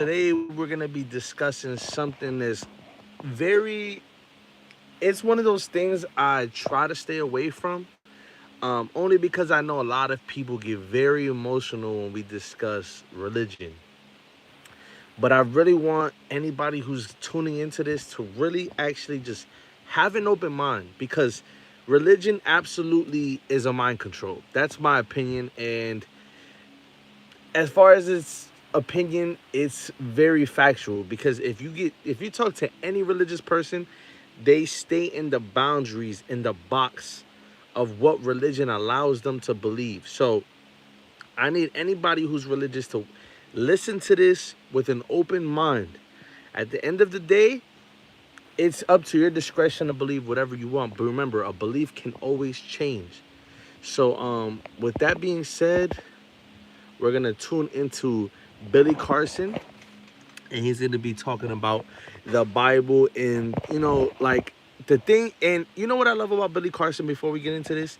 Today we're gonna be discussing something that's very. It's one of those things I try to stay away from, only because I know a lot of people get very emotional when we discuss religion. But I really want anybody who's tuning into this to really actually just have an open mind because religion absolutely is a mind control. That's my opinion, and as far as its opinion, it's very factual because if you talk to any religious person, they stay in the boundaries in the box of what religion allows them to believe. So I need anybody who's religious to listen to this with an open mind. At the end of the day, it's up to your discretion to believe whatever you want. But remember, a belief can always change. So with that being said, we're gonna tune into Billy Carson, and he's gonna be talking about the Bible and like the thing. And you know what I love about Billy Carson? Before we get into this,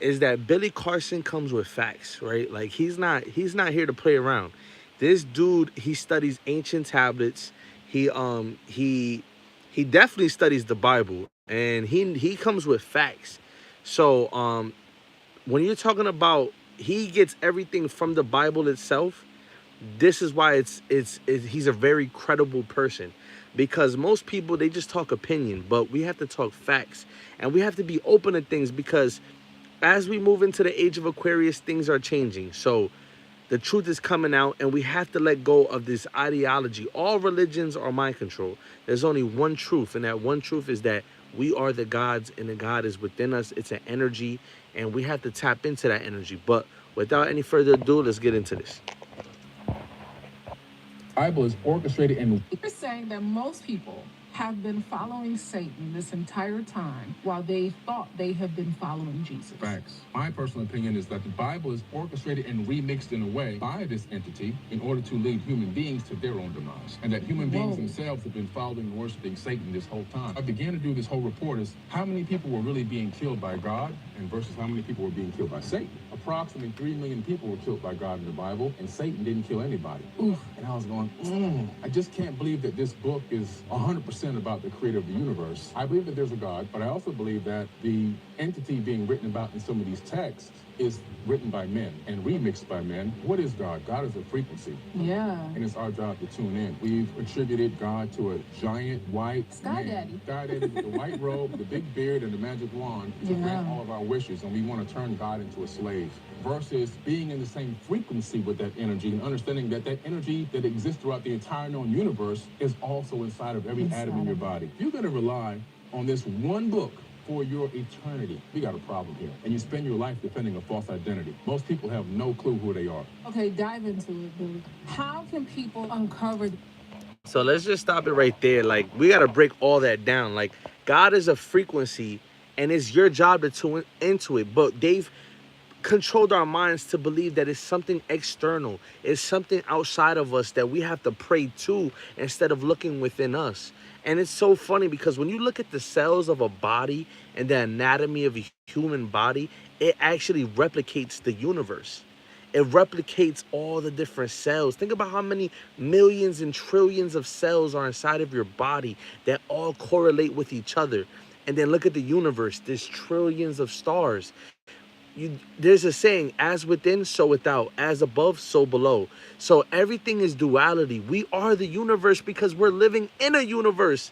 is that Billy Carson comes with facts, right? Like he's not here to play around. This dude, he studies ancient tablets. He um he he definitely studies the Bible, and he comes with facts. So when you're talking about, he gets everything from the Bible itself. This is why he's a very credible person, because most people, they just talk opinion, but we have to talk facts, and we have to be open to things, because as we move into the age of Aquarius, things are changing. So the truth is coming out, and we have to let go of this ideology. All religions are mind control. There's only one truth, and that one truth is that we are the gods, and the God is within us. It's an energy, and we have to tap into that energy. But without any further ado, let's get into this. Bible is orchestrated, and you're saying that most people have been following Satan this entire time while they thought they have been following Jesus. Facts. My personal opinion is that the Bible is orchestrated and remixed in a way by this entity in order to lead human beings to their own demise, and that human beings themselves have been following and worshiping Satan this whole time. I began to do this whole report is how many people were really being killed by God and versus how many people were being killed by Satan. Approximately 3 million people were killed by God in the Bible, and Satan didn't kill anybody. Oof. And I was going, I just can't believe that this book is 100% about the creator of the universe. I believe that there's a God, but I also believe that the entity being written about in some of these texts is written by men and remixed by men. What is God? God is a frequency. Yeah. And it's our job to tune in. We've attributed God to a giant white Sky Daddy. Sky Daddy with the white robe, the big beard, and the magic wand to grant all of our wishes. And we want to turn God into a slave. Versus being in the same frequency with that energy and understanding that that energy that exists throughout the entire known universe is also inside of every atom in your body. If you're going to rely on this one book for your eternity, we got a problem here. And you spend your life defending a false identity. Most people have no clue who they are. Okay, dive into it, dude. How can people uncover? So let's just stop it right there. Like, we got to break all that down. Like, God is a frequency, and it's your job to tune into it. But they've controlled our minds to believe that it's something external. It's something outside of us that we have to pray to instead of looking within us. And it's so funny because when you look at the cells of a body and the anatomy of a human body, it actually replicates the universe. It replicates all the different cells. Think about how many millions and trillions of cells are inside of your body that all correlate with each other. And then look at the universe. There's trillions of stars. There's a saying, as within, so without, as above, so below. So everything is duality. We are the universe because we're living in a universe.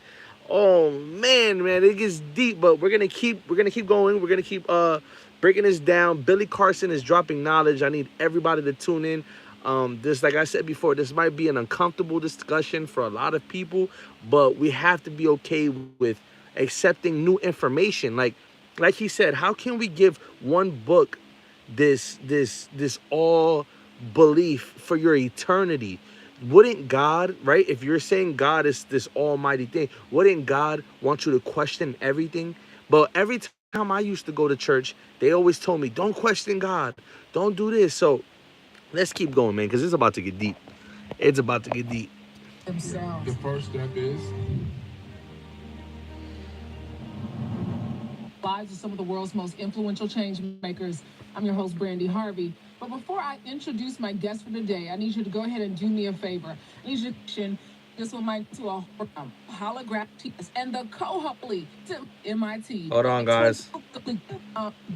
Oh man, it gets deep, but we're gonna keep going. We're gonna keep breaking this down. Billy Carson is dropping knowledge. I need everybody to tune in. This, like I said before, this might be an uncomfortable discussion for a lot of people, but we have to be okay with accepting new information. Like he said, how can we give one book this all belief for your eternity? Wouldn't God, right? If you're saying God is this almighty thing, wouldn't God want you to question everything? But every time I used to go to church, they always told me, don't question God. Don't do this. So let's keep going, man, because it's about to get deep. It's about to get deep. The first step is lives of some of the world's most influential change makers. I'm your host, Brandy Harvey. But before I introduce my guest for today, I need you to go ahead and do me a favor. I need you to this one might to a holographic and the co-holy to MIT. Hold on, guys.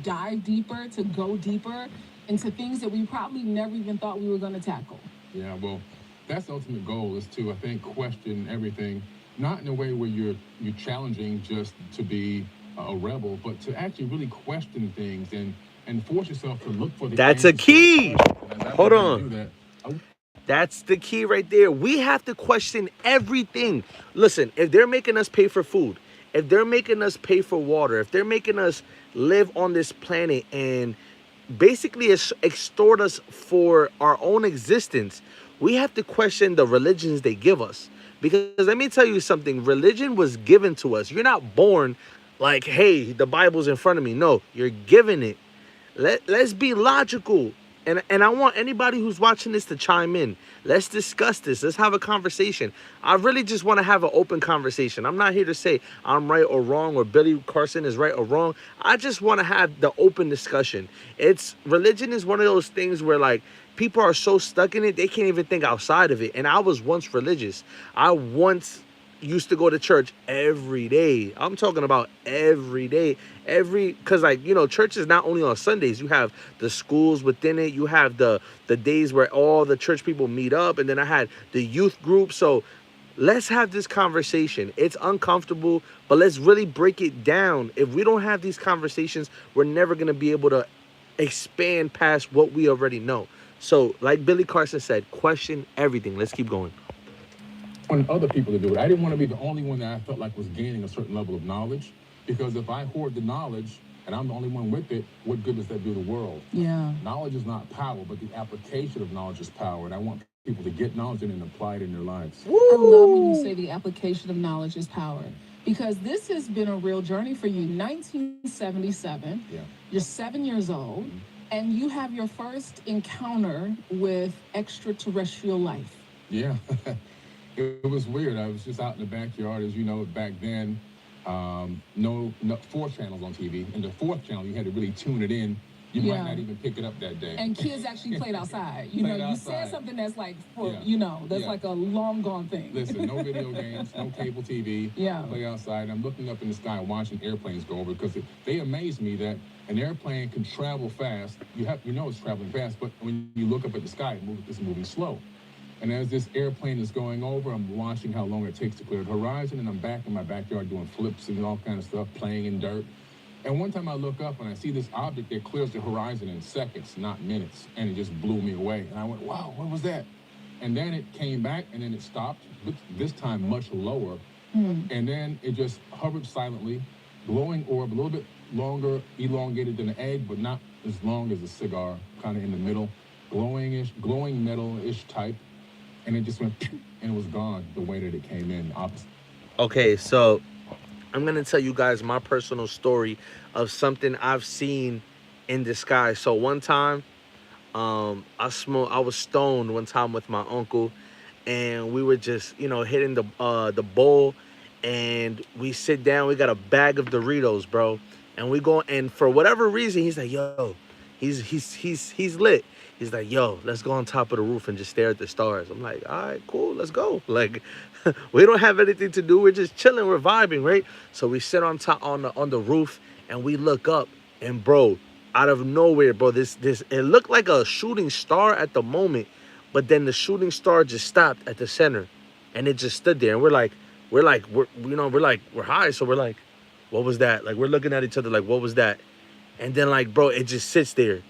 Dive deeper, to go deeper into things that we probably never even thought we were going to tackle. Yeah, well, that's the ultimate goal, is to, I think, question everything, not in a way where you're challenging just to be a rebel, but to actually really question things and force yourself to look for the That's a answers. key. Hold Do on. that. That's the key right there. We have to question everything. Listen, if they're making us pay for food, if they're making us pay for water, if they're making us live on this planet and basically extort us for our own existence, we have to question the religions they give us. Because let me tell you something, religion was given to us. You're not born like, hey, the Bible's in front of me. No, you're given it. Let's be logical. And I want anybody who's watching this to chime in. Let's discuss this. Let's have a conversation. I really just want to have an open conversation. I'm not here to say I'm right or wrong or Billy Carson is right or wrong. I just want to have the open discussion. Religion is one of those things where like people are so stuck in it, they can't even think outside of it. And I was once religious. I once used to go to church every day. I'm talking about every day. Because like, church is not only on Sundays. You have the schools within it. You have the days where all the church people meet up. And then I had the youth group. So let's have this conversation. It's uncomfortable, but let's really break it down. If we don't have these conversations, we're never going to be able to expand past what we already know. So like Billy Carson said, question everything. Let's keep going. Want other people to do it. I didn't want to be the only one that I felt like was gaining a certain level of knowledge, because if I hoard the knowledge and I'm the only one with it, what good does that do the world? Yeah. Knowledge is not power, but the application of knowledge is power. And I want people to get knowledge and apply it in their lives. Woo! I love when you say the application of knowledge is power, because this has been a real journey for you. 1977, yeah. You're 7 years old, and you have your first encounter with extraterrestrial life. Yeah. It was weird. I was just out in the backyard, as you know, back then, no 4 channels on TV. And the 4th channel, you had to really tune it in. You might not even pick it up that day. And kids actually played outside. You said something that's like, that's like a long gone thing. Listen, no video games, no cable TV. Yeah. Play outside. I'm looking up in the sky watching airplanes go over, because they amaze me that an airplane can travel fast. You know it's traveling fast, but when you look up at the sky, it's moving slow. And as this airplane is going over, I'm watching how long it takes to clear the horizon, and I'm back in my backyard doing flips and all kind of stuff, playing in dirt. And one time I look up and I see this object that clears the horizon in seconds, not minutes, and it just blew me away. And I went, wow, what was that? And then it came back, and then it stopped, this time much lower. And then it just hovered silently, glowing orb, a little bit longer, elongated than an egg, but not as long as a cigar, kind of in the middle, glowing metal-ish type. And it just went, and it was gone the way that it came in, opposite. Okay, so I'm going to tell you guys my personal story of something I've seen in the sky. So one time, I was stoned one time with my uncle, and we were just, hitting the bowl, and we sit down. We got a bag of Doritos, bro. And we go, and for whatever reason, he's like, yo, he's lit. He's like, yo, let's go on top of the roof and just stare at the stars. I'm like, all right, cool, let's go. Like, we don't have anything to do. We're just chilling, we're vibing, right? So we sit on top on the roof, and we look up, and bro, out of nowhere, bro, this it looked like a shooting star at the moment, but then the shooting star just stopped at the center, and it just stood there. And we're high, so we're like, what was that? Like, we're looking at each other like, what was that? And then, like, bro, it just sits there.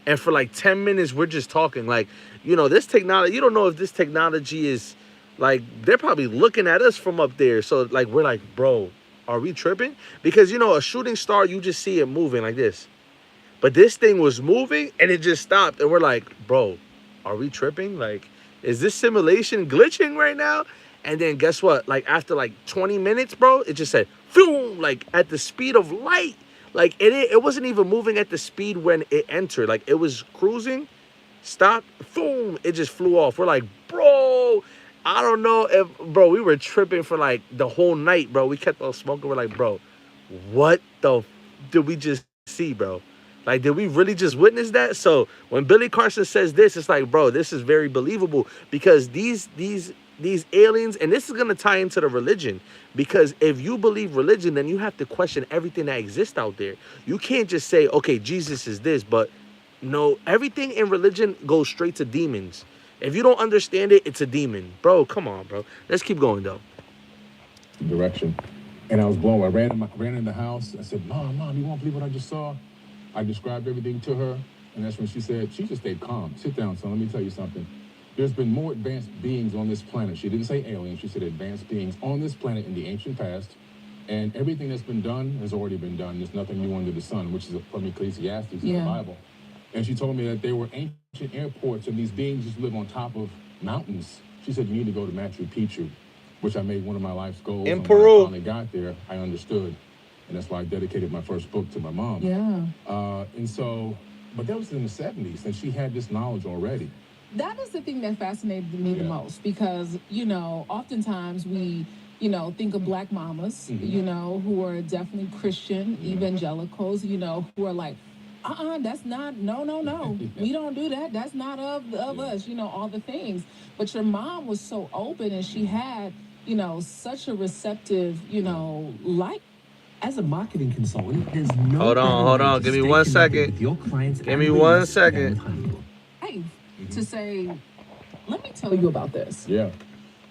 And for like 10 minutes, we're just talking. Like, this technology, you don't know if this technology is, like, they're probably looking at us from up there. So, like, we're like, bro, are we tripping? Because, a shooting star, you just see it moving like this. But this thing was moving, and it just stopped. And we're like, bro, are we tripping? Like, is this simulation glitching right now? And then guess what? Like, after like 20 minutes, bro, it just said, phew, like, at the speed of light. Like, it wasn't even moving at the speed when it entered. Like, it was cruising, stopped, boom, it just flew off. We're like, bro, I don't know if, bro, we were tripping for, like, the whole night, bro. We kept on smoking. We're like, bro, what the did we just see, bro? Like, did we really just witness that? So when Billy Carson says this, it's like, bro, this is very believable because these aliens, and this is gonna tie into the religion, because if you believe religion, then you have to question everything that exists out there. You can't just say, okay, Jesus is this, but no, everything in religion goes straight to demons. If you don't understand it, it's a demon, bro. Come on, bro. Let's keep going though. Direction. And I was blown. I ran in the house. I said, Mom, you won't believe what I just saw. I described everything to her, and that's when she said, she just stayed calm. Sit down, son, let me tell you something. There's been more advanced beings on this planet. She didn't say aliens, she said advanced beings on this planet in the ancient past, and everything that's been done has already been done. There's nothing new under the sun, which is from Ecclesiastes in the Bible. And she told me that they were ancient airports, and these beings just live on top of mountains. She said, you need to go to Machu Picchu, which I made one of my life's goals. In and Peru. When I finally got there, I understood. And that's why I dedicated my first book to my mom. And so, but that was in the 70s, and she had this knowledge already. That is the thing that fascinated me the most, because, oftentimes we, think of black mamas, who are definitely Christian, evangelicals, who are like, that's not, no. We don't do that. That's not of us, all the things. But your mom was so open, and she had, such a receptive, like. As a marketing consultant, there's no Hold on. Give me 1 second. with your clients. Give me 1 second. To say, let me tell you about this. Yeah.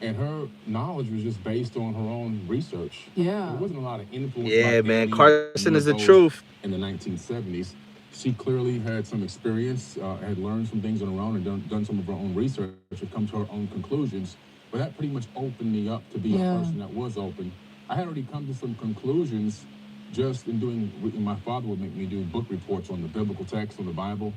And her knowledge was just based on her own research. Yeah. There wasn't a lot of influence. Yeah, man. Carson is the truth. In the 1970s, she clearly had some experience, had learned some things on her own, and done some of her own research, had come to her own conclusions. But that pretty much opened me up to be a person that was open. I had already come to some conclusions just in doing. My father would make me do book reports on the biblical text, on the Bible.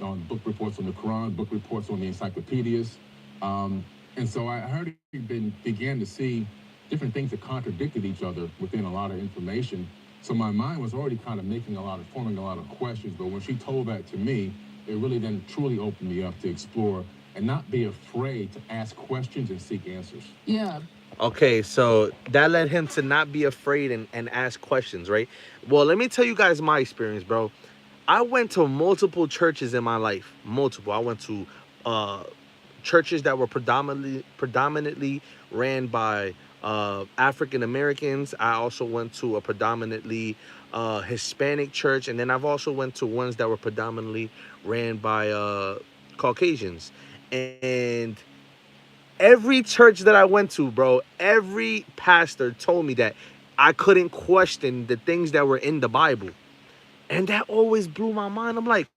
On book reports on the Quran, book reports on the encyclopedias. And so I heard began to see different things that contradicted each other within a lot of information. So my mind was already kind of forming a lot of questions. But when she told that to me, it really then truly opened me up to explore and not be afraid to ask questions and seek answers. Okay, so that led him to not be afraid and ask questions, right? Well, let me tell you guys my experience, bro. I went to multiple churches in my life. Multiple. I went to churches that were predominantly ran by African Americans. I also went to a predominantly Hispanic church, and then I've also went to ones that were predominantly ran by Caucasians. And every church that I went to, bro, every pastor told me that I couldn't question the things that were in the Bible. And that always blew my mind. I'm like,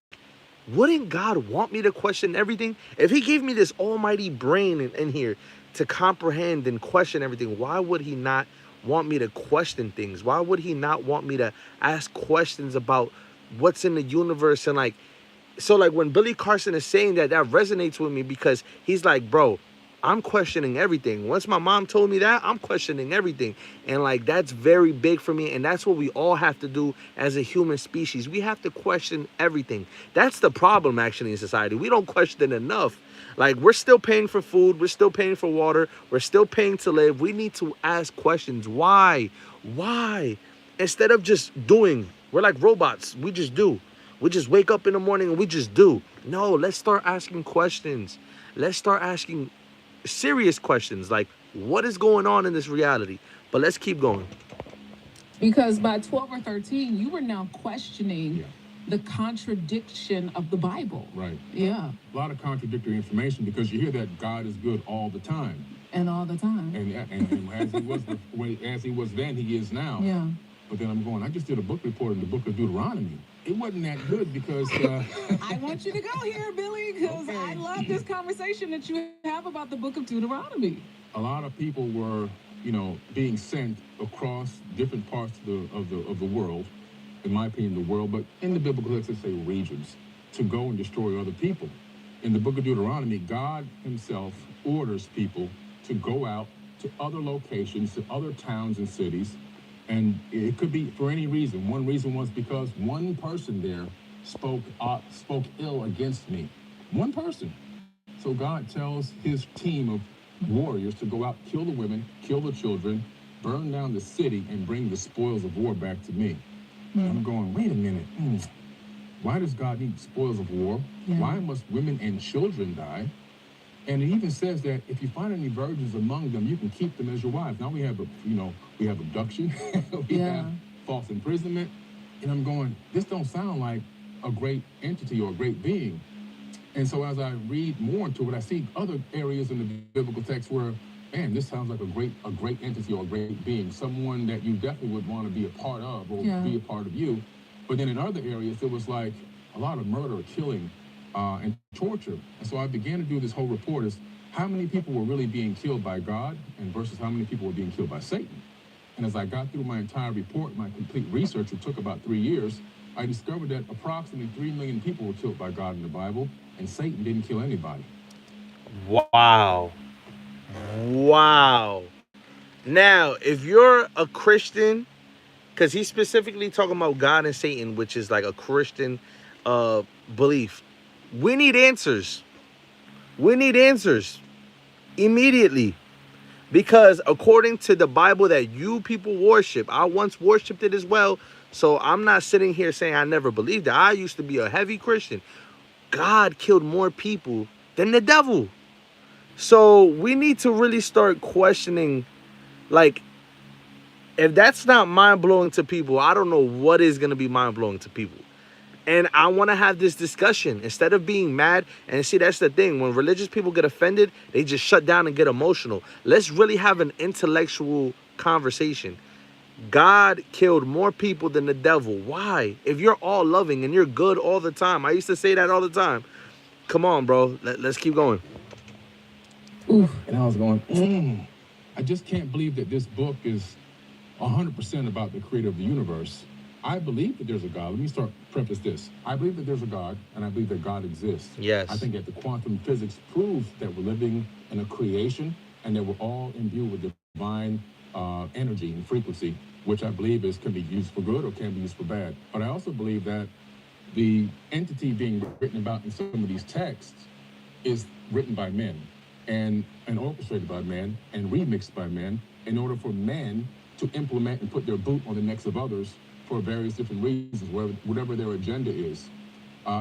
wouldn't God want me to question everything? If he gave me this almighty brain in here to comprehend and question everything, why would he not want me to question things? Why would he not want me to ask questions about what's in the universe? And so when Billy Carson is saying that resonates with me, because he's like, bro, I'm questioning everything. Once my mom told me that, I'm questioning everything. And that's very big for me. And that's what we all have to do as a human species. We have to question everything. That's the problem actually in society. We don't question enough. We're still paying for food. We're still paying for water. We're still paying to live. We need to ask questions. Why? Instead of just doing. We're like robots. We just do. We just wake up in the morning and we just do. No, let's start asking questions. Let's start asking serious questions, like what is going on in this reality. But let's keep going, because by 12 or 13 you were now questioning the contradiction of the Bible. Right. A lot of contradictory information, because you hear that God is good all the time, and all the time, and as he was then, he is now. But then I'm going, I just did a book report in the book of Deuteronomy. It wasn't that good, because I want you to go here, Billy, because I love this conversation that you have about the book of Deuteronomy. A lot of people were, being sent across different parts of the world, in my opinion, the world, but in the biblical text, let's say regions, to go and destroy other people. In the book of Deuteronomy, God himself orders people to go out to other locations, to other towns and cities. And it could be for any reason. One reason was because one person there spoke ill against me. One person. So God tells his team of warriors to go out, kill the women, kill the children, burn down the city, and bring the spoils of war back to me. I'm going, wait a minute. Why does God need spoils of war? Yeah. Why must women and children die? And it even says that if you find any virgins among them, you can keep them as your wives. Now we have, we have abduction, we have false imprisonment, and I'm going, this don't sound like a great entity or a great being. And so as I read more into it, I see other areas in the biblical text where, man, this sounds like a great entity or a great being, someone that you definitely would want to be a part of or be a part of you. But then in other areas, it was like a lot of murder, killing, and torture. And so I began to do this whole report is how many people were really being killed by God and versus how many people were being killed by Satan. And as I got through my entire report, my complete research, it took about 3 years, I discovered that approximately 3 million people were killed by God in the Bible, and Satan didn't kill anybody. Wow. Wow. Now, if you're a Christian, because he's specifically talking about God and Satan, which is like a Christian belief. We need answers. We need answers immediately. Because according to the Bible that you people worship, I once worshipped it as well. So I'm not sitting here saying I never believed it. I used to be a heavy Christian. God killed more people than the devil. So we need to really start questioning, like, if that's not mind-blowing to people, I don't know what is going to be mind-blowing to people. And I want to have this discussion instead of being mad. And see, that's the thing. When religious people get offended, they just shut down and get emotional. Let's really have an intellectual conversation. God killed more people than the devil. Why? If you're all loving and you're good all the time. I used to say that all the time. Come on, bro. Let's keep going. Oof. And I was going, I just can't believe that this book is 100% about the creator of the universe. I believe that there's a God. Let me preface this. I believe that there's a God, and I believe that God exists. Yes. I think that the quantum physics proves that we're living in a creation and that we're all imbued with divine energy and frequency, which I believe can be used for good or can be used for bad. But I also believe that the entity being written about in some of these texts is written by men and orchestrated by men and remixed by men in order for men to implement and put their boot on the necks of others for various different reasons, whatever their agenda is.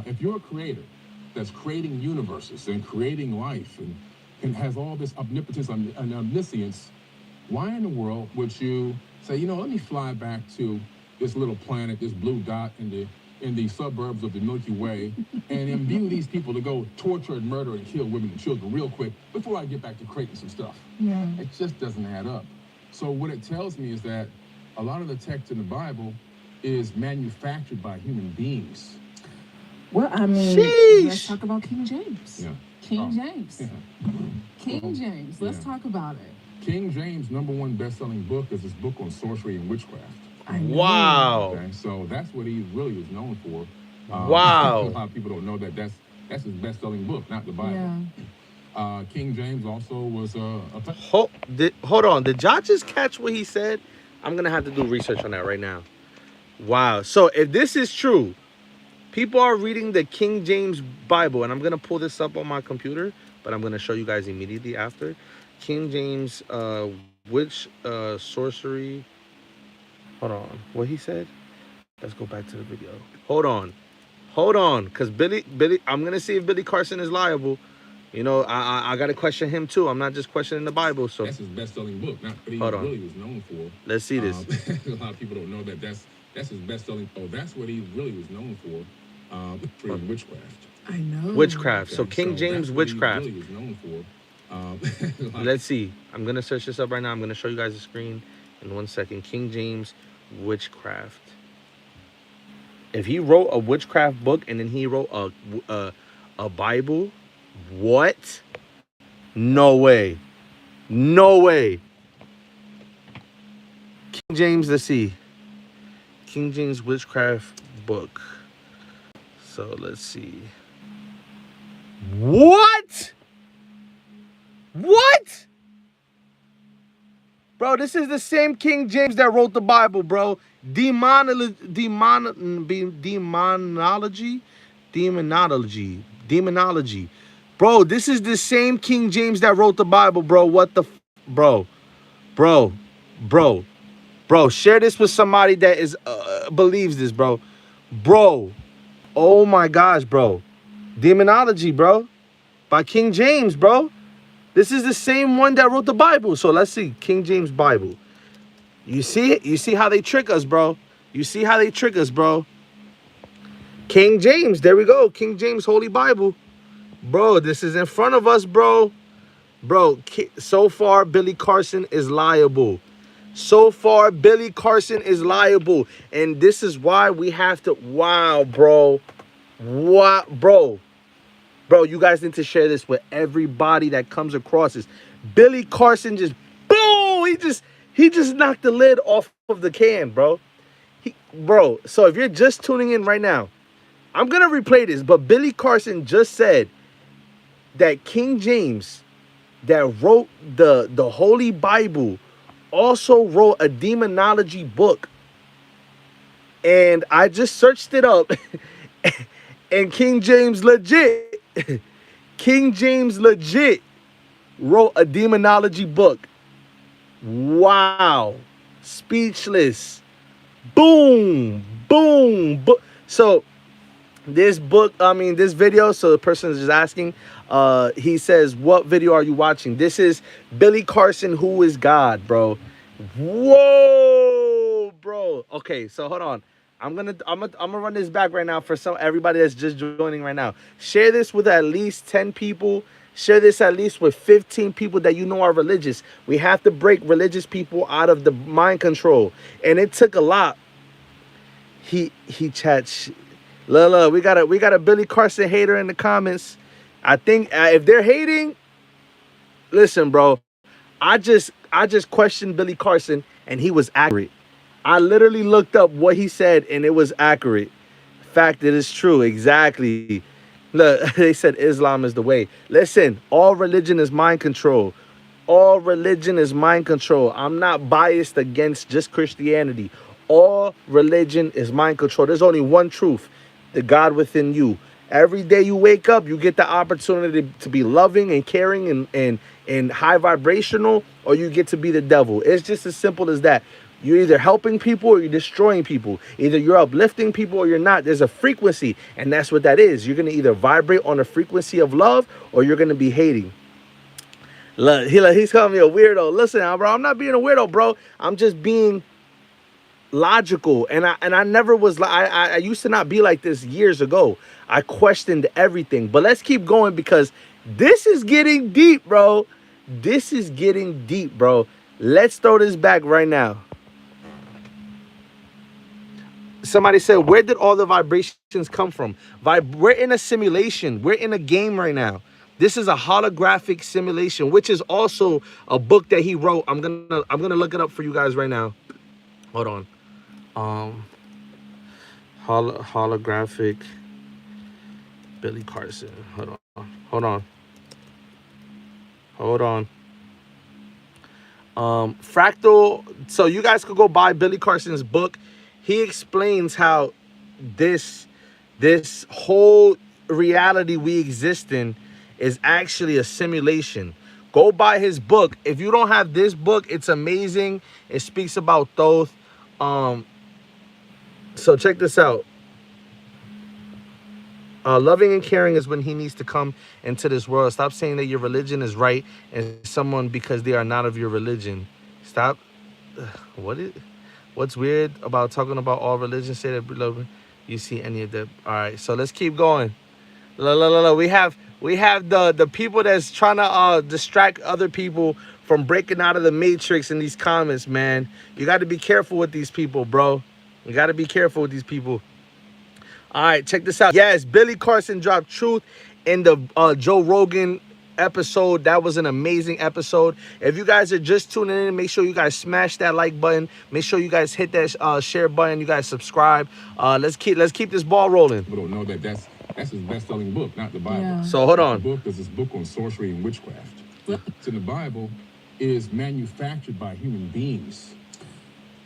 If you're a creator that's creating universes and creating life and has all this omnipotence and omniscience, why in the world would you say, let me fly back to this little planet, this blue dot in the suburbs of the Milky Way, and imbue these people to go torture and murder and kill women and children real quick before I get back to creating some stuff? Yeah. It just doesn't add up. So what it tells me is that a lot of the text in the Bible is manufactured by human beings. Well, I mean, Sheesh. Let's talk about King James. Yeah. King James. Yeah. King James. Let's talk about it. King James' #1 best-selling book is his book on sorcery and witchcraft. I know. Wow. Okay, so that's what he really was known for. Wow. A lot of people don't know that that's his best-selling book, not the Bible. Yeah. King James also was Hold on. Did y'all just catch what he said? I'm going to have to do research on that right now. Wow. So if this is true, people are reading the King James Bible, and I'm going to pull this up on my computer, but I'm going to show you guys immediately after. King James, sorcery. Hold on. What he said? Let's go back to the video. Hold on. Because Billy, I'm going to see if Billy Carson is liable. I got to question him too. I'm not just questioning the Bible. So that's his best-selling book, not what he really was known for. Let's see this. A lot of people don't know that that's his best-selling. Oh, that's what he really was known for witchcraft. I know. Witchcraft. Okay, So King James witchcraft. He really was known for. Let's see. I'm going to search this up right now. I'm going to show you guys the screen in 1 second. King James witchcraft. If he wrote a witchcraft book and then he wrote a Bible, what? No way. No way. King James, let's see. King James witchcraft book. So let's see. What? What? Bro, this is the same King James that wrote the Bible, bro. Demonology. Bro, this is the same King James that wrote the Bible, bro. What the bro. Share this with somebody that is believes this, bro. Bro, Oh my gosh, bro. Demonology, bro. By King James, bro. This is the same one that wrote the Bible. So let's see. King James Bible. You see it? You see how they trick us, bro? You see how they trick us, bro? King James. There we go. King James Holy Bible. Bro, this is in front of us, bro. Bro, so far, Billy Carson is liable. So far, Billy Carson is liable. And this is why we have to... Wow, bro. What, bro? Bro, you guys need to share this with everybody that comes across this. Billy Carson just... Boom! He just knocked the lid off of the can, bro. Bro, so if you're just tuning in right now, I'm going to replay this. But Billy Carson just said that King James, that wrote the Holy Bible, also wrote a demonology book. And I just searched it up. And King James legit wrote a demonology book. Wow. Speechless. Boom. Boom. So this video, so the person is just asking, he says, what video are you watching? This is Billy Carson, Who is God, bro. Whoa, bro. Okay, so hold on. I'm gonna run this back right now for everybody that's just joining right now. Share this with at least 10 people. Share this at least with 15 people that you know are religious. We have to break religious people out of the mind control. And it took a lot. He chats. Look, we got a Billy Carson hater in the comments. I think if they're hating, listen, bro. I just questioned Billy Carson and he was accurate. I literally looked up what he said and it was accurate. Fact, it is true. Exactly. Look, they said Islam is the way. Listen, all religion is mind control. All religion is mind control. I'm not biased against just Christianity. All religion is mind control. There's only one truth, the God within you. Every day you wake up, you get the opportunity to be loving and caring and high vibrational, or you get to be the devil. It's just as simple as that. You're either helping people or you're destroying people. Either you're uplifting people or you're not. There's a frequency, and that's what that is. You're going to either vibrate on a frequency of love or you're going to be hating. Look, he's calling me a weirdo. Listen, bro, I'm not being a weirdo, bro. I'm just being logical. And I never was like, I used to not be like this years ago. I questioned everything. But let's keep going because this is getting deep, bro. This is getting deep, bro. Let's throw this back right now. Somebody said, where did all the vibrations come from? We're in a simulation. We're in a game right now. This is a holographic simulation, which is also a book that he wrote. I'm gonna look it up for you guys right now. Hold on. Holographic Billy Carson. Hold on. Fractal. So you guys could go buy Billy Carson's book. He explains how this whole reality we exist in is actually a simulation. Go buy his book. If you don't have this book, it's amazing. It speaks about Thoth. So check this out. Loving and caring is when he needs to come into this world. Stop saying that your religion is right and someone because they are not of your religion. Stop. What's weird about talking about all religions? Say that you see any of them. All right, so let's keep going. We have the people that's trying to distract other people from breaking out of the matrix in these comments, man. You got to be careful with these people, bro. You got to be careful with these people. All right, check this out. Yes, Billy Carson dropped truth in the Joe Rogan episode. That was an amazing episode. If you guys are just tuning in, make sure you guys smash that like button. Make sure you guys hit that share button. You guys subscribe. Let's keep this ball rolling. People don't know that that's his best-selling book, not the Bible. Yeah. So hold on. The book is his book on sorcery and witchcraft. It's in the Bible is manufactured by human beings.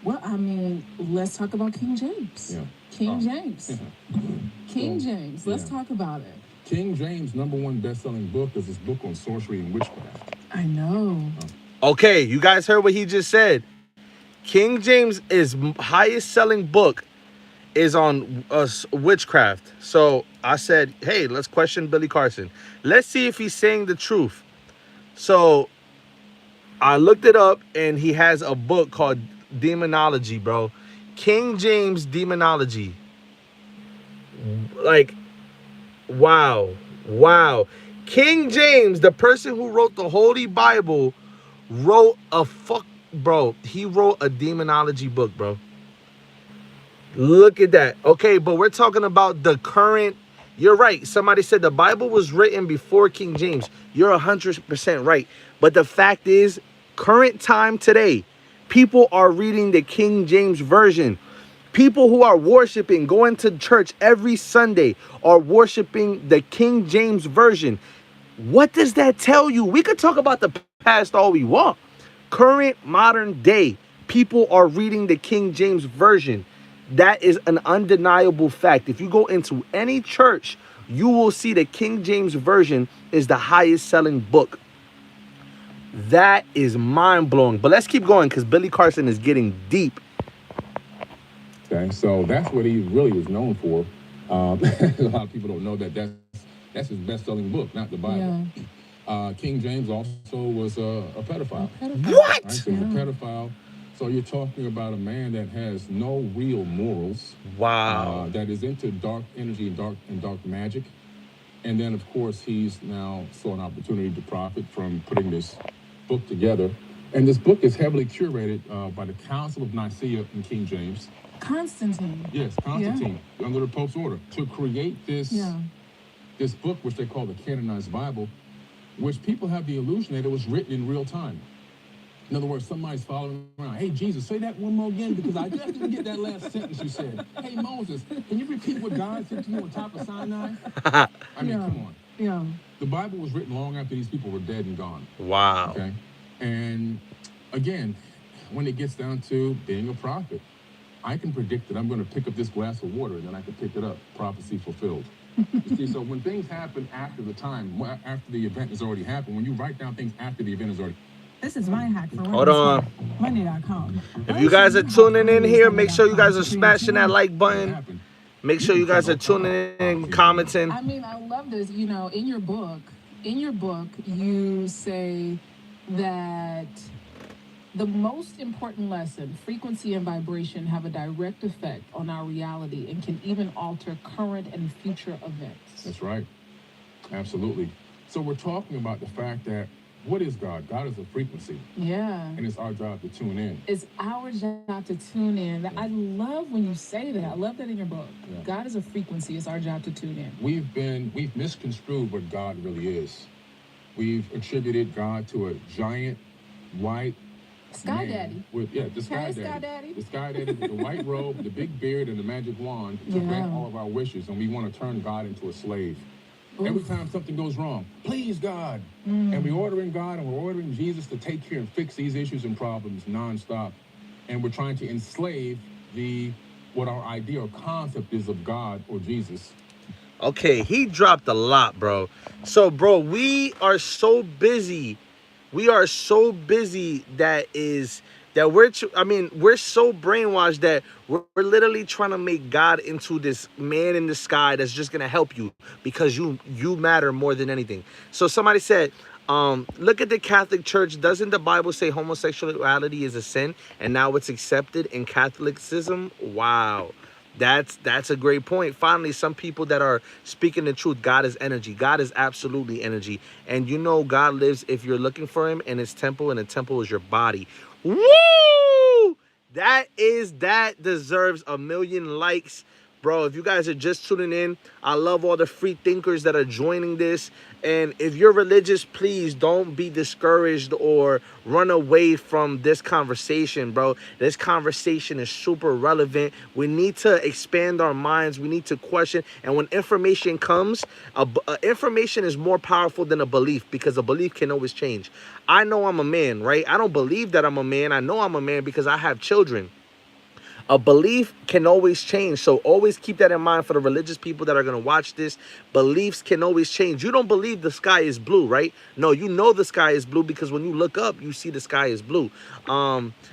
Well, I mean, let's talk about King James. Yeah. King James. King James. Let's talk about it. King James' #1 best-selling book is his book on sorcery and witchcraft. I know. Okay, you guys heard what he just said. King James is highest selling book is on witchcraft. So I said, hey, let's question Billy Carson. Let's see if he's saying the truth. So I looked it up, and he has a book called Demonology, bro. King James Demonology. Like, wow. Wow. King James, the person who wrote the Holy Bible, wrote a bro. He wrote a demonology book, bro. Look at that. Okay, but we're talking about the current. You're right. Somebody said the Bible was written before King James. You're 100% right. But the fact is, current time today, people are reading the King James version. People who are worshiping, going to church every Sunday, are worshiping the King James version. What does that tell you? We could talk about the past all we want. Current modern day, people are reading the King James version. That is an undeniable fact. If you go into any church, you will see the King James version is the highest selling book. That is mind blowing. But let's keep going because Billy Carson is getting deep. Okay, so that's what he really was known for. A lot of people don't know that's his best-selling book, not the Bible. Yeah. King James also was a pedophile. What? Right? So he's a pedophile. So you're talking about a man that has no real morals. Wow. That is into dark energy and dark magic. And then, of course, he's now saw an opportunity to profit from putting this book together. And this book is heavily curated by the Council of Nicaea in King James. Constantine. Yes, Constantine, under the Pope's order, to create this book, which they call the canonized Bible, which people have the illusion that it was written in real time. In other words, somebody's following around. Hey, Jesus, say that one more again because I just didn't get that last sentence you said. Hey, Moses, can you repeat what God said to you on top of Sinai? I mean, come on. Yeah. The Bible was written long after these people were dead and gone. Wow. Okay? And again, when it gets down to being a prophet, I can predict that I'm going to pick up this glass of water and then I can pick it up. Prophecy fulfilled. You see, so when things happen after the time, after the event has already happened, when you write down things after the event has already. This is my hack for Hold on. Money.com. If you guys are tuning in here, make sure you guys are smashing that like button. Make sure you guys are tuning in, commenting. I mean, I love this. You know, in your book, you say that the most important lesson, frequency and vibration, have a direct effect on our reality and can even alter current and future events. That's right. Absolutely. So we're talking about the fact that what is God? God is a frequency. Yeah. And it's our job to tune in. It's our job to tune in. I love when you say that. I love that in your book. Yeah. God is a frequency. It's our job to tune in. We've misconstrued what God really is. We've attributed God to a giant white Sky Daddy. The Sky Daddy. The Sky Daddy with the white robe, the big beard, and the magic wand to grant all of our wishes. And we want to turn God into a slave. Oof. Every time something goes wrong, please God. And we're ordering God and we're ordering Jesus to take care and fix these issues and problems nonstop. And we're trying to enslave what our idea or concept is of God or Jesus. Okay, he dropped a lot, bro. So, bro, we are so busy. We are so busy that we're so brainwashed that we're literally trying to make God into this man in the sky that's just gonna help you because you matter more than anything. So somebody said, look at the Catholic Church. Doesn't the Bible say homosexuality is a sin and now it's accepted in Catholicism? Wow. That's a great point. Finally, some people that are speaking the truth. God is energy. God is absolutely energy. And you know God lives if you're looking for him in his temple, and the temple is your body. Woo! That deserves 1 million likes. Bro, if you guys are just tuning in, I love all the free thinkers that are joining this. And if you're religious, please don't be discouraged or run away from this conversation, bro. This conversation is super relevant. We need to expand our minds. We need to question. And when information comes, information is more powerful than a belief because a belief can always change. I know I'm a man, right? I don't believe that I'm a man. I know I'm a man because I have children. A belief can always change. So always keep that in mind for the religious people that are going to watch this. Beliefs can always change. You don't believe the sky is blue, right? No, you know the sky is blue because when you look up, you see the sky is blue.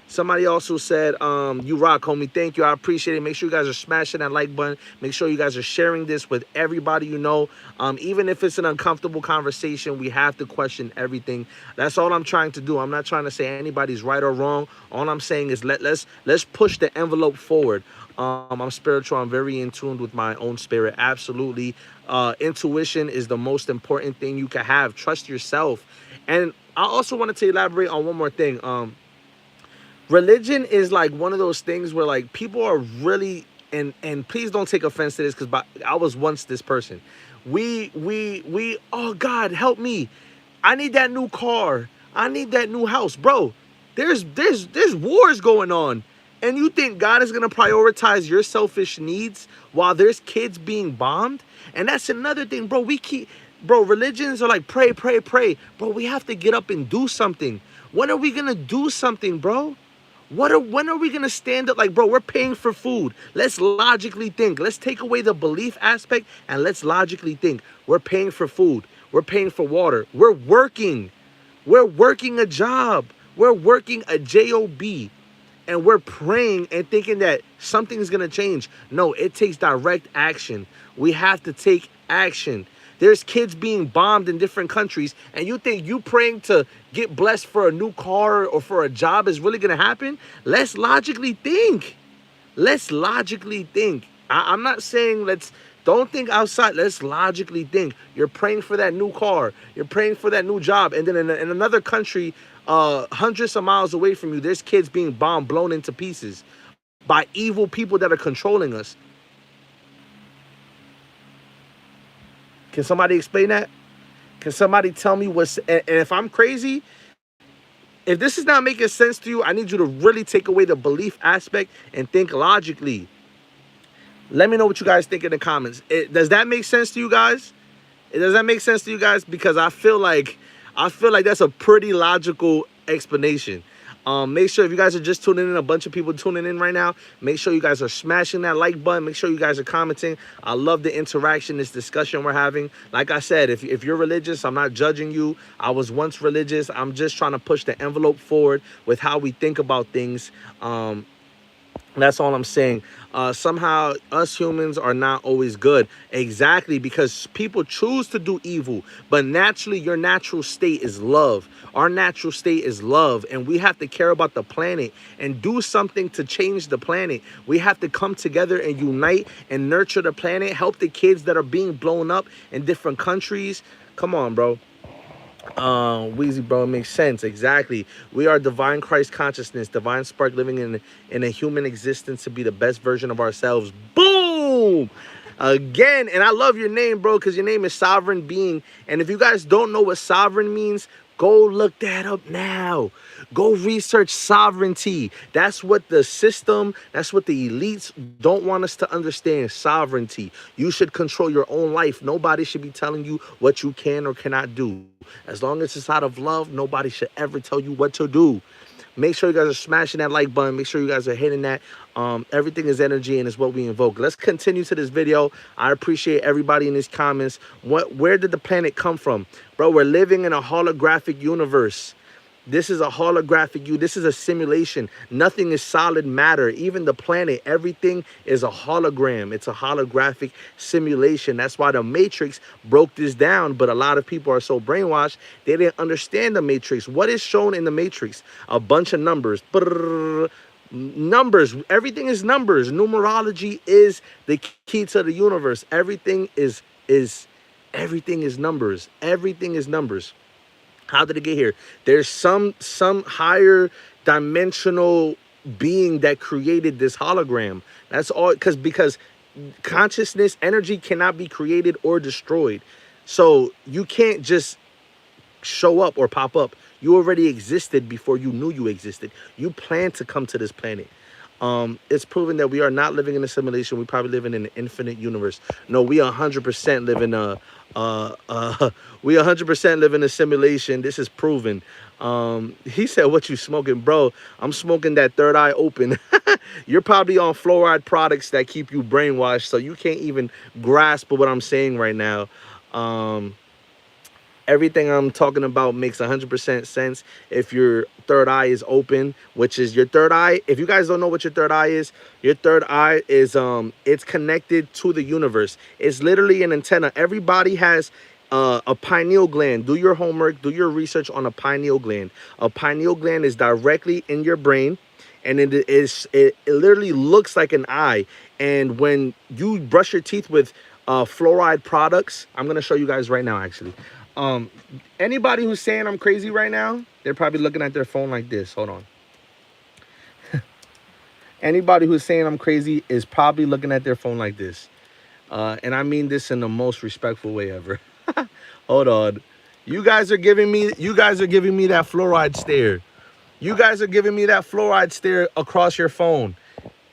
Somebody also said, you rock, homie. Thank you. I appreciate it. Make sure you guys are smashing that like button. Make sure you guys are sharing this with everybody you know. Even if it's an uncomfortable conversation, we have to question everything. That's all I'm trying to do. I'm not trying to say anybody's right or wrong. All I'm saying is let's push the envelope forward. I'm spiritual. I'm very in tune with my own spirit. Absolutely. Intuition is the most important thing you can have. Trust yourself. And I also wanted to elaborate on one more thing. Religion is like one of those things where like people are really, and please don't take offense to this because I was once this person. Oh God, help me. I need that new car. I need that new house. Bro, there's wars going on. And you think God is going to prioritize your selfish needs while there's kids being bombed? And that's another thing, bro. Religions are like pray, pray, pray. Bro, we have to get up and do something. When are we going to do something, bro? When are we going to stand up? Like, bro, we're paying for food. Let's logically think. Let's take away the belief aspect and let's logically think. We're paying for food. We're paying for water. We're working. We're working a job. We're working a job. And we're praying and thinking that something's going to change. No, it takes direct action. We have to take action. There's kids being bombed in different countries, and you think you praying to get blessed for a new car or for a job is really going to happen? Let's logically think. Let's logically think. I'm not saying don't think outside. Let's logically think. You're praying for that new car. You're praying for that new job. And then in another country, hundreds of miles away from you, there's kids being bombed, blown into pieces by evil people that are controlling us. Can somebody explain that? Can somebody tell me and if I'm crazy, if this is not making sense to you, I need you to really take away the belief aspect and think logically. Let me know what you guys think in the comments. Does that make sense to you guys? Does that make sense to you guys? Because I feel like that's a pretty logical explanation. Make sure if you guys are just tuning in, a bunch of people tuning in right now, make sure you guys are smashing that like button. Make sure you guys are commenting. I love the interaction, this discussion we're having. Like I said, if you're religious, I'm not judging you. I was once religious. I'm just trying to push the envelope forward with how we think about things. That's all I'm saying. Somehow us humans are not always good. Exactly, because people choose to do evil. But naturally, your natural state is love. Our natural state is love. And we have to care about the planet and do something to change the planet. We have to come together and unite and nurture the planet. Help the kids that are being blown up in different countries. Come on, bro. Wheezy, bro, it makes sense. Exactly. We are divine Christ consciousness, divine spark living in a human existence to be the best version of ourselves. Boom! Again, and I love your name, bro, because your name is Sovereign Being. And if you guys don't know what sovereign means, go look that up now. Go research sovereignty. That's what the system, that's what the elites don't want us to understand. Sovereignty. You should control your own life. Nobody should be telling you what you can or cannot do. As long as it's out of love, nobody should ever tell you what to do. Make sure you guys are smashing that like button. Make sure you guys are hitting that. Everything is energy and it's what we invoke. Let's continue to this video. I appreciate everybody in these comments. Where did the planet come from? Bro, we're living in a holographic universe. This is a holographic, this is a simulation. Nothing is solid matter. Even the planet, everything is a hologram. It's a holographic simulation. That's why the Matrix broke this down. But a lot of people are so brainwashed, they didn't understand the Matrix. What is shown in the Matrix? A bunch of numbers. Numbers. Everything is numbers. Numerology is the key to the universe. Everything is numbers. Everything is numbers. How did it get here? There's some higher dimensional being that created this hologram. That's all, because consciousness, energy cannot be created or destroyed. So you can't just show up or pop up. You already existed before you knew you existed. You planned to come to this planet. It's proven that we are not living in a simulation. We probably live in an infinite universe. No, we 100% live in a we 100% live in a simulation. This is proven. He said, "What you smoking, bro? I'm smoking that third eye open." You're probably on fluoride products that keep you brainwashed, so you can't even grasp what I'm saying right now. Um, Everything I'm talking about makes 100% sense if your third eye is open, which is your third eye. If you guys don't know what your third eye is it's connected to the universe. It's literally an antenna. Everybody has a pineal gland. Do your homework, do your research on a pineal gland. A pineal gland is directly in your brain, and it literally looks like an eye. And when you brush your teeth with fluoride products, I'm gonna show you guys right now actually. um Anybody who's saying I'm crazy right now, they're probably looking at their phone like this. Hold on. Anybody who's saying I'm crazy is probably looking at their phone like this. And I mean this in the most respectful way ever. Hold on. You guys are giving me that fluoride stare. You guys are giving me that fluoride stare across your phone.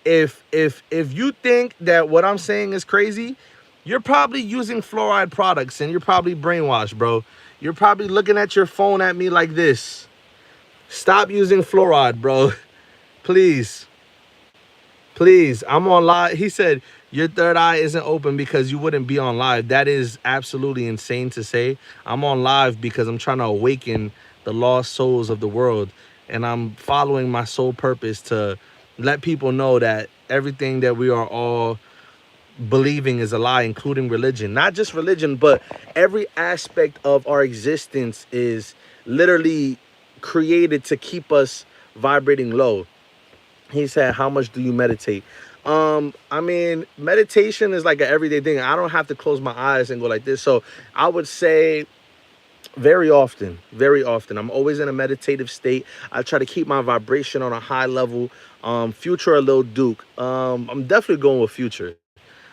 If you think that what I'm saying is crazy, you're probably using fluoride products and you're probably brainwashed, bro. You're probably looking at your phone at me like this. Stop using fluoride, bro. Please. Please. I'm on live. He said your third eye isn't open because you wouldn't be on live. That is absolutely insane to say. I'm on live because I'm trying to awaken the lost souls of the world. And I'm following my sole purpose to let people know that everything that we are all believing is a lie, including religion. Not just religion, but every aspect of our existence is literally created to keep us vibrating low. He said, how much do you meditate? I mean, meditation is like an everyday thing. I don't have to close my eyes and go like this. So I would say very often, very often. I'm always in a meditative state. I try to keep my vibration on a high level. Future or Lil Duke. I'm definitely going with Future.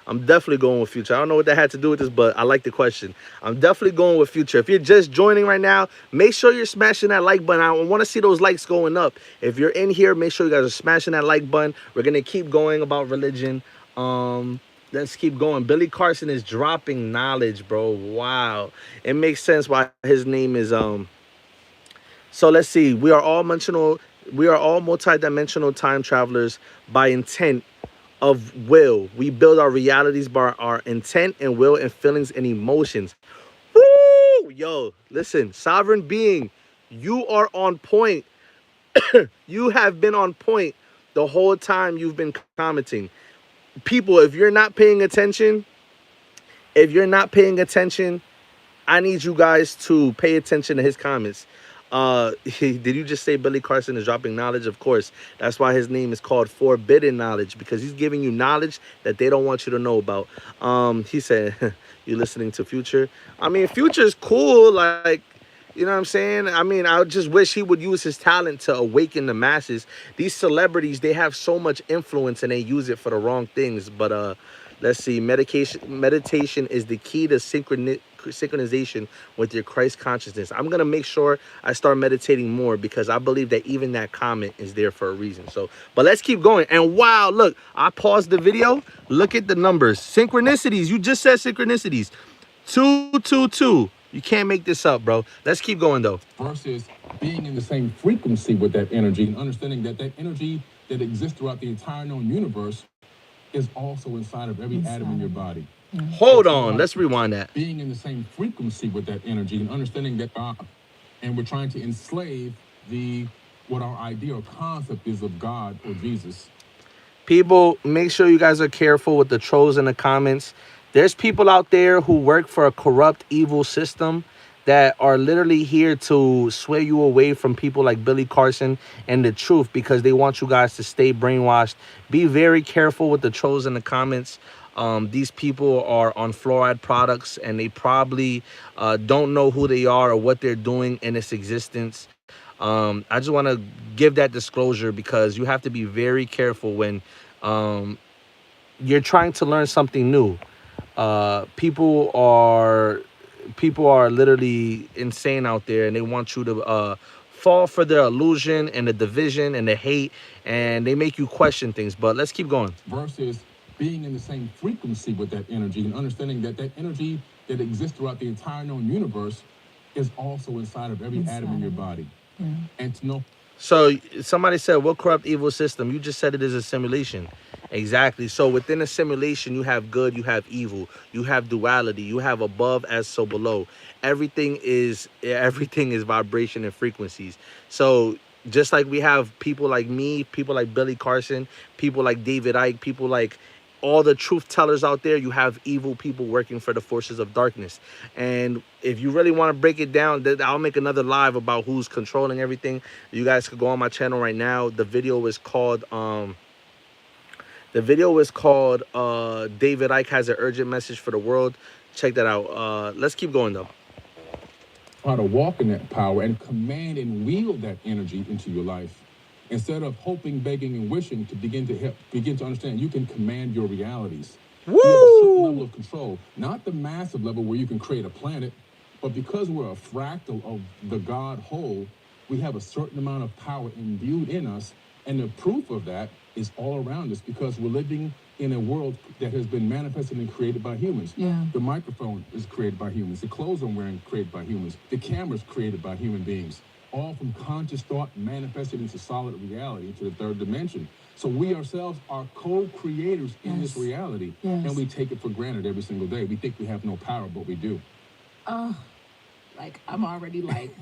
I'm definitely going with Future. I don't know what that had to do with this, but I like the question. I'm definitely going with Future. If you're just joining right now, make sure you're smashing that like button. I want to see those likes going up. If you're in here, make sure you guys are smashing that like button. We're going to keep going about religion. Let's keep going. Billy Carson is dropping knowledge, bro. Wow. It makes sense why his name is so let's see. We are all multidimensional time travelers by intent of will. We build our realities by our intent and will and feelings and emotions. Woo! Yo, listen, sovereign being, you are on point. You have been on point the whole time you've been commenting. People, if you're not paying attention, I need you guys to pay attention to his comments. Did you just say Billy Carson is dropping knowledge? Of course. That's why his name is called Forbidden Knowledge, because he's giving you knowledge that they don't want you to know about. He said, you listening to Future? I mean, Future's cool. Like, you know what I'm saying? I mean, I just wish he would use his talent to awaken the masses. These celebrities, they have so much influence and they use it for the wrong things. But let's see. Meditation is the key to synchronization with your Christ consciousness. I'm gonna make sure I start meditating more because I believe that even that comment is there for a reason. So, but let's keep going. And wow, look, I paused the video. Look at the numbers. Synchronicities. You just said synchronicities. 222. You can't make this up, bro. Let's keep going though. Versus being in the same frequency with that energy and understanding that that energy that exists throughout the entire known universe is also inside of every atom in your body. Hold on, let's rewind that. Being in the same frequency with that energy and understanding that, and we're trying to enslave what our idea or concept is of God or Jesus. People, make sure you guys are careful with the trolls in the comments. There's people out there who work for a corrupt, evil system that are literally here to sway you away from people like Billy Carson and the truth because they want you guys to stay brainwashed. Be very careful with the trolls in the comments. These people are on fluoride products and they probably don't know who they are or what they're doing in this existence. I just want to give that disclosure because you have to be very careful when you're trying to learn something new. People are literally insane out there and they want you to fall for their illusion and the division and the hate, and they make you question things. But let's keep going. Versus being in the same frequency with that energy and understanding that that energy that exists throughout the entire known universe is also inside of every atom in your body. And to know. So somebody said, "What corrupt evil system?" You just said it is a simulation. Exactly. So within a simulation, you have good, you have evil, you have duality, you have above as so below. Everything is vibration and frequencies. So just like we have people like me, people like Billy Carson, people like David Icke, people like all the truth tellers out there, you have evil people working for the forces of darkness. And if you really want to break it down, I'll make another live about who's controlling everything. You guys could go on my channel right now. The video is called David Icke has an urgent message for the world. Check that out. Let's keep going though. How to walk in that power and command and wield that energy into your life. Instead of hoping, begging, and wishing to begin to understand, you can command your realities. Woo! You have a certain level of control, not the massive level where you can create a planet, but because we're a fractal of the God whole, we have a certain amount of power imbued in us, and the proof of that is all around us because we're living in a world that has been manifested and created by humans. Yeah. The microphone is created by humans. The clothes I'm wearing created by humans. The camera's created by human beings. All from conscious thought manifested into solid reality, into the third dimension. So we ourselves are co-creators in this reality, and we take it for granted every single day. We think we have no power, but we do. Like, I'm already like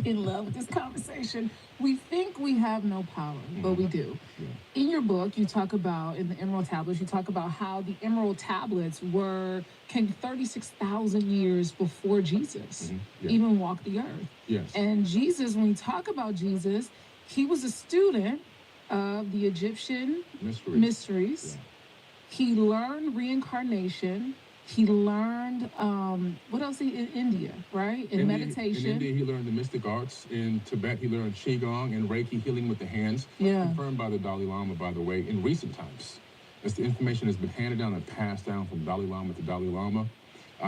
in love with this conversation. We think we have no power, but we do. Yeah. In your book, you talk about, in the Emerald Tablets, you talk about how the Emerald Tablets came 36,000 years before Jesus even walked the earth. Yes. And Jesus, when we talk about Jesus, he was a student of the Egyptian mysteries. Yeah. He learned reincarnation. He learned, what else in India, right? In meditation. In India, he learned the mystic arts. In Tibet, he learned Qigong and Reiki healing with the hands. Yeah. Confirmed by the Dalai Lama, by the way, in recent times. As the information has been handed down and passed down from Dalai Lama to Dalai Lama.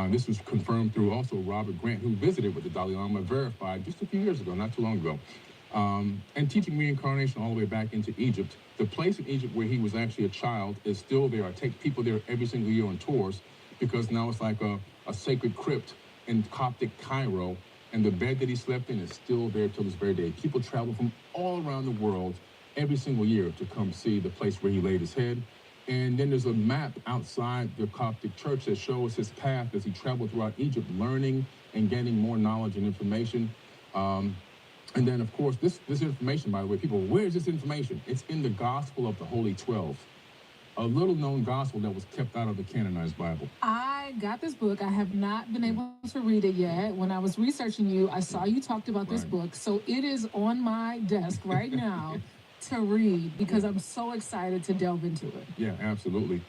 This was confirmed through also Robert Grant, who visited with the Dalai Lama, verified just a few years ago, not too long ago. And teaching reincarnation all the way back into Egypt. The place in Egypt where he was actually a child is still there. I take people there every single year on tours, because now it's like a sacred crypt in Coptic Cairo, and the bed that he slept in is still there till this very day. People travel from all around the world every single year to come see the place where he laid his head. And then there's a map outside the Coptic church that shows his path as he traveled throughout Egypt, learning and gaining more knowledge and information. And then, of course, this information, by the way, people, where's this information? It's in the Gospel of the Holy 12. A little-known gospel that was kept out of the canonized Bible. I got this book. I have not been able to read it yet. When I was researching you, I saw you talked about this book. So it is on my desk right now to read because I'm so excited to delve into it. Yeah, absolutely.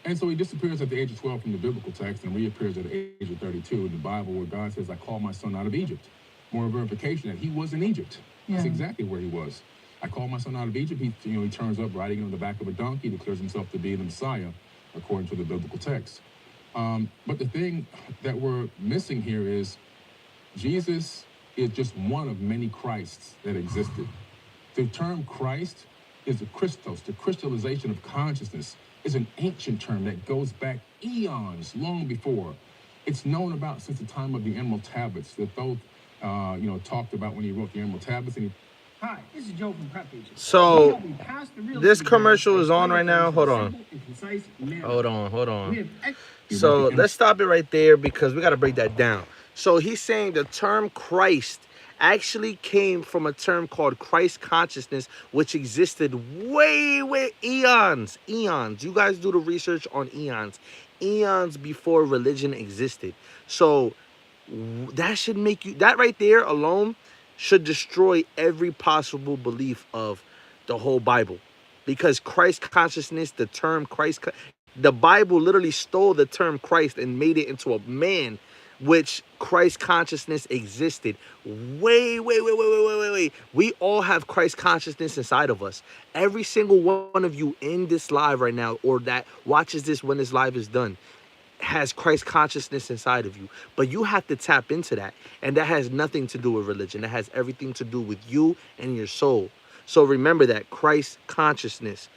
And so he disappears at the age of 12 from the biblical text and reappears at the age of 32 in the Bible, where God says, I called my son out of Egypt. More verification that he was in Egypt. That's exactly where he was. I called my son out of Egypt. He turns up riding on the back of a donkey, declares himself to be the Messiah, according to the biblical text. But the thing that we're missing here is Jesus is just one of many Christs that existed. The term Christ is a Christos, the crystallization of consciousness. Is an ancient term that goes back eons, long before. It's known about since the time of the Emerald Tablets that Thoth, talked about when he wrote the Emerald Tablets. And Hi, this is Joe from Prep Agent. So this commercial is on right now. Hold on. So let's stop it right there because we got to break that down. So he's saying the term Christ actually came from a term called Christ consciousness, which existed way eons. You guys do the research on eons before religion existed. So that should make you, that right there alone should destroy every possible belief of the whole Bible, because Christ consciousness, the term Christ, the Bible literally stole the term Christ and made it into a man, which Christ consciousness existed way. We all have Christ consciousness inside of us. Every single one of you in this live right now, or that watches this when this live is done, has Christ consciousness inside of you. But you have to tap into that. And that has nothing to do with religion. That has everything to do with you and your soul. So remember that Christ consciousness,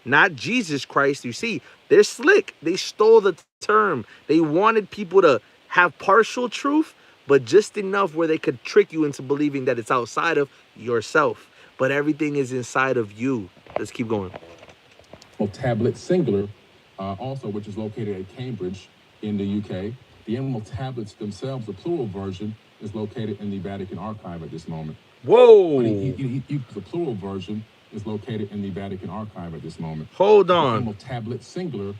not Jesus Christ. You see, they're slick. They stole the term. They wanted people to have partial truth, but just enough where they could trick you into believing that it's outside of yourself, but everything is inside of you. Let's keep going. Tablet singular, also, which is located at Cambridge in the UK. The emerald tablets themselves, the plural version, is located in the Vatican archive at this moment. Whoa! The plural version is located in the Vatican archive at this moment. Hold on. The emerald tablet singular,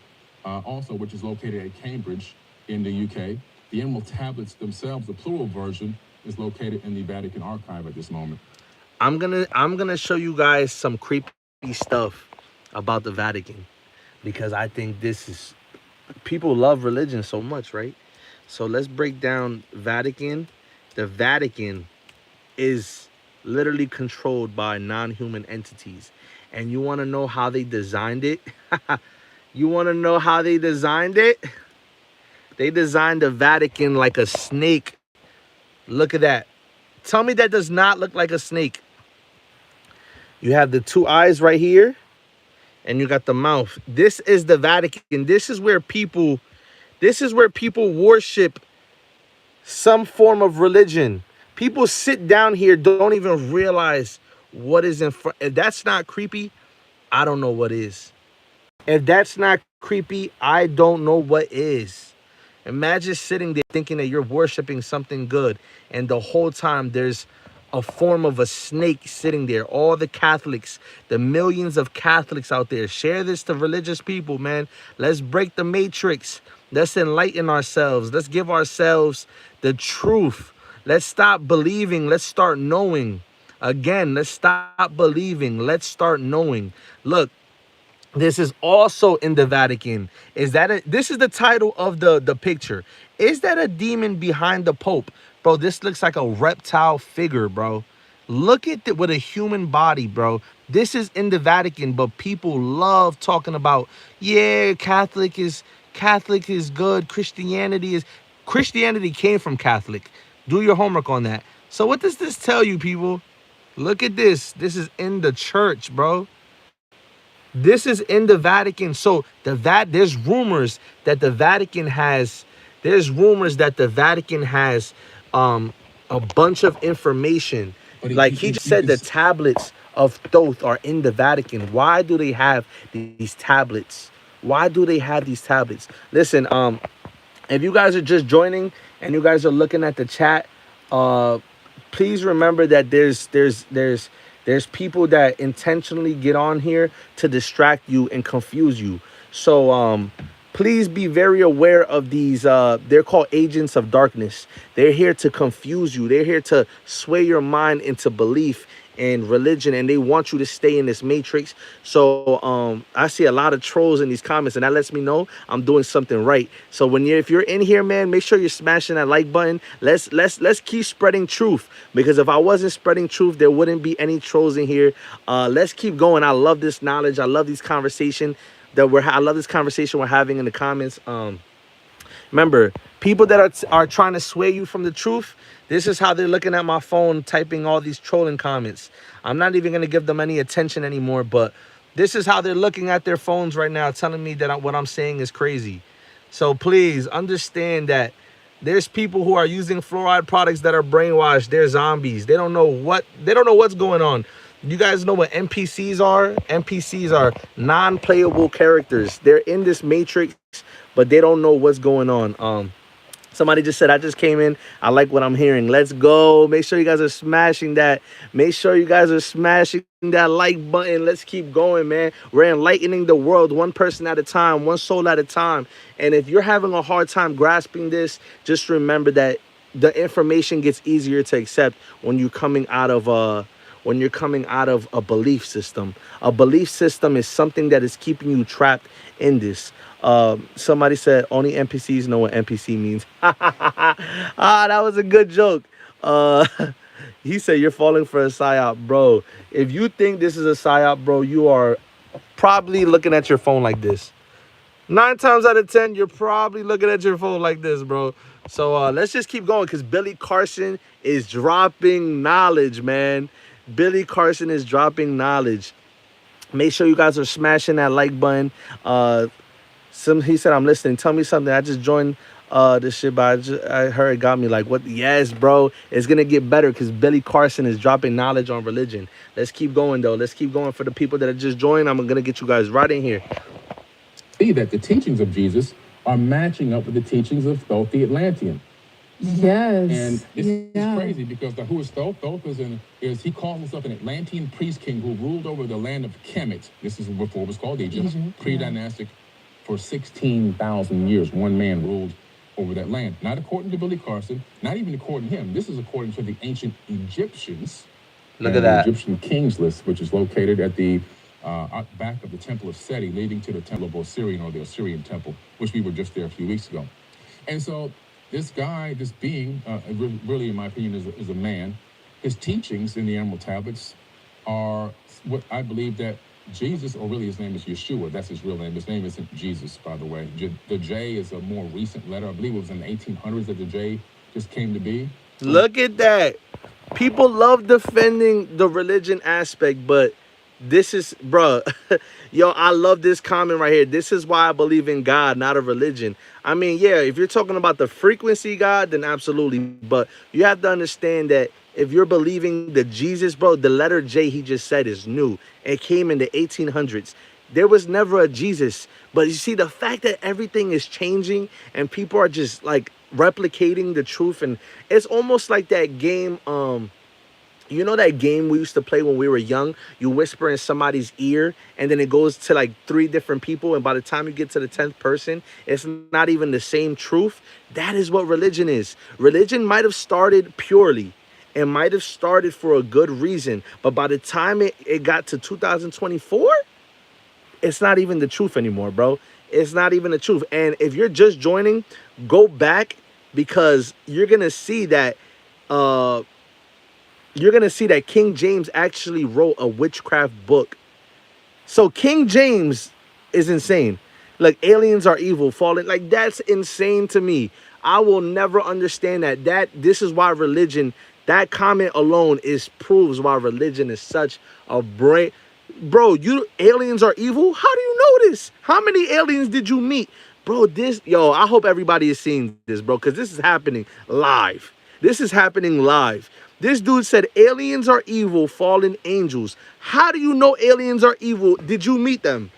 also, which is located at Cambridge in the UK. The emerald tablets themselves, the plural version, is located in the Vatican archive at this moment. I'm gonna show you guys some creepy stuff about the Vatican, because I think this is, people love religion so much, right? So let's break down Vatican. The Vatican is literally controlled by non-human entities. And you want to know how they designed it? You want to know how they designed it? They designed the Vatican like a snake. Look at that. Tell me that does not look like a snake. You have the two eyes right here, and you got the mouth. This is the Vatican. This is where people worship some form of religion. People sit down here, don't even realize what is in front. If that's not creepy, I don't know what is. If that's not creepy, I don't know what is. Imagine sitting there thinking that you're worshiping something good, and the whole time there's a form of a snake sitting there. All the Catholics, the millions of Catholics out there, share this to religious people, man. Let's break the matrix. Let's enlighten ourselves. Let's give ourselves the truth. Let's stop believing. Let's start knowing. Again, let's stop believing. Let's start knowing. Look, this is also in the Vatican. This is the title of the picture. Is that a demon behind the Pope? Bro, this looks like a reptile figure, bro. Look at it with a human body, bro. This is in the Vatican, but people love talking about, yeah, Catholic is good. Christianity came from Catholic. Do your homework on that. So what does this tell you, people? Look at this. This is in the church, bro. This is in the Vatican. So there's rumors that the Vatican has a bunch of information. Like he just said, the tablets of Thoth are in the Vatican. Why do they have these tablets? Why do they have these tablets? Listen, if you guys are just joining and you guys are looking at the chat, please remember that there's people that intentionally get on here to distract you and confuse you. So please be very aware of these. They're called agents of darkness. They're here to confuse you. They're here to sway your mind into belief in religion, and they want you to stay in this matrix. So I see a lot of trolls in these comments, and that lets me know I'm doing something right. So if you're in here, man, make sure you're smashing that like button. Let's keep spreading truth, because if I wasn't spreading truth, there wouldn't be any trolls in here. Let's keep going. I love this knowledge. I love these conversation I love this conversation we're having in the comments. Remember, people that are trying to sway you from the truth, this is how they're looking at my phone, typing all these trolling comments. I'm not even going to give them any attention anymore, but this is how they're looking at their phones right now, telling me that what I'm saying is crazy. So please understand that there's people who are using fluoride products that are brainwashed. They're zombies. They don't know what's going on. You guys know what NPCs are? NPCs are non-playable characters. They're in this matrix, but they don't know what's going on. Somebody just said, I just came in. I like what I'm hearing. Let's go. Make sure you guys are smashing that. Make sure you guys are smashing that like button. Let's keep going, man. We're enlightening the world one person at a time, one soul at a time. And if you're having a hard time grasping this, just remember that the information gets easier to accept when you're coming out of a belief system. A belief system is something that is keeping you trapped in this. Somebody said only NPCs know what NPC means. That was a good joke. He said you're falling for a psyop, bro. If you think this is a psyop, bro, you are probably looking at your phone like this. 9 times out of 10, you're probably looking at your phone like this, bro. So let's just keep going, because Billy Carson is dropping knowledge, man. Billy Carson is dropping knowledge. Make sure you guys are smashing that like button. He said, I'm listening. Tell me something. I just joined this shit, but I heard it got me like, what? Yes, bro, it's gonna get better because Billy Carson is dropping knowledge on religion. Let's keep going though. Let's keep going for the people that are just joined. I'm gonna get you guys right in here. See that the teachings of Jesus are matching up with the teachings of Thoth the Atlantean. Yes. And this is crazy because who is Thoth? Thoth is he calls himself an Atlantean priest king who ruled over the land of Kemet. This is before it was called Egypt, pre-dynastic. For 16,000 years, one man ruled over that land. Not according to Billy Carson, not even according to him. This is according to the ancient Egyptians. Look at that. The Egyptian Kings list, which is located at the back of the Temple of Seti, leading to the Temple of Osirian, or the Osirian Temple, which we were just there a few weeks ago. And so this guy, this being, really, in my opinion, is a man. His teachings in the Emerald Tablets are what I believe that Jesus, or really his name is Yeshua. That's his real name. His name isn't Jesus, by the way. The J is a more recent letter. I believe it was in the 1800s that the J just came to be. Look at that. People love defending the religion aspect, but this is, bro, yo, I love this comment right here. This is why I believe in God, not a religion. I mean, yeah, if you're talking about the frequency God, then absolutely. But you have to understand that if you're believing the Jesus, bro, the letter J he just said is new. It came in the 1800s. There was never a Jesus. But you see, the fact that everything is changing and people are just like replicating the truth, and it's almost like that game, you know that game we used to play when we were young? You whisper in somebody's ear and then it goes to like 3 different people, and by the time you get to the 10th person, it's not even the same truth. That is what religion is. Religion might have started purely and might have started for a good reason, but by the time it got to 2024, it's not even the truth anymore, bro. It's not even the truth. And if you're just joining, go back, because you're gonna see that King James actually wrote a witchcraft book. So King James is insane. Like, aliens are evil, fallen. Like, that's insane to me. I will never understand that. This is why religion, that comment alone proves why religion is such a brain. Bro, aliens are evil? How do you know this? How many aliens did you meet? Bro, I hope everybody is seeing this, bro, because this is happening live. This is happening live. This dude said aliens are evil, fallen angels. How do you know aliens are evil? Did you meet them?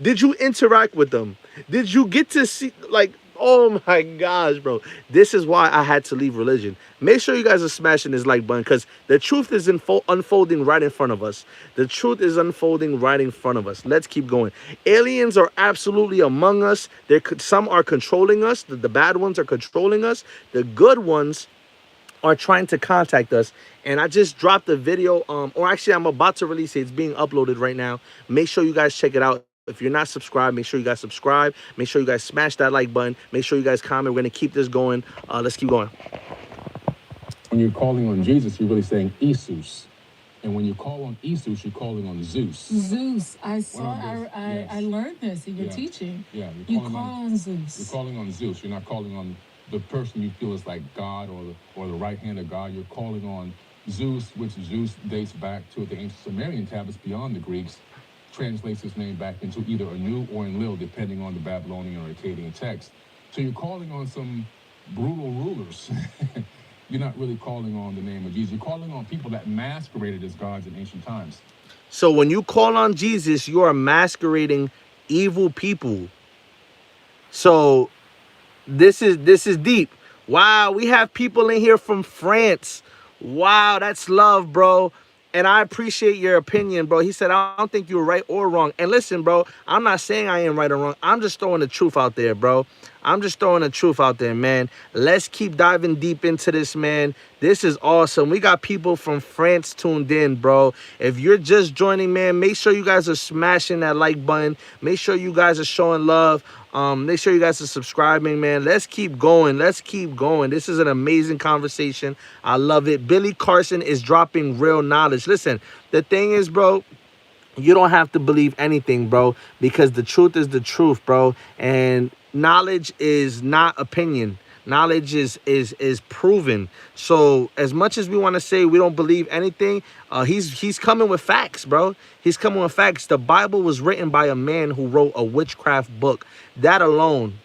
Did you interact with them? Did you get to see, like, oh my gosh, bro. This is why I had to leave religion. Make sure you guys are smashing this like button, because the truth is unfolding right in front of us. The truth is unfolding right in front of us. Let's keep going. Aliens are absolutely among us. Some are controlling us. The bad ones are controlling us. The good ones are trying to contact us. And I just dropped a video, or actually I'm about to release it. It's being uploaded right now. Make sure you guys check it out. If you're not subscribed, make sure you guys subscribe. Make sure you guys smash that like button. Make sure you guys comment. We're going to keep this going. Let's keep going. When you're calling on Jesus, you're really saying Isus. And when you call on Isus, you're calling on Zeus. Zeus. I learned this in your teaching. Yeah. You call on Zeus. You're calling on Zeus. You're not calling on the person you feel is like God, or the right hand of God. You're calling on Zeus, which Zeus dates back to the ancient Sumerian tablets beyond the Greeks. Translates his name back into either Anu or Enlil, depending on the Babylonian or Akkadian text. So you're calling on some brutal rulers. You're not really calling on the name of Jesus. You're calling on people that masqueraded as gods in ancient times. So when you call on Jesus, you are masquerading evil people. So this is deep. Wow, we have people in here from France. Wow, that's love, bro. And I appreciate your opinion, bro. He said, I don't think you're right or wrong. And listen, bro, I'm not saying I am right or wrong. I'm just throwing the truth out there, bro. I'm just throwing the truth out there, man. Let's keep diving deep into this, man. This is awesome. We got people from France tuned in, bro. If you're just joining, man, make sure you guys are smashing that like button. Make sure you guys are showing love. Make sure you guys are subscribing, man. Let's keep going. Let's keep going. This is an amazing conversation. I love it. Billy Carson is dropping real knowledge. Listen, the thing is, bro, you don't have to believe anything, bro, because the truth is the truth, bro. And knowledge is not opinion. Knowledge is proven. So as much as we want to say we don't believe anything, he's coming with facts, bro. He's coming with facts. The Bible was written by a man who wrote a witchcraft book. That alone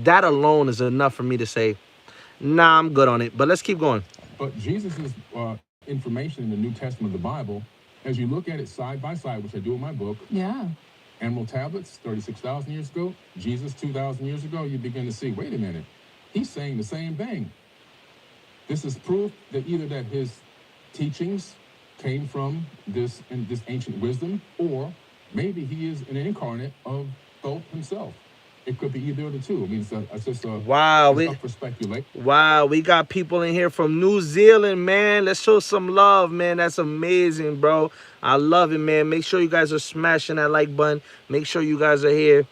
that alone is enough for me to say, nah, I'm good on it. But let's keep going. But Jesus' information in the New Testament of the Bible, as you look at it side by side, which I do in my book, Yeah. Emerald Tablets, 36,000 years ago, Jesus 2,000 years ago, you begin to see, wait a minute, he's saying the same thing. This is proof that either that his teachings came from this ancient wisdom, or maybe he is an incarnate of Thoth himself. It could be either of the two. I mean, it's just Wow, it's up for speculation. wow, we got people in here from New Zealand, man. Let's show some love, man. That's amazing, bro. I love it, man. Make sure you guys are smashing that like button. Make sure you guys are here.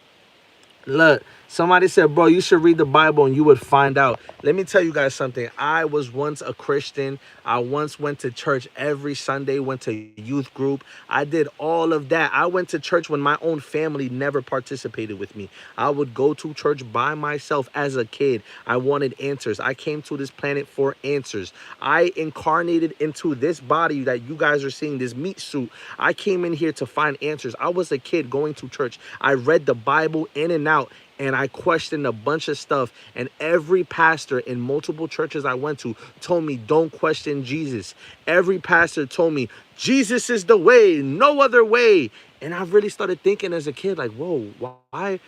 Look, somebody said, bro, you should read the Bible and you would find out. Let me tell you guys something. I was once a Christian. I once went to church every Sunday, went to youth group. I did all of that. I went to church when my own family never participated with me. I would go to church by myself as a kid. I wanted answers. I came to this planet for answers. I incarnated into this body that you guys are seeing, this meat suit. I came in here to find answers. I was a kid going to church. I read the Bible in and out, and I questioned a bunch of stuff. And every pastor in multiple churches I went to told me, don't question Jesus. Every pastor told me, Jesus is the way, no other way. And I really started thinking as a kid, like, whoa, why?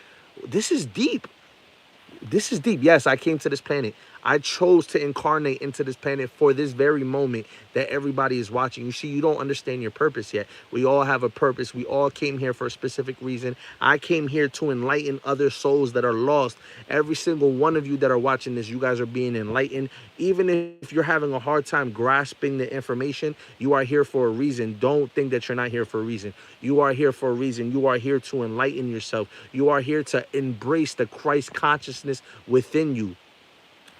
This is deep. This is deep. Yes, I came to this planet. I chose to incarnate into this planet for this very moment that everybody is watching. You see, you don't understand your purpose yet. We all have a purpose. We all came here for a specific reason. I came here to enlighten other souls that are lost. Every single one of you that are watching this, you guys are being enlightened. Even if you're having a hard time grasping the information, you are here for a reason. Don't think that you're not here for a reason. You are here for a reason. You are here to enlighten yourself. You are here to embrace the Christ consciousness within you.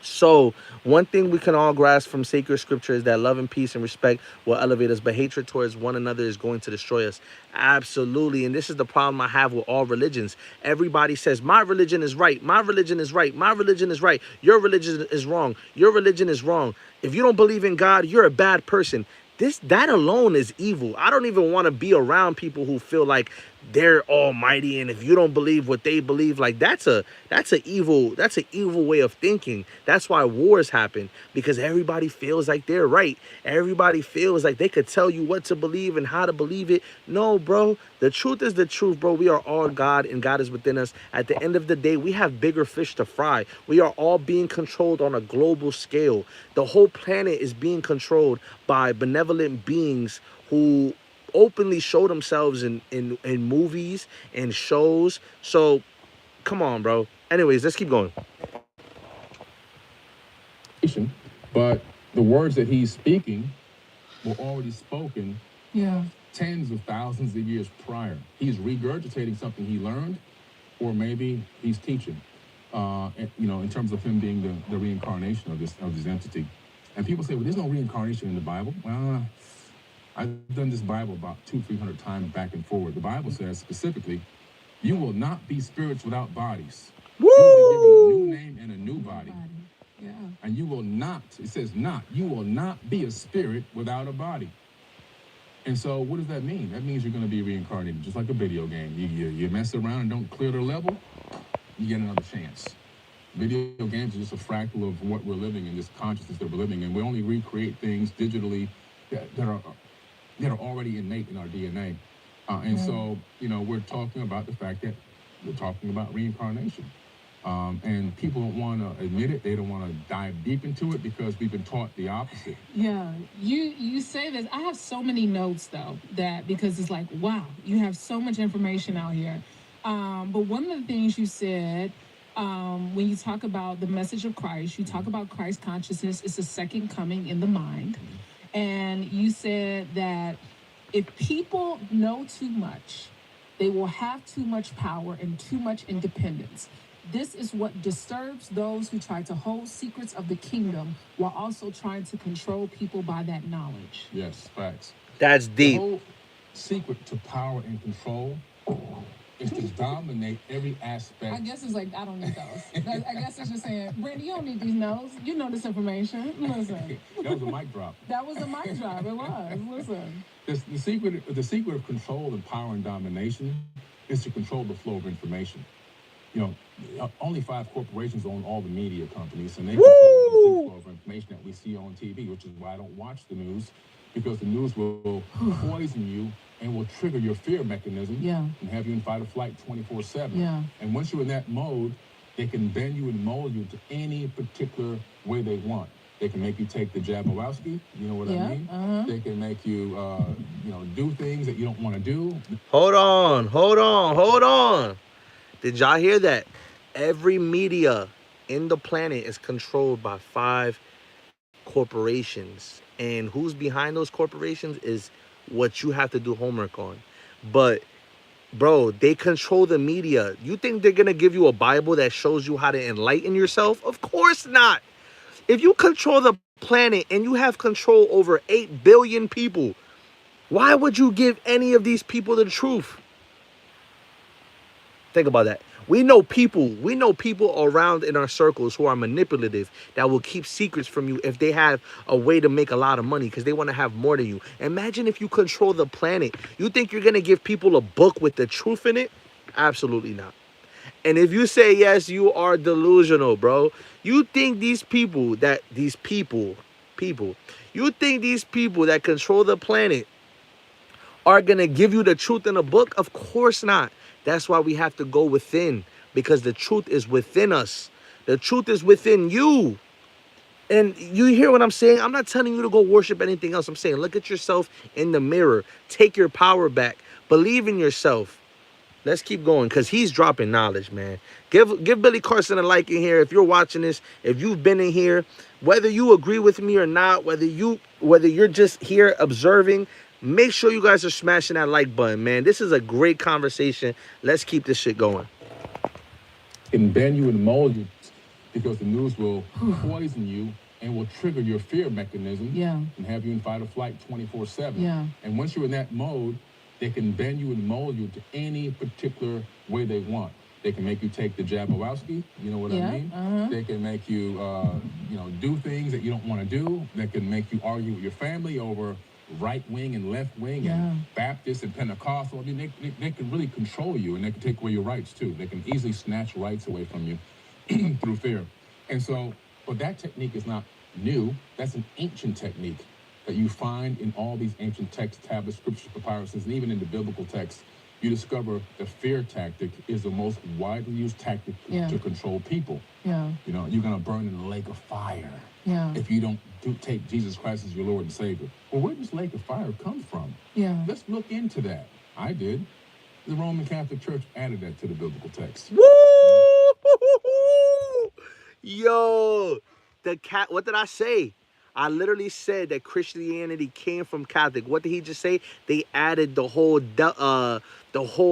So one thing we can all grasp from sacred scripture is that love and peace and respect will elevate us, but hatred towards one another is going to destroy us. Absolutely. And this is the problem I have with all religions. Everybody says, my religion is right. My religion is right. My religion is right. Your religion is wrong. Your religion is wrong. If you don't believe in God, you're a bad person. That alone is evil. I don't even want to be around people who feel like they're almighty, and if you don't believe what they believe, like that's an evil way of thinking. That's why wars happen, because everybody feels like they're right. Everybody feels like they could tell you what to believe and how to believe it. No, bro, the truth is the truth, bro. We are all God and God is within us. At the end of the day, we have bigger fish to fry. We are all being controlled on a global scale. The whole planet is being controlled by benevolent beings who openly show themselves in movies and shows. So come on, bro. Anyways, let's keep going. But the words that he's speaking were already spoken tens of thousands of years prior. He's regurgitating something he learned, or maybe he's teaching, in terms of him being the reincarnation of this entity. And people say, well, there's no reincarnation in the Bible. Well, I've done this Bible about 200-300 times back and forward. The Bible says specifically, you will not be spirits without bodies. Woo! You will be given a new name and a new body. Yeah. And you will not, it says not, you will not be a spirit without a body. And so what does that mean? That means you're going to be reincarnated, just like a video game. You mess around and don't clear the level, you get another chance. Video games are just a fractal of what we're living in, this consciousness that we're living in. We only recreate things digitally that are already innate in our DNA. So, we're talking about the fact that we're talking about reincarnation. And people don't want to admit it. They don't want to dive deep into it because we've been taught the opposite. Yeah, you say this. I have so many notes, though, because it's like, wow, you have so much information out here. But one of the things you said, when you talk about the message of Christ, you talk about Christ consciousness is the second coming in the mind. And you said that if people know too much, they will have too much power and too much independence. This is what disturbs those who try to hold secrets of the kingdom while also trying to control people by that knowledge. Yes, facts. That's deep. The whole secret to power and control is to dominate every aspect. I guess it's like, I don't need those. I guess it's just saying, Brandy, you don't need these notes. You know this information. Listen. That was a mic drop. That was a mic drop. It was. Listen. The secret of control and power and domination is to control the flow of information. you know, only 5 corporations own all the media companies, and they control the flow of information that we see on TV, which is why I don't watch the news, because the news will poison you and will trigger your fear mechanism and have you in fight or flight 24/7. And once you're in that mode, they can bend you and mold you to any particular way they want. They can make you take the Jabberwocky, you know what I mean? They can make you, you know, do things that you don't want to do. Hold on. Did y'all hear that? Every media in the planet is controlled by 5 corporations. And who's behind those corporations is what you have to do homework on. But, bro, they control the media. You think they're going to give you a Bible that shows you how to enlighten yourself? Of course not. If you control the planet and you have control over 8 billion people, why would you give any of these people the truth? Think about that. We know people around in our circles who are manipulative that will keep secrets from you if they have a way to make a lot of money because they want to have more than you. Imagine if you control the planet. You think you're going to give people a book with the truth in it? Absolutely not. And if you say yes, you are delusional, bro. You think you think these people that control the planet are going to give you the truth in a book? Of course not. That's why we have to go within, because the truth is within us. The truth is within you. And you hear what I'm saying? I'm not telling you to go worship anything else. I'm saying look at yourself in the mirror. Take your power back. Believe in yourself. Let's keep going because he's dropping knowledge, man. Give Billy Carson a like in here if you're watching this, if you've been in here, whether you agree with me or not, whether you're just here observing. Make sure you guys are smashing that like button, man. This is a great conversation. Let's keep this shit going. Can bend you and mold you because the news will poison you and will trigger your fear mechanism and have you in fight or flight 24/7. And once you're in that mode, they can bend you and mold you to any particular way they want. They can make you take the Jabberwocky, you know what I mean? They can make you, you know, do things that you don't want to do. They can make you argue with your family over right wing and left wing and Baptist and Pentecostal. I mean, they can really control you, and they can take away your rights too. They can easily snatch rights away from you through fear. And so, but that technique is not new. That's an ancient technique that you find in all these ancient texts, tablets, scriptures, papyruses, and even in the biblical texts. You discover the fear tactic is the most widely used tactic to control people. You know, you're gonna burn in a lake of fire if you don't take Jesus Christ as your Lord and Savior. Well, where does lake of fire come from? Let's look into that. I did. The Roman Catholic Church added that to the biblical text. Woo! Yo, what did I say? I literally said that Christianity came from Catholic. What did he just say? They added the whole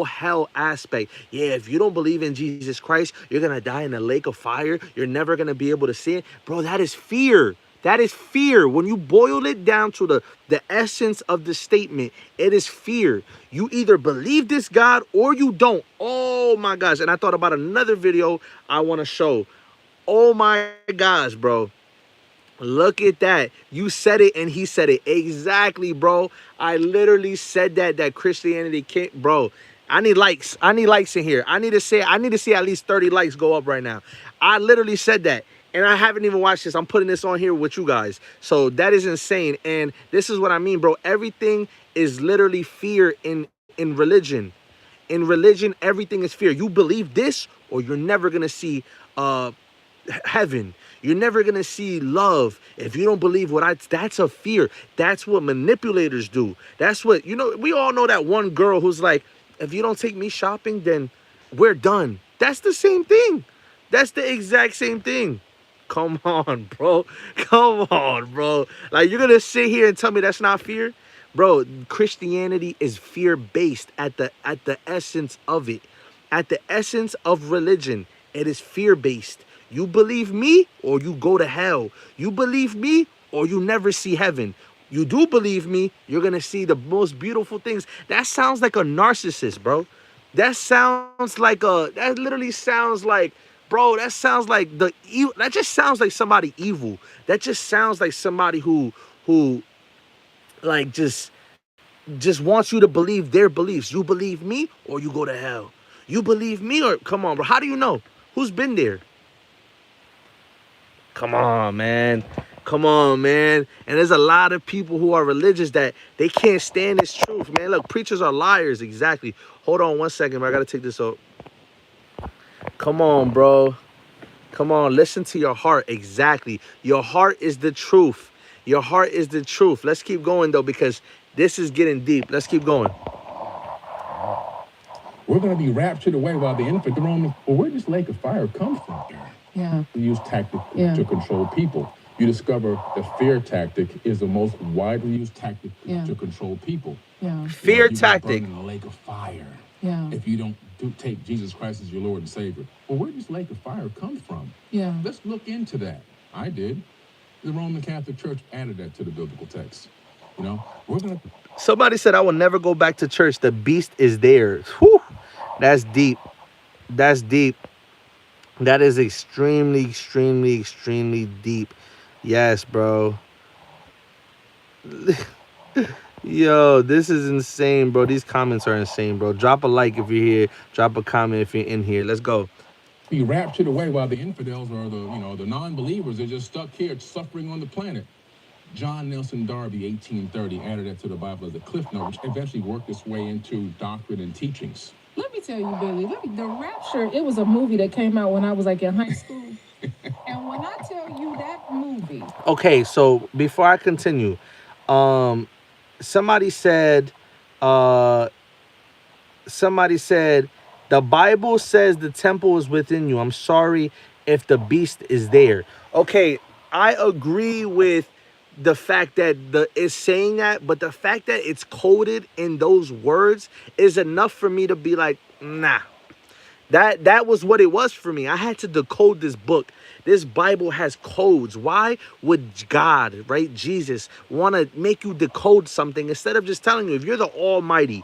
hell aspect. Yeah, if you don't believe in Jesus Christ, you're gonna die in a lake of fire. You're never gonna be able to sin. Bro, that is fear. That is fear. When you boil it down to the essence of the statement, it is fear. You either believe this God or you don't. Oh my gosh. And I thought about another video I want to show. Oh my gosh, bro. Look at that. You said it and he said it. Exactly, bro. I literally said that Christianity can't, bro. I need likes. I need likes in here. I need to see at least 30 likes go up right now. I literally said that. And I haven't even watched this. I'm putting this on here with you guys. So that is insane. And this is what I mean, bro. Everything is literally fear in religion. In religion, everything is fear. You believe this or you're never going to see heaven. You're never going to see love. If you don't believe that's a fear. That's what manipulators do. That's what, you know, we all know that one girl who's like, if you don't take me shopping, then we're done. That's the same thing. That's the exact same thing. Come on, bro. Come on, bro. Like, you're going to sit here and tell me that's not fear? Bro, Christianity is fear-based at the essence of it. At the essence of religion, it is fear-based. You believe me or you go to hell. You believe me or you never see heaven. You do believe me, you're going to see the most beautiful things. That sounds like a narcissist, bro. That literally sounds like, bro, that sounds like that just sounds like somebody evil. That just sounds like somebody who like just wants you to believe their beliefs. You believe me or you go to hell. You believe me or come on, bro? How do you know? Who's been there? Come on, man. Come on, man. And there's a lot of people who are religious that they can't stand this truth, man. Look, preachers are liars. Exactly. Hold on 1 second, bro. I got to take this out. Come on, bro. Come on. Listen to your heart. Exactly. Your heart is the truth. Your heart is the truth. Let's keep going, though, because this is getting deep. Let's keep going. We're going to be raptured away while the infant, the Roman, well, where does lake of fire come from? Yeah. We use tactic to control people. You discover the fear tactic is the most widely used tactic to control people. Yeah. Fear tactic. In a lake of fire. Yeah. If you don't take Jesus Christ as your Lord and Savior. Well, where does lake of fire come from? Yeah. Let's look into that. I did. The Roman Catholic Church added that to the biblical text. You know, we're going to... Somebody said, I will never go back to church. The beast is there. Whew. That's deep. That's deep. That is extremely, extremely, extremely deep. Yes, bro. Yo, this is insane, bro. These comments are insane, bro. Drop a like if you're here. Drop a comment if you're in here. Let's go. Be raptured away while the infidels or the non-believers are just stuck here suffering on the planet. John Nelson Darby, 1830, added that to the Bible as a cliff note, which eventually worked its way into doctrine and teachings. Let me tell you, Billy, the Rapture, it was a movie that came out when I was like in high school. And when I tell you that movie. Okay, so before I continue, somebody said the Bible says the temple is within you. I'm sorry if the beast is there. Okay, I agree with the fact that it's saying that, but the fact that it's coded in those words is enough for me to be like, nah. That was what it was for me. I had to decode this book. This Bible has codes. Why would God, right, Jesus, want to make you decode something instead of just telling you, if you're the Almighty,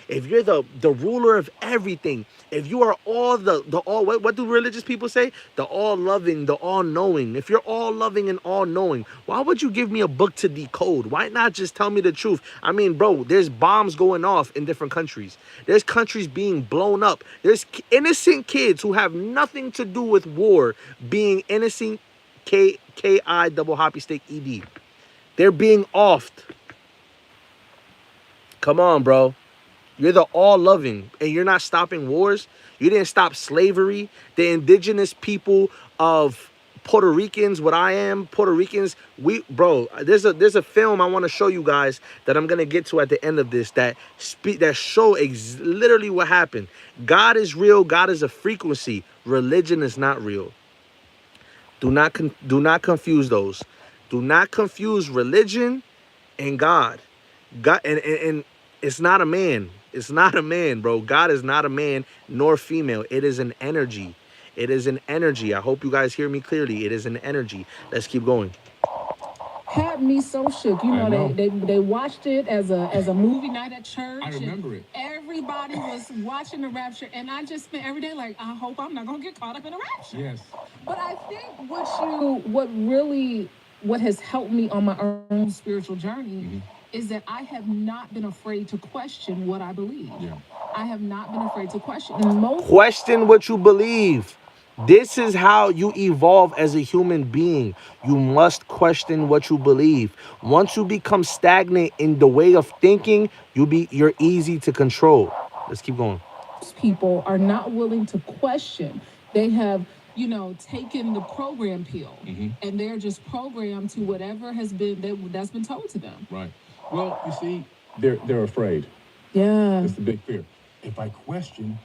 if you're the ruler of everything, if you are all the all, what do religious people say? The all-loving, the all-knowing. If you're all-loving and all-knowing, why would you give me a book to decode? Why not just tell me the truth? I mean, bro, there's bombs going off in different countries. There's countries being blown up. There's innocent kids who have nothing to do with war being innocent, K-I double hoppy stick E-D. They're being offed. Come on, bro. You're the all-loving, and you're not stopping wars. You didn't stop slavery. The indigenous people of Puerto Ricans, what I am, Puerto Ricans, there's a film I want to show you guys that I'm going to get to at the end of this that show literally what happened. God is real. God is a frequency. Religion is not real. Do not confuse those. Do not confuse religion and God. God and it's not a man. It's not a man, bro. God is not a man nor female. It is an energy. It is an energy. I hope you guys hear me clearly. It is an energy. Let's keep going. Had me so shook. You know, they watched it as a movie night at church. I remember it. Everybody was watching the Rapture, and I just spent every day like, I hope I'm not gonna get caught up in a rapture. Yes. But I think what has helped me on my own spiritual journey is that I have not been afraid to question what I believe. Yeah. I have not been afraid to question. Question what you believe. This is how you evolve as a human being. You must question what you believe. Once you become stagnant in the way of thinking, you're easy to control. Let's keep going. People are not willing to question. They have, taken the program pill, and they're just programmed to whatever that's been told to them. Right. Well, you see, they're afraid. Yeah. It's the big fear. If I question,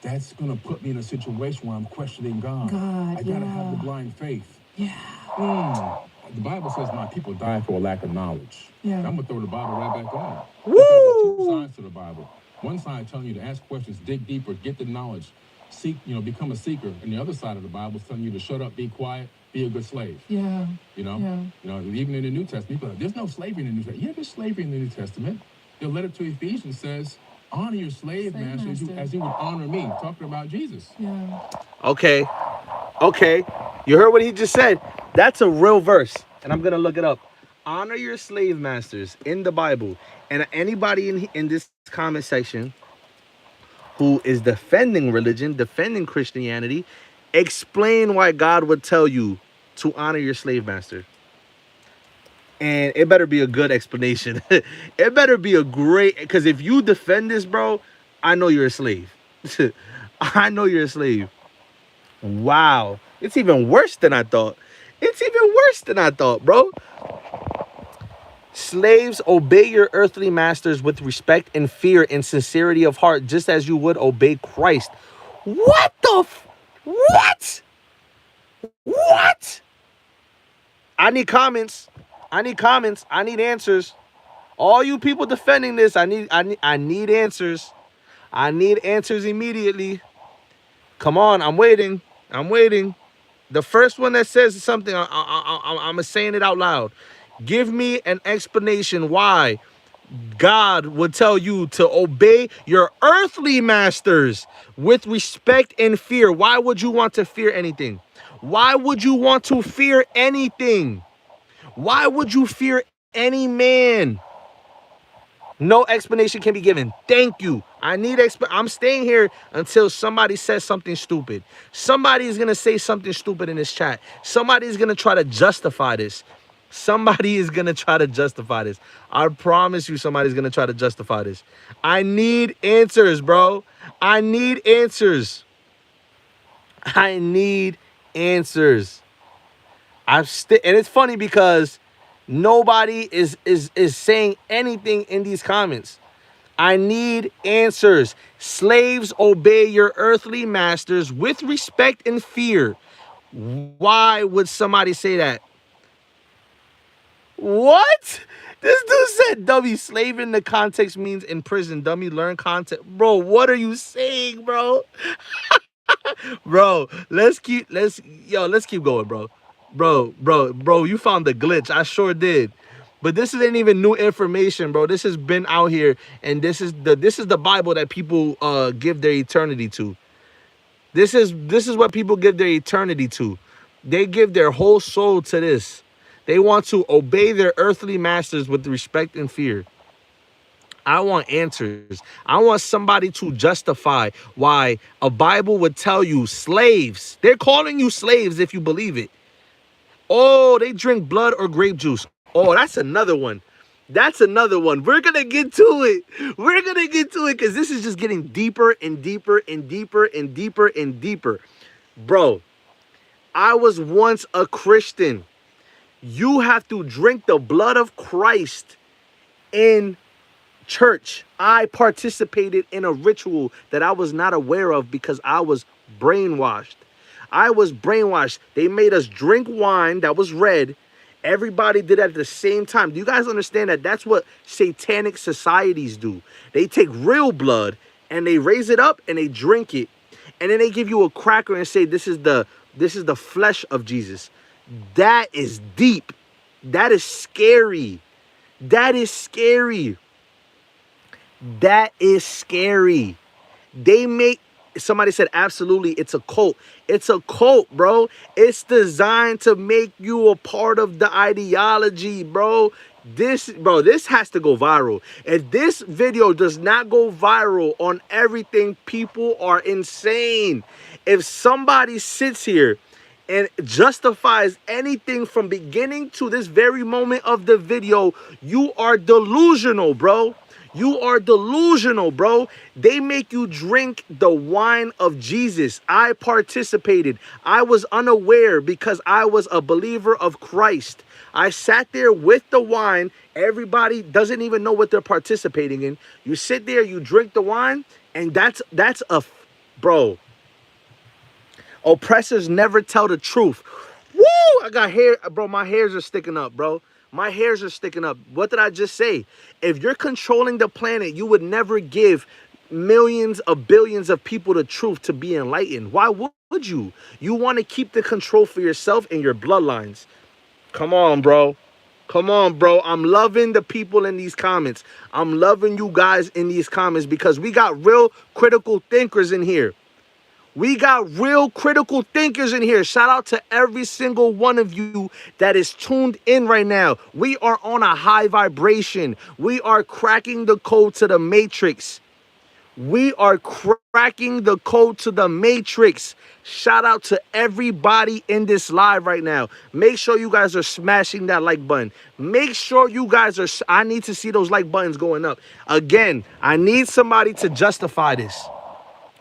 that's going to put me in a situation where I'm questioning God. I got to have the blind faith. Yeah. The Bible says my people die for a lack of knowledge. Yeah. I'm going to throw the Bible right back on. Woo! There's two sides to the Bible. One side telling you to ask questions, dig deeper, get the knowledge, seek, become a seeker. And the other side of the Bible is telling you to shut up, be quiet, be a good slave. Yeah. Even in the New Testament, people are like, there's no slavery in the New Testament. Yeah, there's slavery in the New Testament. The letter to Ephesians says, honor your slave master as you would honor me, talking about Jesus. Yeah. Okay. You heard what he just said. That's a real verse, and I'm going to look it up. Honor your slave masters in the Bible. And anybody in this comment section who is defending religion, defending Christianity, explain why God would tell you to honor your slave master. And it better be a good explanation. It better be a great, because if you defend this, bro, I know you're a slave. I know you're a slave. Wow. It's even worse than I thought. It's even worse than I thought, bro. Slaves, obey your earthly masters with respect and fear and sincerity of heart, just as you would obey Christ. What the what? What? I need comments. I need comments. I need answers. All you people defending this, I need answers. I need answers immediately. Come on, I'm waiting. I'm waiting. The first one that says something, I'm saying it out loud. Give me an explanation why God would tell you to obey your earthly masters with respect and fear. Why would you want to fear anything? Why would you want to fear anything? Why would you fear any man? No explanation can be given. Thank you. I need I'm staying here until somebody says something stupid. Somebody is going to say something stupid in this chat. Somebody is going to try to justify this. Somebody is going to try to justify this. I promise you somebody's going to try to justify this. I need answers, bro. I need answers. I need answers. And it's funny because nobody is saying anything in these comments. I need answers. Slaves, obey your earthly masters with respect and fear. Why would somebody say that? What? This dude said dummy. Slave in the context means in prison. Dummy, learn context. Bro, what are you saying, bro? Bro, let's keep going, bro. Bro, you found the glitch. I sure did. But this isn't even new information, bro. This has been out here, and this is the Bible that people give their eternity to. This is what people give their eternity to. They give their whole soul to this. They want to obey their earthly masters with respect and fear. I want answers. I want somebody to justify why a Bible would tell you slaves. They're calling you slaves if you believe it. Oh, they drink blood or grape juice. Oh, that's another one. That's another one. We're going to get to it. We're going to get to it because this is just getting deeper and deeper and deeper and deeper and deeper. Bro, I was once a Christian. You have to drink the blood of Christ in church. I participated in a ritual that I was not aware of because I was brainwashed. I was brainwashed. They made us drink wine that was red. Everybody did it at the same time. Do you guys understand that that's what satanic societies do? They take real blood and they raise it up and they drink it. And then they give you a cracker and say, this is the flesh of Jesus. That is deep. That is scary. That is scary. That is scary. Somebody said, absolutely, it's a cult. It's a cult, bro. It's designed to make you a part of the ideology, bro. This has to go viral. If this video does not go viral on everything, people are insane. If somebody sits here and justifies anything from beginning to this very moment of the video, you are delusional, bro. You are delusional, bro. They make you drink the wine of Jesus. I participated. I was unaware because I was a believer of Christ. I sat there with the wine. Everybody doesn't even know what they're participating in. You sit there, you drink the wine, and bro. Oppressors never tell the truth. Woo! I got hair, bro. My hairs are sticking up, bro. My hairs are sticking up. What did I just say? If you're controlling the planet, you would never give millions of billions of people the truth to be enlightened. Why would you? You want to keep the control for yourself and your bloodlines. Come on, bro. Come on, bro. I'm loving the people in these comments. I'm loving you guys in these comments because we got real critical thinkers in here. We got real critical thinkers in here. Shout out to every single one of you that is tuned in right now. We are on a high vibration. We are cracking the code to the matrix. We are cracking the code to the matrix. Shout out to everybody in this live right now. Make sure you guys are smashing that like button. Make sure you guys are, I need to see those like buttons going up. Again, I need somebody to justify this.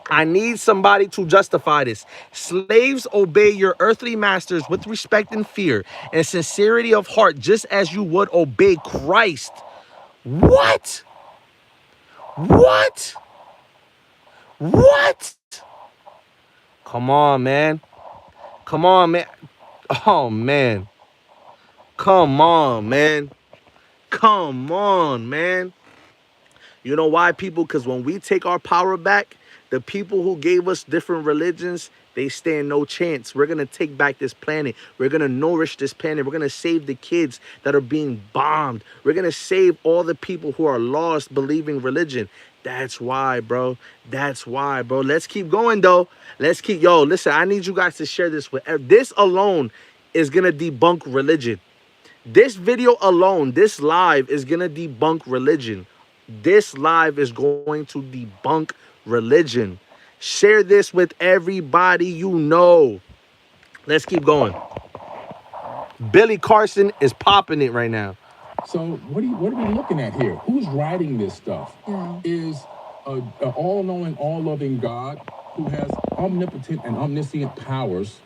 I need somebody to justify this. Slaves, obey your earthly masters with respect and fear and sincerity of heart, just as you would obey Christ. What? What? What? Come on, man. Come on, man. Oh, man. Come on, man. Come on, man. You know why, people? Because when we take our power back, the people who gave us different religions, they stand no chance. We're going to take back this planet. We're going to nourish this planet. We're going to save the kids that are being bombed. We're going to save all the people who are lost believing religion. That's why, bro. That's why, bro. Let's keep going, though. Let's keep, yo, listen, I need you guys to share this with, this alone is going to debunk religion. This video alone, this live is going to debunk religion. This live is going to debunk religion. Share this with everybody you know. Let's keep going. Billy Carson is popping it right now. So what are we looking at here? Who's writing this stuff? Yeah. Is a all-knowing, all-loving God who has omnipotent and omniscient powers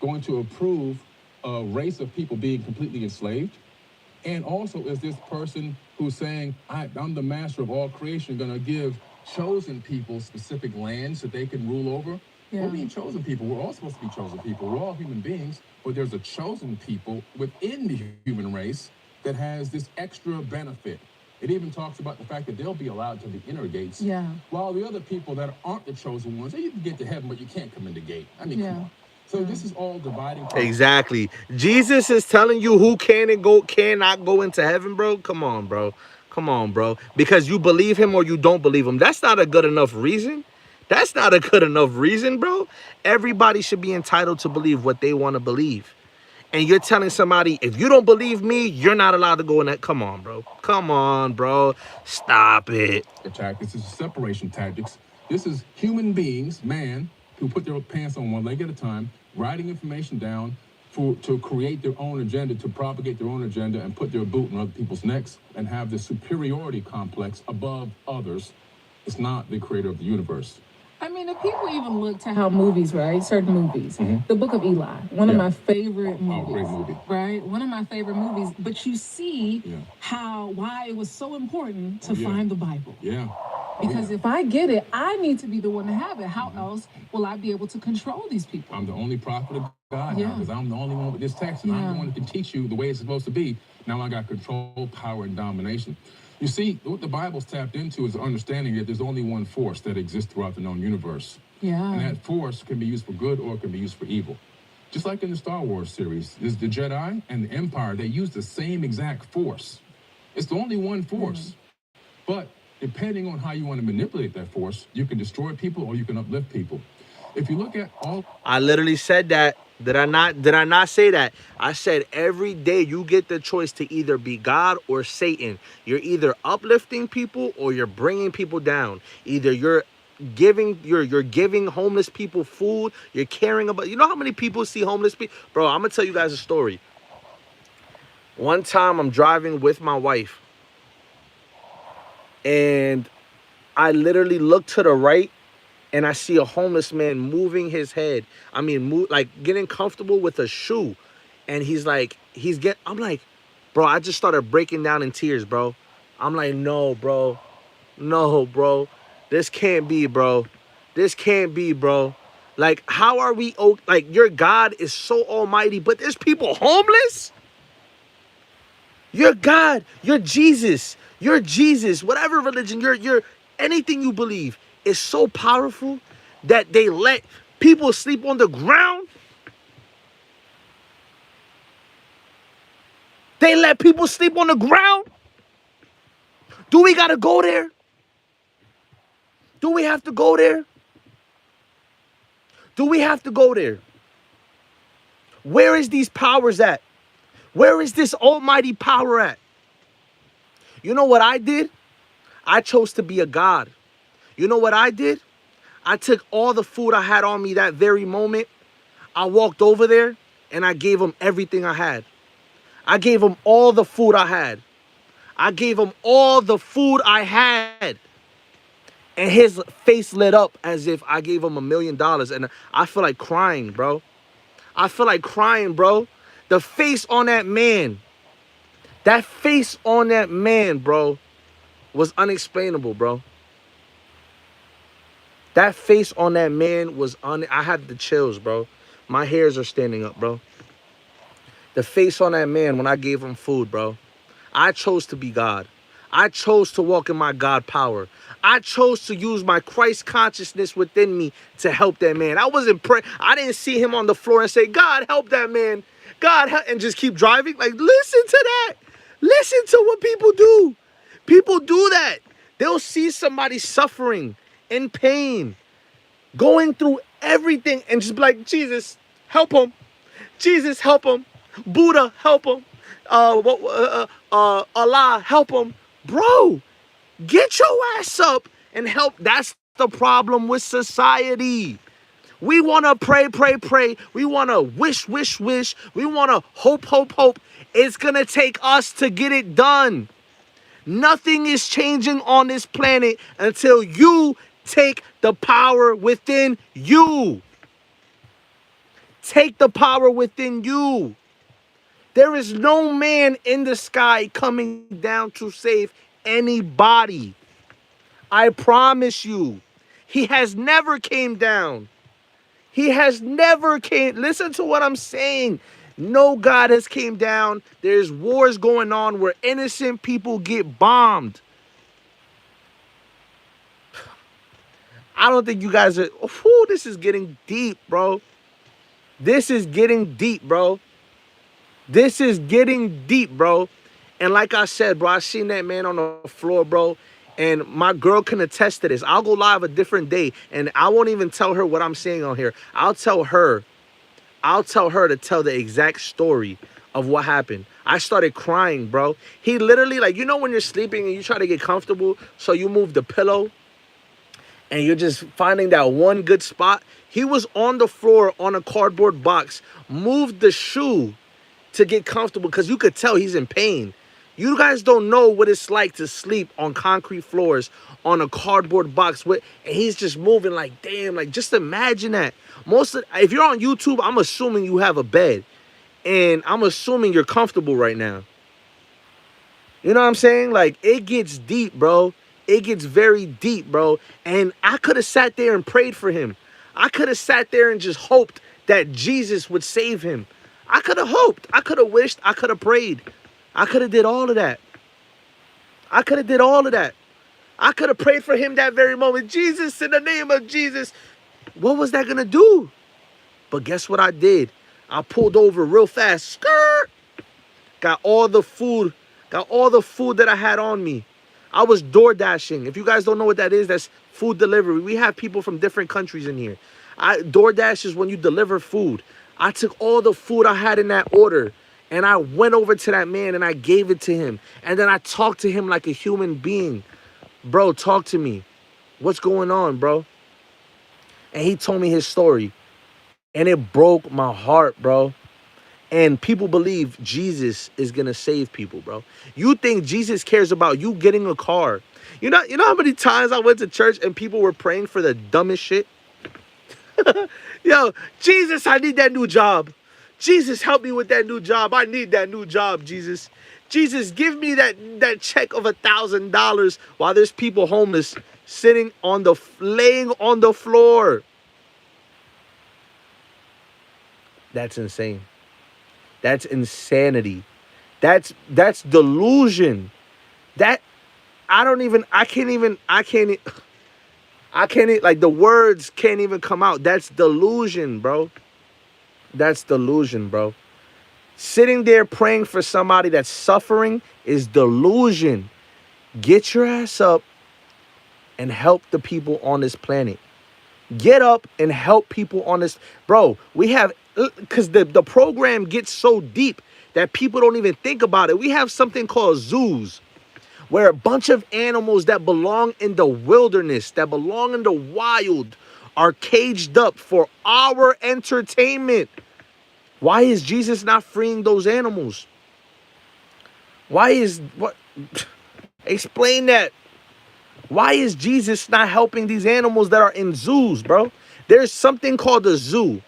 going to approve a race of people being completely enslaved? And also, is this person who's saying, I'm the master of all creation, going to give chosen people specific lands that they can rule over? Yeah. We're being chosen people. We're all supposed to be chosen people. We're all human beings, but there's a chosen people within the human race that has this extra benefit. It even talks about the fact that they'll be allowed to the inner gates. Yeah. While the other people that aren't the chosen ones, you can get to heaven, but you can't come in the gate. I mean, Yeah. come on. So this is all dividing. Exactly. Jesus is telling you who can and cannot go into heaven, bro. Come on, bro. Come on, bro. Because you believe him or you don't believe him. That's not a good enough reason. That's not a good enough reason, bro. Everybody should be entitled to believe what they want to believe. And you're telling somebody, if you don't believe me, you're not allowed to go in that. Come on, bro. Come on, bro. Stop it. Tactics. This is separation tactics. This is human beings, man, who put their pants on one leg at a time, writing information down to create their own agenda, to propagate their own agenda, and put their boot in other people's necks, and have this superiority complex above others. It's not the creator of the universe. I mean, if people even look to how movies, right? Certain movies. The Book of Eli, one of my favorite movies. Oh, great movie. Right? One of my favorite movies. But you see why it was so important to find the Bible. Yeah. Because if I get it, I need to be the one to have it. How else will I be able to control these people? I'm the only prophet of God now, because I'm the only one with this text, and I'm the one that can teach you the way it's supposed to be. Now I got control, power, and domination. You see, what the Bible's tapped into is the understanding that there's only one force that exists throughout the known universe. Yeah. And that force can be used for good or it can be used for evil. Just like in the Star Wars series, there's the Jedi and the Empire, they use the same exact force. It's the only one force. But depending on how you want to manipulate that force, you can destroy people or you can uplift people. If you look at all... I literally said that. Did I not say that? I said every day you get the choice to either be God or Satan. You're either uplifting people or you're bringing people down. Either you're giving homeless people food, you're caring about, you know how many people see homeless people? Bro, I'm gonna tell you guys a story. One time I'm driving with my wife and I literally look to the right and I see a homeless man moving his head. I mean, like getting comfortable with a shoe. And I'm like, bro, I just started breaking down in tears, bro. I'm like, no, bro. No, bro. This can't be, bro. This can't be, bro. Like, how are we, like, your God is so almighty, but there's people homeless? You're God. You're Jesus. You're Jesus. Whatever religion, you're anything you believe is so powerful that they let people sleep on the ground. They let people sleep on the ground. Do we gotta go there? Do we have to go there? Do we have to go there? Where is these powers at? Where is this almighty power at? You know what I did? I chose to be a God. You know what I did? I took all the food I had on me that very moment. I walked over there and I gave him everything I had. I gave him all the food I had. I gave him all the food I had. And his face lit up as if I gave him $1 million. And I feel like crying, bro. I feel like crying, bro. The face on that man. That face on that man, bro, was unexplainable, bro. That face on that man was I had the chills, bro. My hairs are standing up, bro. The face on that man when I gave him food, bro. I chose to be God. I chose to walk in my God power. I chose to use my Christ consciousness within me to help that man. I wasn't praying. I didn't see him on the floor and say, God, help that man. God, help, and just keep driving. Like, listen to that. Listen to what people do. People do that. They'll see somebody suffering, in pain, going through everything, and just be like, Jesus, help him. Jesus, help him. Buddha, help him. Allah, help him. Bro, get your ass up and help. That's the problem with society. We want to pray, pray, pray. We want to wish, wish, wish. We want to hope, hope, hope. It's going to take us to get it done. Nothing is changing on this planet until you take the power within you. Take the power within you. There is no man in the sky coming down to save anybody. I promise you. He has never came down. He has never came. Listen to what I'm saying. No God has came down. There's wars going on where innocent people get bombed. I don't think you guys are. Whew, this is getting deep, bro. This is getting deep, bro. This is getting deep, bro. And like I said, bro, I seen that man on the floor, bro. And my girl can attest to this. I'll go live a different day, and I won't even tell her what I'm saying on here. I'll tell her to tell the exact story of what happened. I started crying, bro. He literally, like, you know when you're sleeping and you try to get comfortable, so you move the pillow, and you're just finding that one good spot? He was on the floor on a cardboard box, moved the shoe to get comfortable because you could tell he's in pain. You guys don't know what it's like to sleep on concrete floors on a cardboard box with, and he's just moving like, damn, like just imagine that. If you're on YouTube, I'm assuming you have a bed, and I'm assuming you're comfortable right now. You know what I'm saying? Like, it gets deep, bro. It gets very deep, bro. And I could have sat there and prayed for him. I could have sat there and just hoped that Jesus would save him. I could have hoped. I could have wished. I could have prayed. I could have did all of that. I could have did all of that. I could have prayed for him that very moment. Jesus, in the name of Jesus. What was that going to do? But guess what I did? I pulled over real fast. Skirt. Got all the food. Got all the food that I had on me. I was door dashing. If you guys don't know what that is, that's food delivery. We have people from different countries in here. DoorDash is when you deliver food. I took all the food I had in that order, and I went over to that man and I gave it to him. And then I talked to him like a human being. Bro, talk to me. What's going on, bro? And he told me his story. And it broke my heart, bro. And people believe Jesus is going to save people, bro. You think Jesus cares about you getting a car. You know how many times I went to church and people were praying for the dumbest shit? Yo, Jesus, I need that new job. Jesus, help me with that new job. I need that new job, Jesus. Jesus, give me that check of $1,000 while there's people homeless laying on the floor. That's insane. That's insanity. That's delusion. I can't even, like, the words can't even come out. That's delusion, bro. That's delusion, bro. Sitting there praying for somebody that's suffering is delusion. Get your ass up and help the people on this planet. Get up and help people on this. Bro, we have, because the program gets so deep that people don't even think about it. We have something called zoos. where a bunch of animals that belong in the wilderness, that belong in the wild, are caged up for our entertainment. Why is Jesus not freeing those animals? Why is what? Explain that. Why is Jesus not helping these animals that are in zoos, bro? There's something called a zoo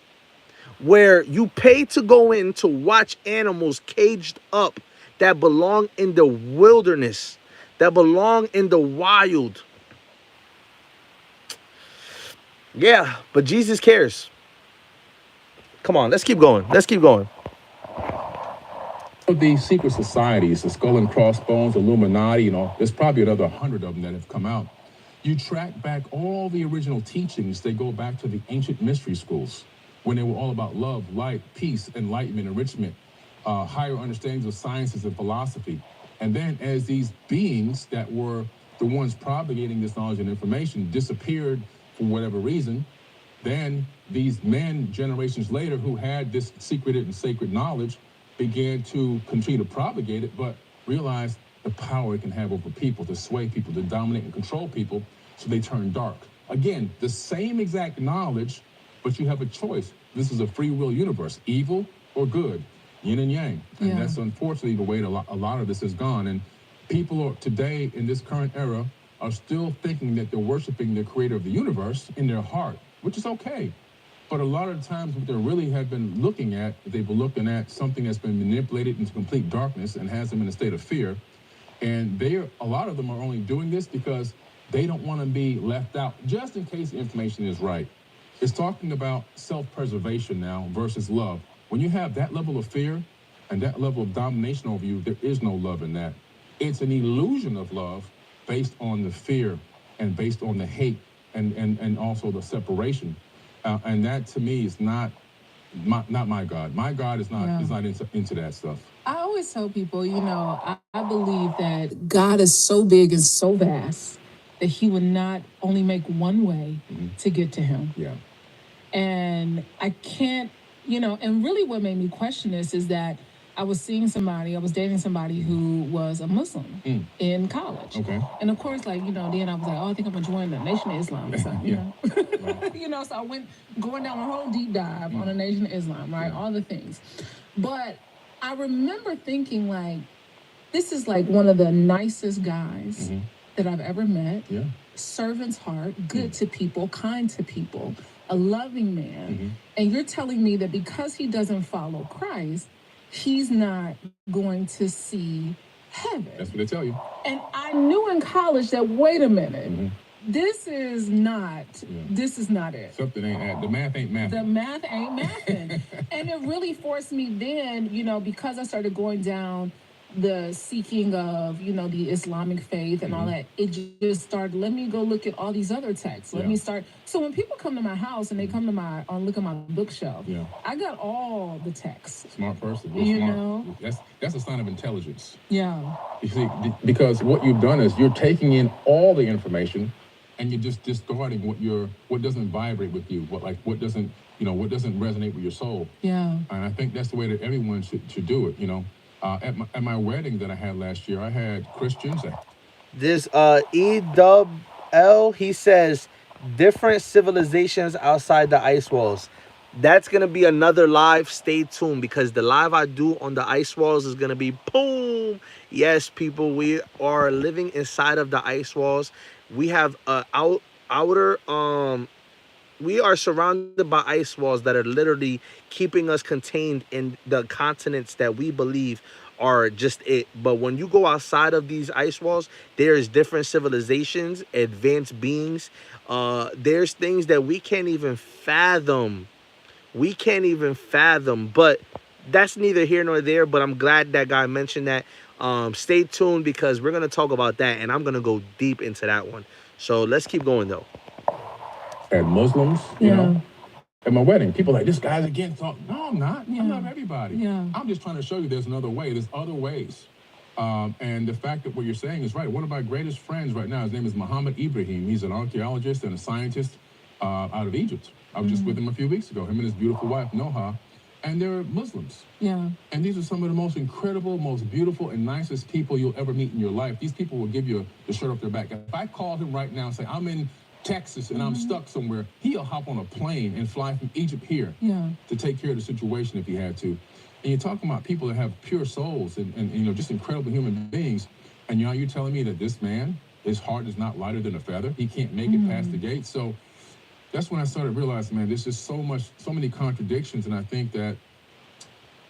where you pay to go in to watch animals caged up that belong in the wilderness, that belong in the wild. Yeah, but Jesus cares. Come on, let's keep going. Let's keep going. These secret societies, the Skull and Crossbones, Illuminati, there's probably another 100 of them that have come out. You track back all the original teachings, they go back to the ancient mystery schools when they were all about love, light, peace, enlightenment, enrichment, higher understandings of sciences and philosophy. And then as these beings that were the ones propagating this knowledge and information disappeared for whatever reason, then these men generations later who had this secreted and sacred knowledge began to continue to propagate it, but realized the power it can have over people, to sway people, to dominate and control people, so they turn dark. Again, the same exact knowledge, but you have a choice. This is a free will universe, evil or good, yin and yang. And that's unfortunately the way a lot of this has gone. And people are today in this current era are still thinking that they're worshiping the creator of the universe in their heart, which is okay. But a lot of the times what they really have been looking at, they've been looking at something that's been manipulated into complete darkness and has them in a state of fear. And a lot of them are only doing this because they don't want to be left out, just in case the information is right. It's talking about self-preservation now versus love. When you have that level of fear and that level of domination over you, there is no love in that. It's an illusion of love based on the fear and based on the hate and also the separation. And that to me is not my God. My God is not into that stuff. I always tell people, I believe that God is so big and so vast that he would not only make one way to get to him. Yeah. And I can't, and really what made me question this is that I was dating somebody who was a Muslim in college. Okay. And of course, then I was like, I think I'm going to join the Nation of Islam or something, so I went going down a whole deep dive on the Nation of Islam, right? All the things. But I remember thinking, this is one of the nicest guys that I've ever met. Yeah. Servant's heart, good to people, kind to people, a loving man. And you're telling me that because he doesn't follow Christ, he's not going to see heaven. That's what they tell you. And I knew in college that, wait a minute, this is not it. Something ain't, the math ain't mathing. The math ain't mathing. And it really forced me then, because I started going down the seeking of, the Islamic faith and all that, it just started, let me go look at all these other texts. Let me start. So when people come to my house and they come to look at my bookshelf, I got all the texts. Smart person. Smart. That's a sign of intelligence. Yeah. You see, because what you've done is you're taking in all the information and you're just discarding what doesn't vibrate with you, what doesn't resonate with your soul. Yeah. And I think that's the way that everyone should do it, At my wedding that I had last year, I had Christians. This EWL, he says, different civilizations outside the ice walls. That's going to be another live. Stay tuned, because the live I do on the ice walls is going to be boom. Yes, people, we are living inside of the ice walls. We have outer we are surrounded by ice walls that are literally keeping us contained in the continents that we believe are just it. But when you go outside of these ice walls, there's different civilizations, advanced beings. There's things that we can't even fathom. But that's neither here nor there. But I'm glad that guy mentioned that. Stay tuned, because we're going to talk about that, and I'm going to go deep into that one. So let's keep going, though. At Muslims, at my wedding, people are like, this guy's against talk. No, I'm not. I love everybody. I'm just trying to show you there's another way. There's other ways. And the fact that what you're saying is right. One of my greatest friends right now, his name is Muhammad Ibrahim. He's an archaeologist and a scientist out of Egypt. I was just with him a few weeks ago, him and his beautiful wife, Noha. and they're Muslims. Yeah. And these are some of the most incredible, most beautiful, and nicest people you'll ever meet in your life. These people will give you the shirt off their back. If I call him right now and say, I'm in Texas and I'm stuck somewhere, he'll hop on a plane and fly from Egypt here to take care of the situation if he had to. And you're talking about people that have pure souls and you know, just incredible human beings. And now you're telling me that this man, his heart is not lighter than a feather. He can't make it past the gate. So that's when I started realizing, man, there's just so many contradictions. And I think that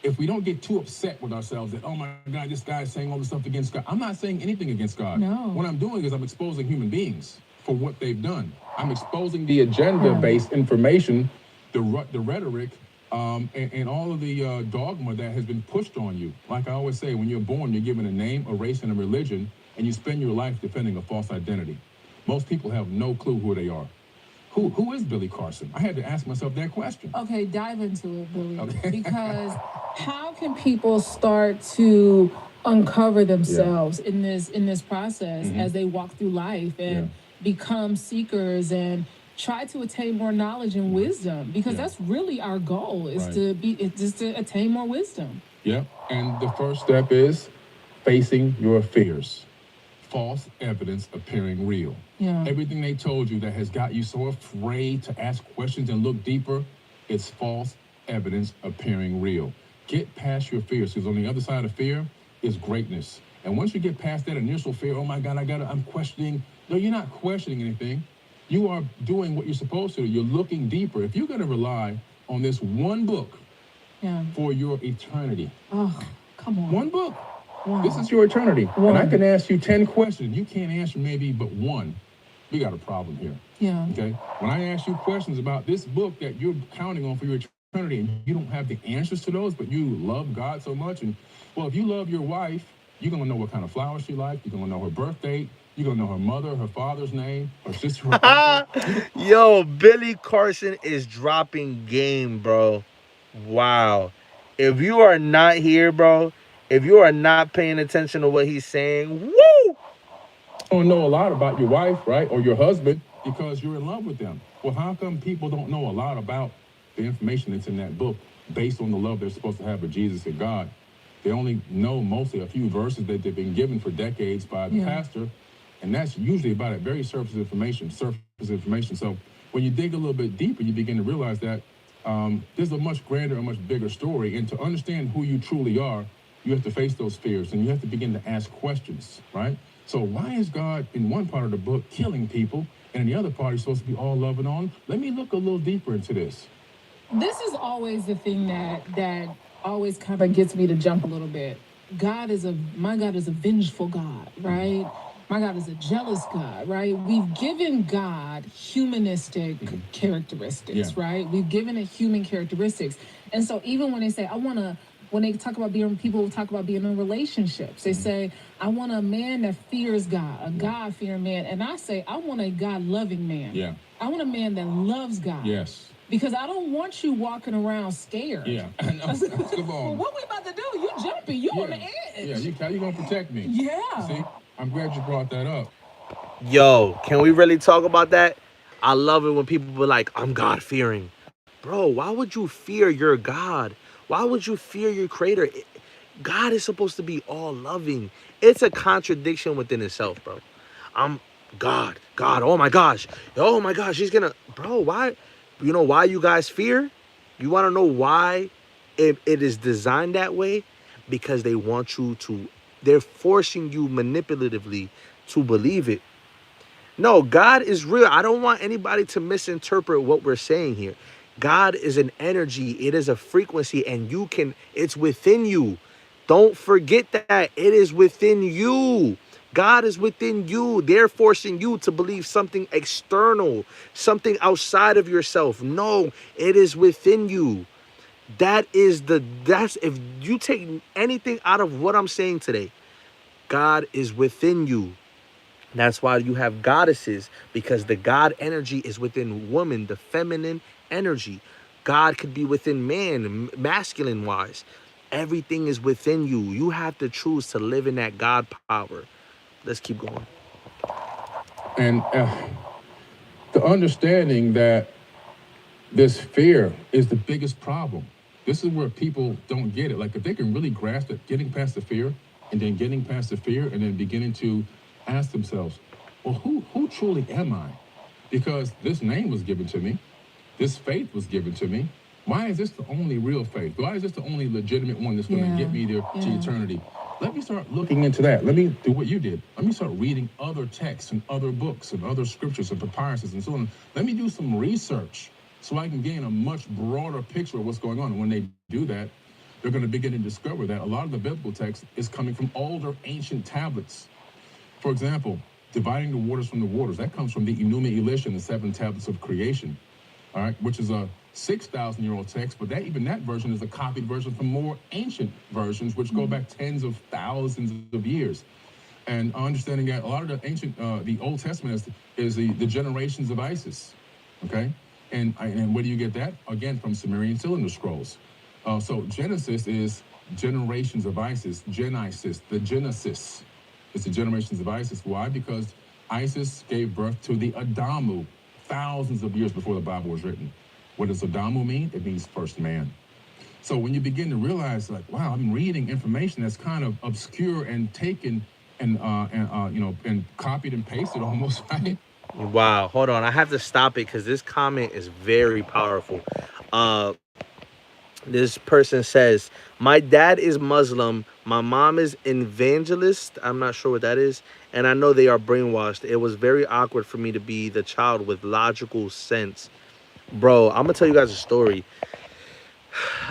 if we don't get too upset with ourselves that, oh my God, this guy's saying all this stuff against God. I'm not saying anything against God. No. What I'm doing is I'm exposing human beings for what they've done. I'm exposing the agenda-based information, the rhetoric, and all of the dogma that has been pushed on you. Like I always say, when you're born, you're given a name, a race, and a religion, and you spend your life defending a false identity. Most people have no clue who they are. Who is Billy Carson? I had to ask myself that question. Okay, dive into it, Billy. Okay. Because how can people start to uncover themselves in this process as they walk through life and become seekers and try to attain more knowledge and wisdom? Because that's really our goal, is to attain more wisdom. Yeah, and the first step is facing your fears. False evidence appearing real. Yeah. Everything they told you that has got you so afraid to ask questions and look deeper, it's false evidence appearing real. Get past your fears, because on the other side of fear is greatness. And once you get past that initial fear, oh my God, I'm questioning. No, you're not questioning anything. You are doing what you're supposed to do. You're looking deeper. If you're going to rely on this one book for your eternity. Oh, come on. One book. One. This is your eternity. One. And I can ask you 10 questions. You can't answer maybe but one. We got a problem here. Yeah. Okay? When I ask you questions about this book that you're counting on for your eternity and you don't have the answers to those, but you love God so much, and well, if you love your wife, you're going to know what kind of flowers she likes. You're going to know her birth date. You're going to know her mother, her father's name, her sister, her uncle. Yo, Billy Carson is dropping game, bro. Wow. If you are not here, bro, if you are not paying attention to what he's saying, woo! You don't know a lot about your wife, right, or your husband because you're in love with them. Well, how come people don't know a lot about the information that's in that book based on the love they're supposed to have for Jesus and God? They only know mostly a few verses that they've been given for decades by the pastor, and that's usually about a very surface information. So when you dig a little bit deeper, you begin to realize that there's a much grander and much bigger story. And to understand who you truly are, you have to face those fears, and you have to begin to ask questions, right? So why is God in one part of the book killing people, and in the other part he's supposed to be all love and all? Let me look a little deeper into this. This is always the thing that always kind of gets me to jump a little bit. My God is a vengeful God, right? My God is a jealous God, right? We've given God humanistic characteristics, right? We've given it human characteristics. And so even when they say, when they talk about people talk about being in relationships, they say, I want a man that fears God, a God-fearing man. And I say, I want a God-loving man. Yeah. I want a man that loves God. Yes. Because I don't want you walking around scared. Yeah. Come on. Well, what we about to do? You jumping. You on the edge. Yeah, how you going to protect me? Yeah. See, I'm glad you brought that up. Yo, can we really talk about that? I love it when people be like, I'm God-fearing. Bro, why would you fear your God? Why would you fear your creator? God is supposed to be all loving. It's a contradiction within itself, bro. I'm God, oh my gosh, he's gonna, bro, why? You know why you guys fear? You want to know why it is designed that way? Because they want you to, they're forcing you manipulatively to believe it. No, God is real. I don't want anybody to misinterpret what we're saying here. God is an energy. It is a frequency, and it's within you. Don't forget that. It is within you. God is within you. They're forcing you to believe something external, something outside of yourself. No, it is within you. That's if you take anything out of what I'm saying today, God is within you. That's why you have goddesses, because the God energy is within woman, the feminine energy. God could be within man, masculine wise. Everything is within you. You have to choose to live in that God power. Let's keep going. And the understanding that this fear is the biggest problem. This is where people don't get it. Like, if they can really grasp it, getting past the fear, and then getting past the fear, and then beginning to ask themselves, well, who truly am I? Because this name was given to me. This faith was given to me. Why is this the only real faith? Why is this the only legitimate one that's going to get me there to eternity? Let me start looking into that. Let me do what you did. Let me start reading other texts and other books and other scriptures and papyruses and so on. Let me do some research so I can gain a much broader picture of what's going on. And when they do that, they're going to begin to discover that a lot of the biblical text is coming from older ancient tablets. For example, dividing the waters from the waters, that comes from the Enuma Elish and the 7 tablets of creation, all right, which is a 6,000-year-old text, but that version is a copied version from more ancient versions, which go back tens of thousands of years. And understanding that a lot of the ancient, the Old Testament is the generations of Isis, okay? And where do you get that? Again, from Sumerian cylinder scrolls. So Genesis is generations of Isis, Genesis, the Genesis. It's the generations of Isis. Why? Because Isis gave birth to the Adamu thousands of years before the Bible was written. What does Adamu mean? It means first man. So when you begin to realize, like, wow, I'm reading information that's kind of obscure and taken and copied and pasted almost, right? Wow, hold on. I have to stop it because this comment is very powerful. This person says, my dad is Muslim. My mom is evangelist. I'm not sure what that is. And I know they are brainwashed. It was very awkward for me to be the child with logical sense. Bro, I'm going to tell you guys a story.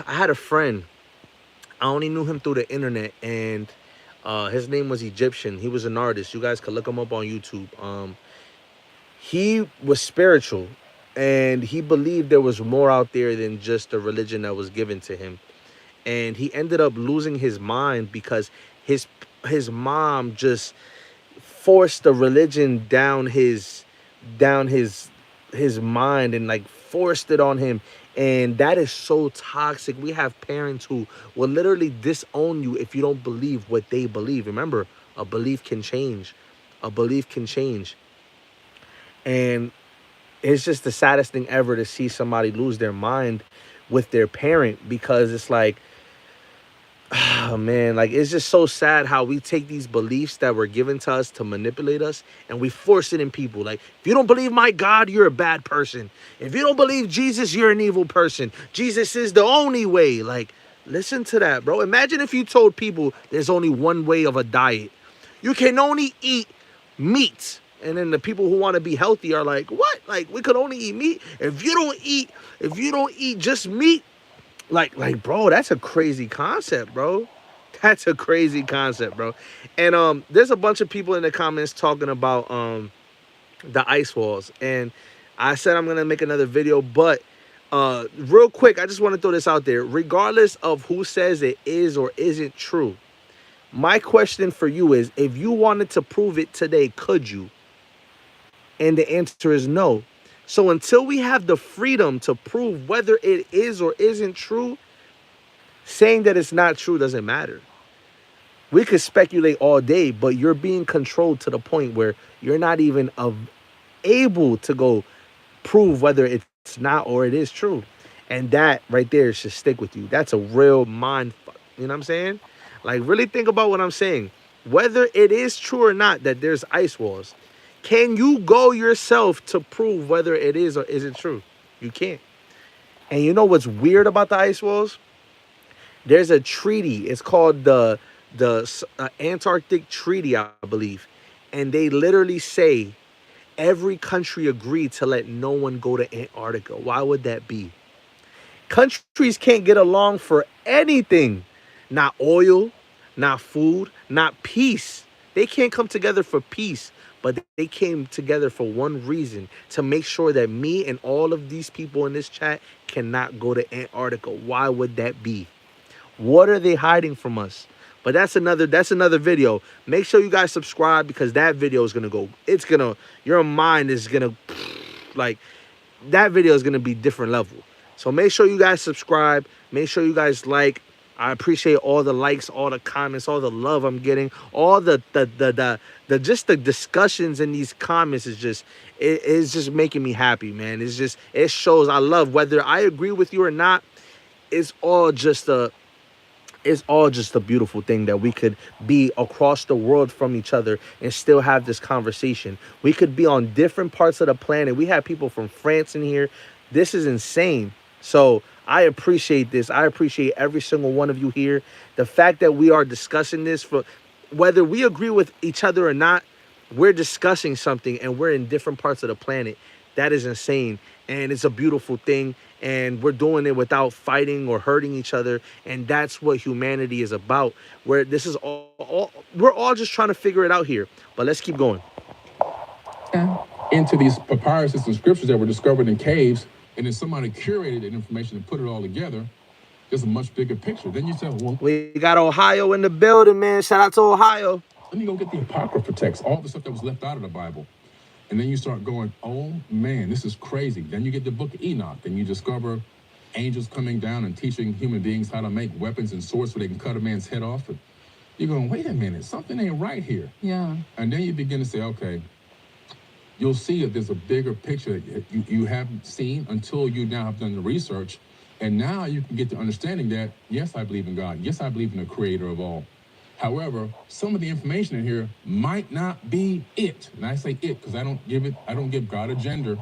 I had a friend. I only knew him through the internet. And his name was Egyptian. He was an artist. You guys can look him up on YouTube. He was spiritual. And he believed there was more out there than just the religion that was given to him. And he ended up losing his mind because his mom just forced the religion down his mind and like forced it on him. And that is so toxic. We have parents who will literally disown you if you don't believe what they believe. Remember, a belief can change. A belief can change. And it's just the saddest thing ever to see somebody lose their mind with their parent, because it's like, oh man, like, it's just so sad how we take these beliefs that were given to us to manipulate us and we force it in people. Like, if you don't believe my God, you're a bad person. If you don't believe Jesus, you're an evil person. Jesus is the only way. Like, listen to that, bro. Imagine if you told people there's only one way of a diet. You can only eat meat. And then the people who want to be healthy are like, what? Like, we could only eat meat? If you don't eat just meat, like, bro, that's a crazy concept, bro. That's a crazy concept, bro. And there's a bunch of people in the comments talking about the ice walls. And I said I'm gonna make another video, but real quick, I just want to throw this out there. Regardless of who says it is or isn't true, my question for you is, if you wanted to prove it today, could you? And the answer is no. So until we have the freedom to prove whether it is or isn't true, saying that it's not true doesn't matter. We could speculate all day, but you're being controlled to the point where you're not even able to go prove whether it's not or it is true. And that right there should stick with you. That's a real mind fuck. You know what I'm saying? Like, really think about what I'm saying. Whether it is true or not that there's ice walls, can you go yourself to prove whether it is or isn't true? You can't. And you know what's weird about the ice walls? There's a treaty. It's called the Antarctic Treaty, I believe. And they literally say every country agreed to let no one go to Antarctica. Why would that be? Countries can't get along for anything. Not oil, not food, not peace. They can't come together for peace. But they came together for one reason, to make sure that me and all of these people in this chat cannot go to Antarctica. Why would that be? What are they hiding from us? But that's another video. Make sure you guys subscribe, because that video is going to your mind is going to, like, that video is going to be different level. So make sure you guys subscribe. Make sure you guys like. I appreciate all the likes, all the comments, all the love I'm getting, all the just the discussions in these comments is just, it's just making me happy, man. It shows I love, whether I agree with you or not. it's all just a it's all just a beautiful thing that we could be across the world from each other and still have this conversation. We could be on different parts of the planet. We have people from France in here. This is insane. So I appreciate this. I appreciate every single one of you here. The fact that we are discussing this, for whether we agree with each other or not, we're discussing something and we're in different parts of the planet. That is insane. And it's a beautiful thing. And we're doing it without fighting or hurting each other. And that's what humanity is about. Where this is all we're all just trying to figure it out here. But let's keep going. Yeah. Into these papyruses and scriptures that were discovered in caves, and then somebody curated that information and put it all together, there's a much bigger picture. Then you say, well, we got Ohio in the building, man. Shout out to Ohio. Let me go get the Apocrypha text, all the stuff that was left out of the Bible. And then you start going, oh man, this is crazy. Then you get the book of Enoch and you discover angels coming down and teaching human beings how to make weapons and swords so they can cut a man's head off. And you're going, wait a minute, something ain't right here. Yeah. And then you begin to say, okay, you'll see that there's a bigger picture that you haven't seen until you now have done the research. And now you can get to understanding that, yes, I believe in God. Yes, I believe in the creator of all. However, some of the information in here might not be it. And I say it because I don't give God a gender.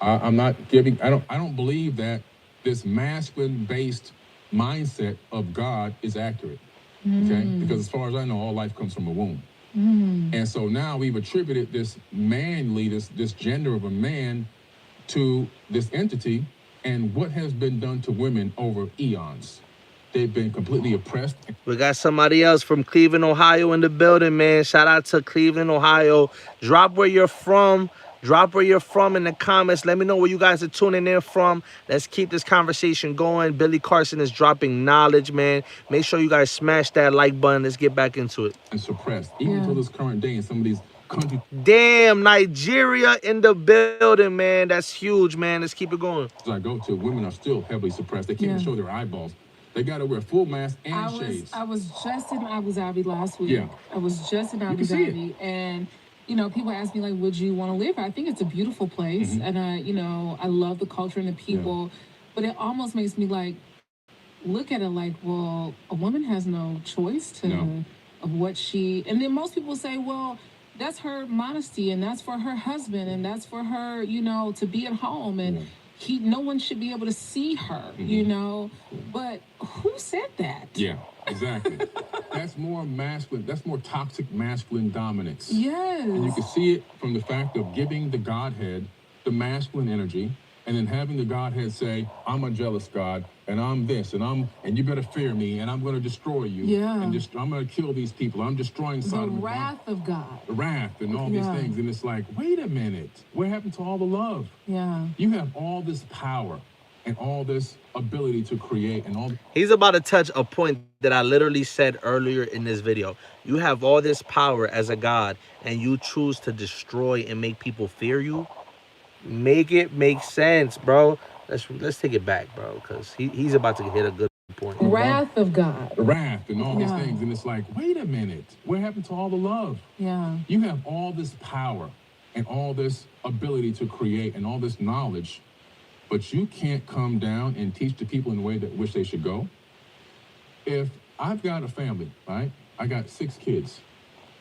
I don't believe that this masculine-based mindset of God is accurate. Okay? Because as far as I know, all life comes from a womb. And so now we've attributed this manly, this gender of a man to this entity, and what has been done to women over eons. They've been completely oppressed. We got somebody else from Cleveland, Ohio in the building, man. Shout out to Cleveland, Ohio. Drop where you're from. Drop where you're from in the comments. Let me know where you guys are tuning in from. Let's keep this conversation going. Billy Carson is dropping knowledge, man. Make sure you guys smash that like button. Let's get back into it. And suppressed, even until this current day in some of these countries. Damn, Nigeria in the building, man. That's huge, man. Let's keep it going. I go to, women are still heavily suppressed. They can't even show their eyeballs. They got to wear full mask and shades. I was just in Abu Dhabi last week. Yeah. I was just in Abu Dhabi, and you know, people ask me like, would you want to live here? I think it's a beautiful place, and I love the culture and the people, but it almost makes me like look at it like, well, a woman has no choice of what she. And then most people say, well, that's her modesty, and that's for her husband, and that's for her, to be at home, and no one should be able to see her, But who said that? Yeah, exactly. That's more masculine. That's more toxic masculine dominance. Yes. And you can see it from the fact of giving the Godhead the masculine energy, and then having the Godhead say, I'm a jealous God, and I'm this, and you better fear me, and I'm going to destroy you. Yeah. And I'm going to kill these people. I'm destroying Sodom. The wrath of God. The wrath and all these things. And it's like, wait a minute. What happened to all the love? Yeah. You have all this power and all this ability to create and all. He's about to touch a point that I literally said earlier in this video. You have all this power as a God, and you choose to destroy and make people fear you. Make it make sense, bro. Let's take it back, bro, because he's about to hit a good point. Wrath of God. The wrath and all these things. And it's like, wait a minute. What happened to all the love? Yeah. You have all this power and all this ability to create and all this knowledge, but you can't come down and teach the people in the way that which they should go. If I've got a family, right? I got 6 kids.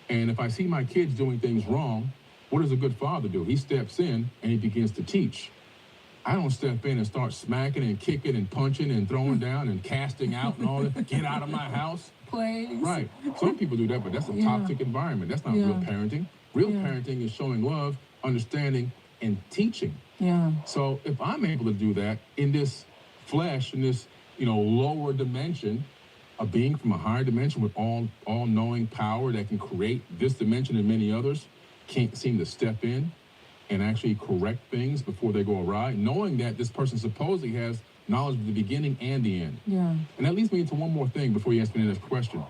And if I see my kids doing things wrong, what does a good father do? He steps in and he begins to teach. I don't step in and start smacking and kicking and punching and throwing down and casting out and all that. Get out of my house. Please. Right. Some people do that, but that's a toxic environment. That's not real parenting. Real parenting is showing love, understanding, and teaching. Yeah. So if I'm able to do that in this flesh, in this, lower dimension, a being from a higher dimension with all-knowing power that can create this dimension and many others, can't seem to step in and actually correct things before they go awry, knowing that this person supposedly has knowledge of the beginning and the end. Yeah. And that leads me into one more thing before you ask me the next question.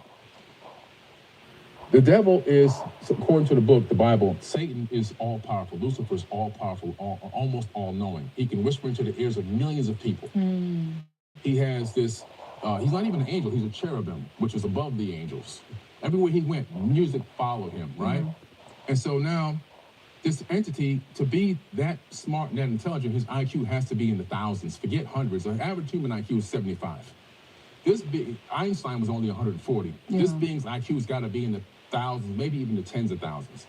The devil is, according to the book, the Bible, Satan is all-powerful. Lucifer is all-powerful, almost all-knowing. He can whisper into the ears of millions of people. He has this, he's not even an angel, he's a cherubim, which is above the angels. Everywhere he went, music followed him, right? And so now, this entity, to be that smart and that intelligent, his IQ has to be in the thousands. Forget hundreds. The average human IQ is 75. Einstein was only 140. Yeah. This being's IQ has got to be in the thousands, maybe even the tens of thousands.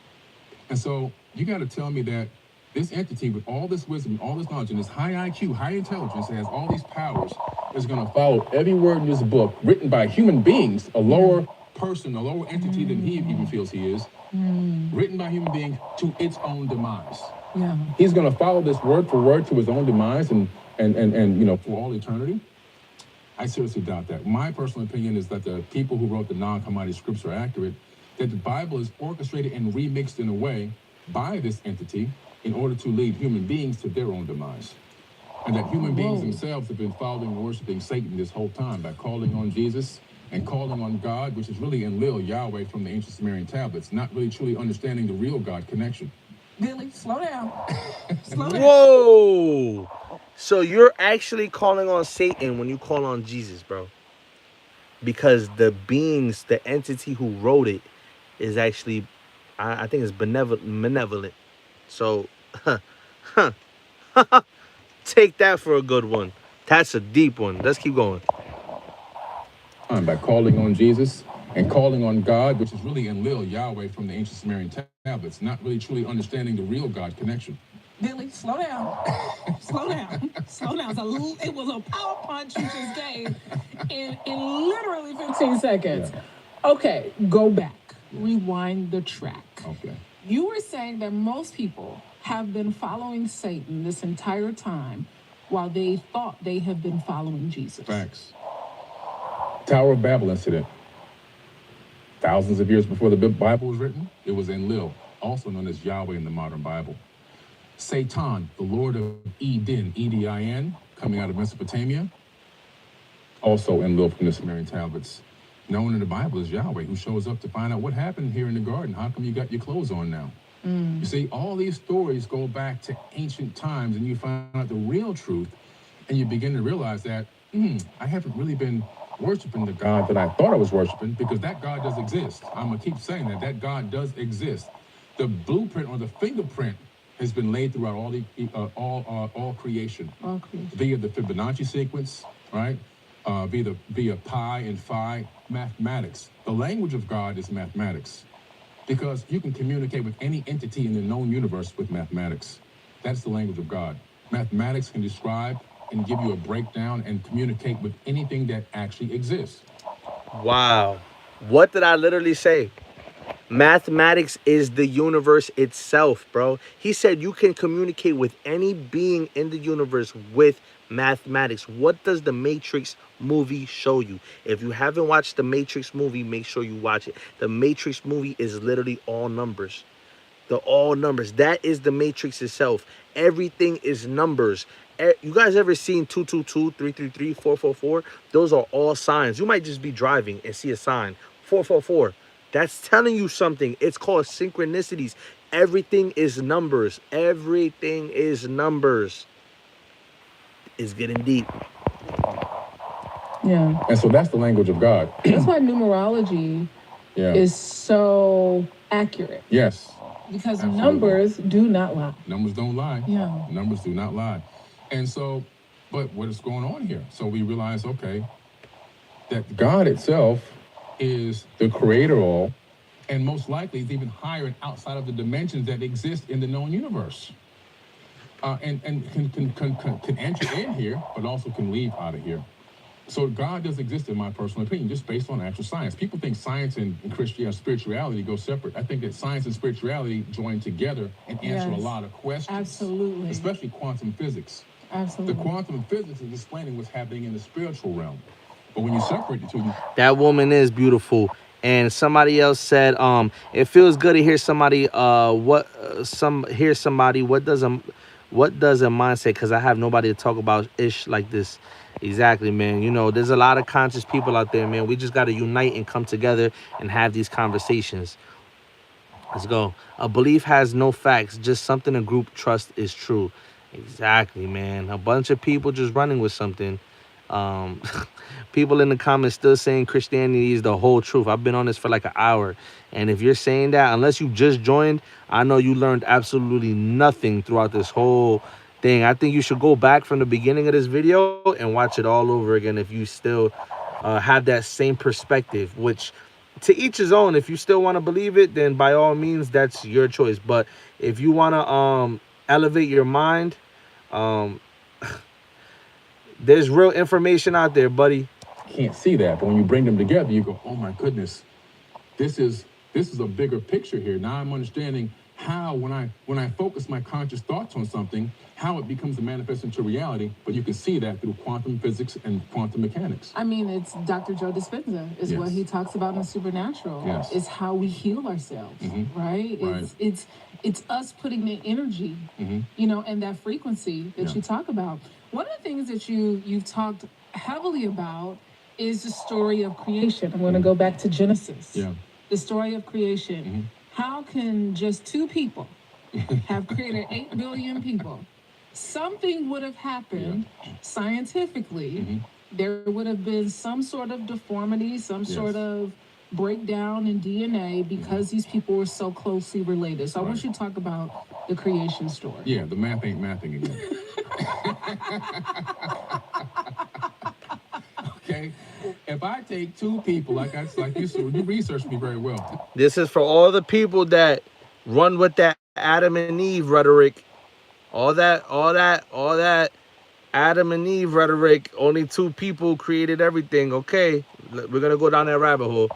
And so you got to tell me that this entity with all this wisdom, all this knowledge, and this high IQ, high intelligence, that has all these powers, is going to follow every word in this book written by human beings, a lower person, a lower entity than he even feels he is, written by human beings to its own demise. Yeah. He's going to follow this word for word to his own demise and for all eternity. I seriously doubt that. My personal opinion is that the people who wrote the non-commodity scripts are accurate, that the Bible is orchestrated and remixed in a way by this entity in order to lead human beings to their own demise. And that human beings themselves have been following and worshiping Satan this whole time by calling on Jesus and calling on God, which is really Enlil, Yahweh from the ancient Sumerian tablets, not really truly understanding the real God connection. Billy, slow down. Slow down. Whoa! So you're actually calling on Satan when you call on Jesus, bro. Because the beings, the entity who wrote it is actually, I think it's benevolent. So, take that for a good one. That's a deep one. Let's keep going. By calling on Jesus and calling on God, which is really Enlil, Yahweh from the ancient Sumerian tablets, not really truly understanding the real God connection. Billy, slow down. Slow down. Slow down. It was a power punch you just gave in literally 15 seconds. Yeah. Okay, go back. Rewind the track. Okay. You were saying that most people have been following Satan this entire time while they thought they have been following Jesus. Facts. Tower of Babel incident. Thousands of years before the Bible was written, it was Enlil, also known as Yahweh in the modern Bible. Satan, the Lord of Edin, E-D-I-N, coming out of Mesopotamia, also Enlil from the Sumerian tablets, known in the Bible as Yahweh, who shows up to find out what happened here in the garden. How come you got your clothes on now? You see, all these stories go back to ancient times, and you find out the real truth, and you begin to realize that I haven't really been worshiping the God that I thought I was worshiping, because that God does exist. I'm gonna keep saying that God does exist. The blueprint or the fingerprint has been laid throughout all creation. All creation. Via the Fibonacci sequence, right? Via pi and phi, mathematics. The language of God is mathematics, because you can communicate with any entity in the known universe with mathematics. That's the language of God. Mathematics can describe and give you a breakdown and communicate with anything that actually exists. Wow. What did I literally say? Mathematics is the universe itself, bro. He said you can communicate with any being in the universe with mathematics. What does the Matrix movie show you? If you haven't watched the Matrix movie, make sure you watch it. The Matrix movie is literally all numbers. All numbers. That is the Matrix itself. Everything is numbers. You guys ever seen 222, 333, 444? Those are all signs. You might just be driving and see a sign, 444. That's telling you something. It's called synchronicities. Everything is numbers. Everything is numbers. It's getting deep. Yeah. And so that's the language of God. That's why numerology is so accurate. Yes. Because Absolutely. numbers do not lie. Numbers don't lie. Yeah. Numbers do not lie. And so, but what is going on here? So we realize, okay, that God itself is the creator of all, and most likely is even higher and outside of the dimensions that exist in the known universe. And can enter in here, but also can leave out of here. So God does exist, in my personal opinion, just based on actual science. People think science and Christianity, spirituality go separate. I think that science and spirituality join together and answer a lot of questions. Absolutely. Especially quantum physics. Absolutely. The quantum physics is explaining what's happening in the spiritual realm. But when you separate the two, that woman is beautiful. And somebody else said, it feels good to hear somebody, what does a mind say? Because I have nobody to talk about ish like this. Exactly, man. You know, there's a lot of conscious people out there, man. We just got to unite and come together and have these conversations. Let's go. A belief has no facts, just something a group trust is true. Exactly, man. A bunch of people just running with something. Um, people in the comments still saying Christianity is the whole truth. I've been on this for like an hour. And if you're saying that, unless you just joined, I know you learned absolutely nothing throughout this whole thing. I think you should go back from the beginning of this video and watch it all over again if you still have that same perspective, which to each his own. If you still want to believe it, then by all means, that's your choice. But if you want to elevate your mind, um, there's real information out there, buddy. Can't see that, but when you bring them together, you go, oh my goodness, this is a bigger picture here. Now I'm understanding how when I focus my conscious thoughts on something, how it becomes a manifest into reality. But you can see that through quantum physics and quantum mechanics. I mean, it's Dr. Joe Dispenza is Yes. what he talks about in the supernatural. Yes. It's how we heal ourselves, right? Right. It's us putting the energy, and that frequency that you talk about. One of the things that you've talked heavily about is the story of creation. I'm going to go back to Genesis. Yeah. The story of creation. How can just two people have created 8 billion people? Something would have happened scientifically. There would have been some sort of deformity, some sort of breakdown in DNA because these people were so closely related. So I want you to talk about the creation story. Yeah, the math ain't mathing again. Okay? If I take two people, like you researched me very well. This is for all the people that run with that Adam and Eve rhetoric. All that Adam and Eve rhetoric. Only two people created everything. Okay, we're gonna go down that rabbit hole.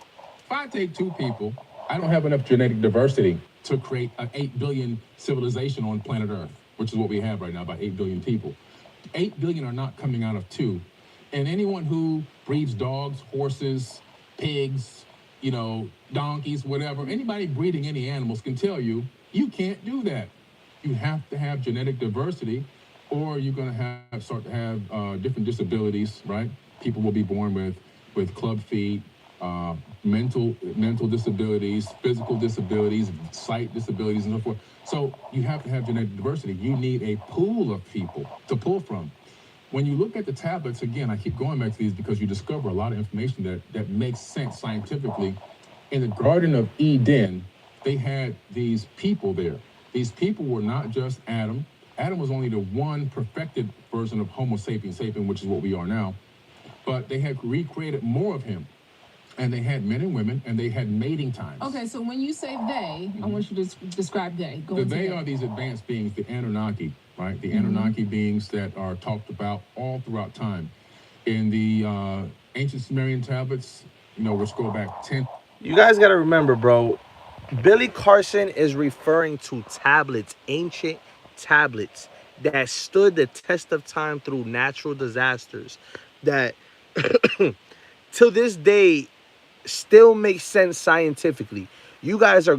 If I take two people, I don't have enough genetic diversity to create an 8 billion civilization on planet Earth, which is what we have right now, about 8 billion people. 8 billion are not coming out of two. And anyone who breeds dogs, horses, pigs, donkeys, whatever, anybody breeding any animals can tell you, you can't do that. You have to have genetic diversity, or you're going to start to have different disabilities, right? People will be born with club feet, mental disabilities, physical disabilities, sight disabilities, and so forth. So you have to have genetic diversity. You need a pool of people to pull from. When you look at the tablets, again, I keep going back to these because you discover a lot of information that makes sense scientifically. In the Garden of Eden, they had these people there. These people were not just Adam. Adam was only the one perfected version of Homo sapiens sapien, which is what we are now. But they had recreated more of him. And they had men and women, and they had mating times. Okay, so when you say they, I want you to describe they. They are these advanced beings, the Anunnaki, right? The Anunnaki beings that are talked about all throughout time. In the ancient Sumerian tablets, which go back 10. You guys got to remember, bro, Billy Carson is referring to tablets, ancient tablets that stood the test of time through natural disasters that to this day still makes sense scientifically. You guys are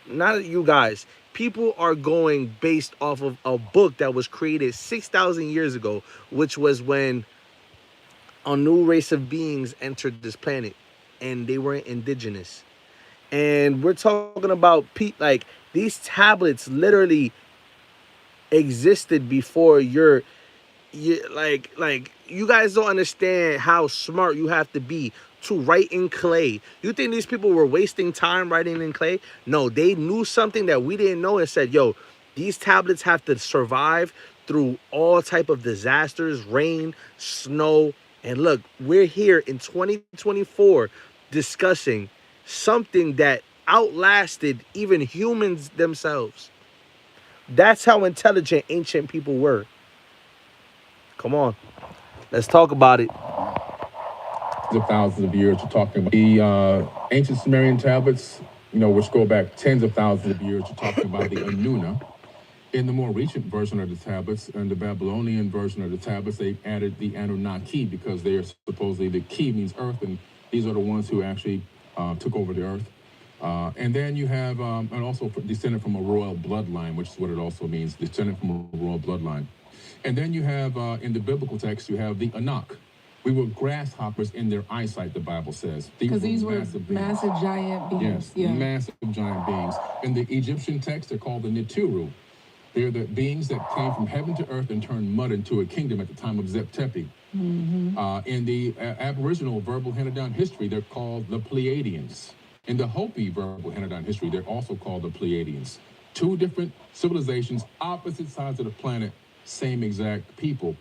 not you guys. People are going based off of a book that was created 6,000 years ago, which was when a new race of beings entered this planet, and they weren't indigenous. And we're talking about like these tablets literally existed before you like you guys don't understand how smart you have to be to write in clay. You think these people were wasting time writing in clay? No, they knew something that we didn't know and said, yo, these tablets have to survive through all type of disasters, rain, snow. And look, we're here in 2024 discussing something that outlasted even humans themselves. That's how intelligent ancient people were. Come on, let's talk about it. The thousands of years we're talking about. The ancient Sumerian tablets, which go back tens of thousands of years, we're talking about the Anuna. In the more recent version of the tablets, and the Babylonian version of the tablets, they added the Anunnaki because they are supposedly, the Ki means earth, and these are the ones who actually took over the earth. And then you have, and also descended from a royal bloodline, which is what it also means, descended from a royal bloodline. And then you have, in the biblical text, you have the Anak. We were grasshoppers in their eyesight, the Bible says. Because these were massive giant beings. Yes, massive giant beings. In the Egyptian text, they're called the Nitiru. They're the beings that came from heaven to earth and turned mud into a kingdom at the time of Zep Tepi. In the Aboriginal verbal handed down history, they're called the Pleiadians. In the Hopi verbal handed down history, they're also called the Pleiadians. Two different civilizations, opposite sides of the planet, same exact people.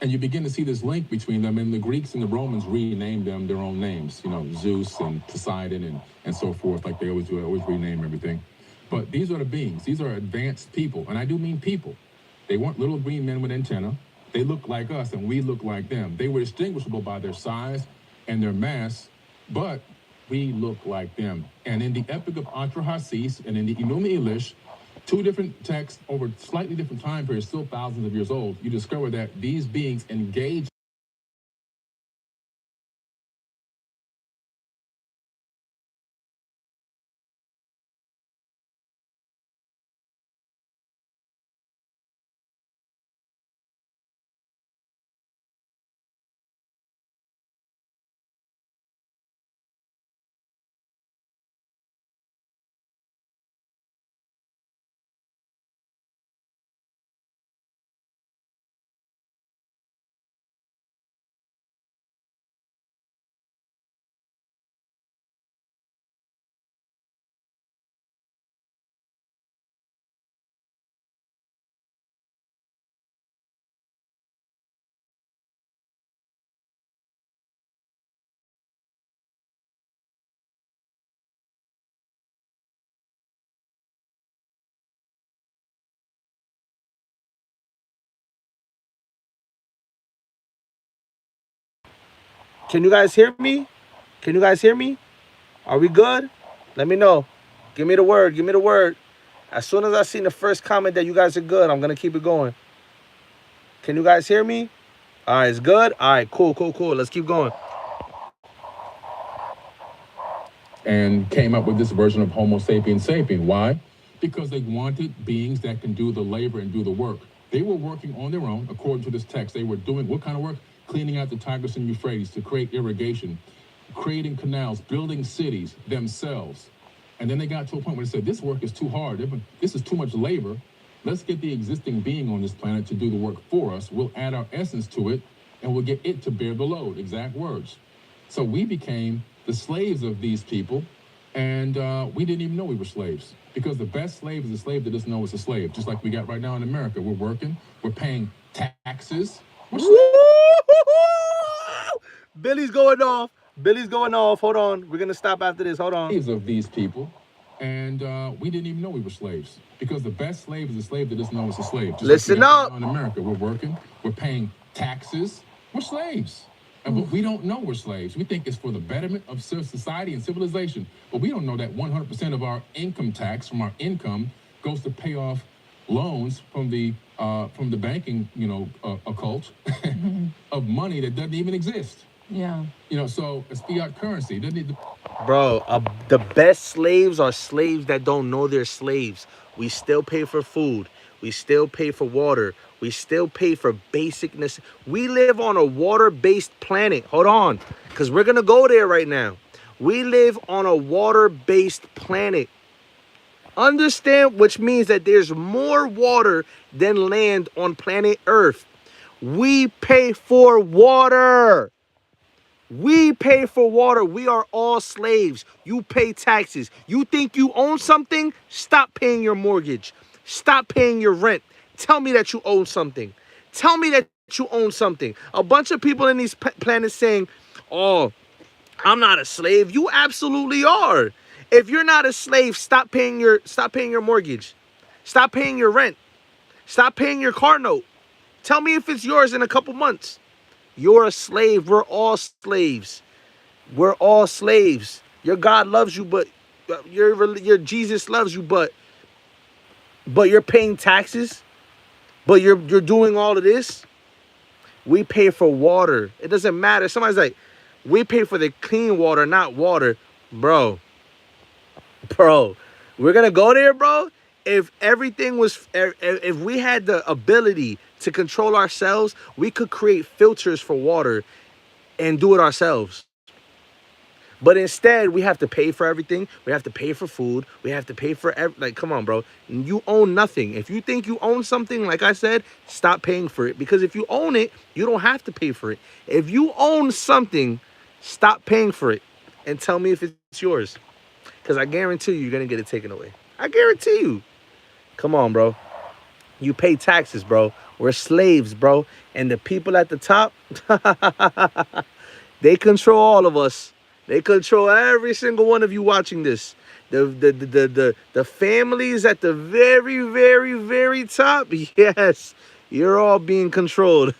And you begin to see this link between them, and the Greeks and the Romans renamed them their own names, you know, Zeus and Poseidon and so forth, like they always do, always rename everything. But these are the beings. These are advanced people, and I do mean people. They weren't little green men with antenna. They look like us, and we look like them. They were distinguishable by their size and their mass, but we look like them. And in the Epic of Atrahasis and in the Enuma Elish, two different texts over slightly different time periods, still thousands of years old, you discover that these beings engage. Can you guys hear me? Can you guys hear me? Are we good? Let me know. Give me the word. Give me the word. As soon as I seen the first comment that you guys are good, I'm going to keep it going. Can you guys hear me? All right, it's good? All right, cool, cool, cool. Let's keep going. And came up with this version of Homo sapiens sapien. Why? Because they wanted beings that can do the labor and do the work. They were working on their own, according to this text. They were doing what kind of work? Cleaning out the Tigris and Euphrates to create irrigation, creating canals, building cities themselves. And then they got to a point where they said, this work is too hard. This is too much labor. Let's get the existing being on this planet to do the work for us. We'll add our essence to it, and we'll get it to bear the load. Exact words. So we became the slaves of these people, and we didn't even know we were slaves, because the best slave is a slave that doesn't know it's a slave. Just like we got right now in America. We're working, we're paying taxes. Billy's going off. Billy's going off. Hold on. We're going to stop after this. Hold on. Slaves of these people, and we didn't even know we were slaves, because the best slave is a slave that doesn't know it's a slave. Just Listen like up. in America, we're working, we're paying taxes, we're slaves. But we don't know we're slaves. We think it's for the betterment of society and civilization. But we don't know that 100% of our income tax from our income goes to pay off loans from the banking, occult of money that doesn't even exist. Yeah. So it's fiat currency. It doesn't need Bro, the best slaves are slaves that don't know they're slaves. We still pay for food. We still pay for water. We still pay for basicness. We live on a water-based planet. Hold on, because we're going to go there right now. We live on a water-based planet. Understand, which means that there's more water than land on planet Earth. We pay for water. We pay for water. We are all slaves. You pay taxes. You think you own something? Stop paying your mortgage. Stop paying your rent. Tell me that you own something. Tell me that you own something. A bunch of people in these planets saying, oh, I'm not a slave. You absolutely are. If you're not a slave, stop paying your mortgage. Stop paying your rent. Stop paying your car note. Tell me if it's yours in a couple months. You're a slave. We're all slaves. We're all slaves. Your God loves you, but your Jesus loves you, but you're paying taxes. But you're doing all of this. We pay for water. It doesn't matter. Somebody's like, we pay for the clean water, not water. Bro, we're going to go there, bro. If everything was, if we had the ability to control ourselves, we could create filters for water and do it ourselves. But instead, we have to pay for everything. We have to pay for food. We have to pay for like, come on, bro. You own nothing. If you think you own something, like I said, stop paying for it. Because if you own it, you don't have to pay for it. If you own something, stop paying for it and tell me if it's yours. Because I guarantee you, you're going to get it taken away. I guarantee you. Come on, bro. You pay taxes, bro. We're slaves, bro. And the people at the top, they control all of us. They control every single one of you watching this. The families at the very, very, very top, yes, you're all being controlled.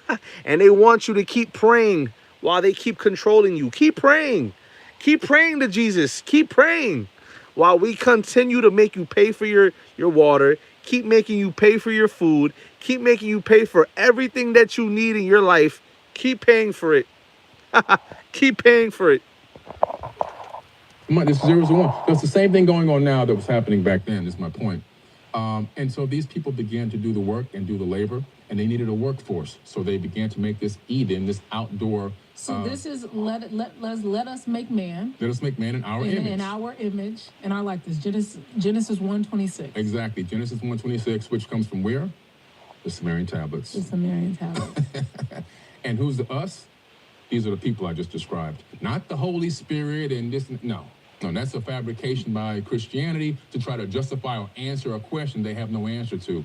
And they want you to keep praying while they keep controlling you. Keep praying. Keep praying to Jesus. Keep praying while we continue to make you pay for your water, keep making you pay for your food, keep making you pay for everything that you need in your life. Keep paying for it. Keep paying for it. This is 0 to 1. There's the same thing going on now that was happening back then, is my point. And so these people began to do the work and do the labor, and they needed a workforce. So they began to make this Eden, this outdoor. So this is let us make man. Let us make man in our image. In our image, and I like this. Genesis 1:26. Exactly. Genesis 1:26, which comes from where? The Sumerian tablets. The Sumerian tablets. And who's the us? These are the people I just described. Not the Holy Spirit and this. No, that's a fabrication by Christianity to try to justify or answer a question they have no answer to.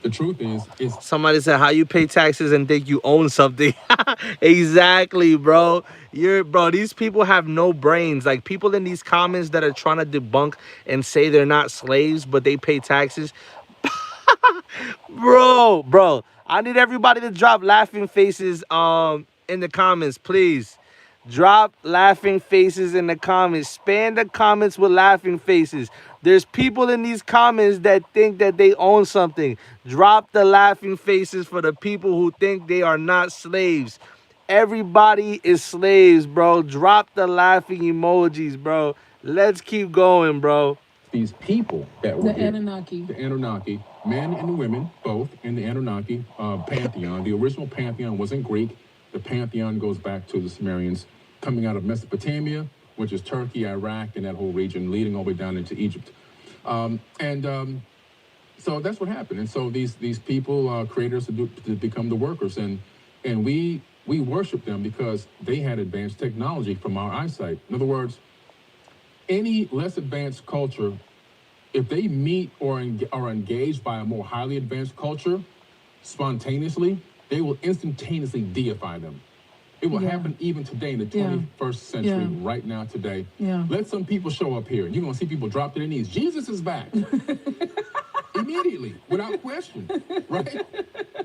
The truth is somebody said, how you pay taxes and think you own something? Exactly, bro. These people have no brains. Like, people in these comments that are trying to debunk and say they're not slaves, but they pay taxes. Bro, I need everybody to drop laughing faces in the comments, please. Drop laughing faces in the comments. Spam the comments with laughing faces. There's people in these comments that think that they own something. Drop the laughing faces for the people who think they are not slaves. Everybody is slaves, bro. Drop the laughing emojis, bro. Let's keep going, bro. These people that were the Anunnaki. The Anunnaki, men and women, both in the Anunnaki pantheon. The original pantheon wasn't Greek. The pantheon goes back to the Sumerians coming out of Mesopotamia, which is Turkey, Iraq, and that whole region, leading all the way down into Egypt. So that's what happened. And so these people created us to become the workers, and we worship them because they had advanced technology from our eyesight. In other words, any less advanced culture, if they meet or are engaged by a more highly advanced culture spontaneously, they will instantaneously deify them. It will happen even today in the 21st century, right now, today. Yeah. Let some people show up here, and you're going to see people drop to their knees. Jesus is back. Immediately, without question, right?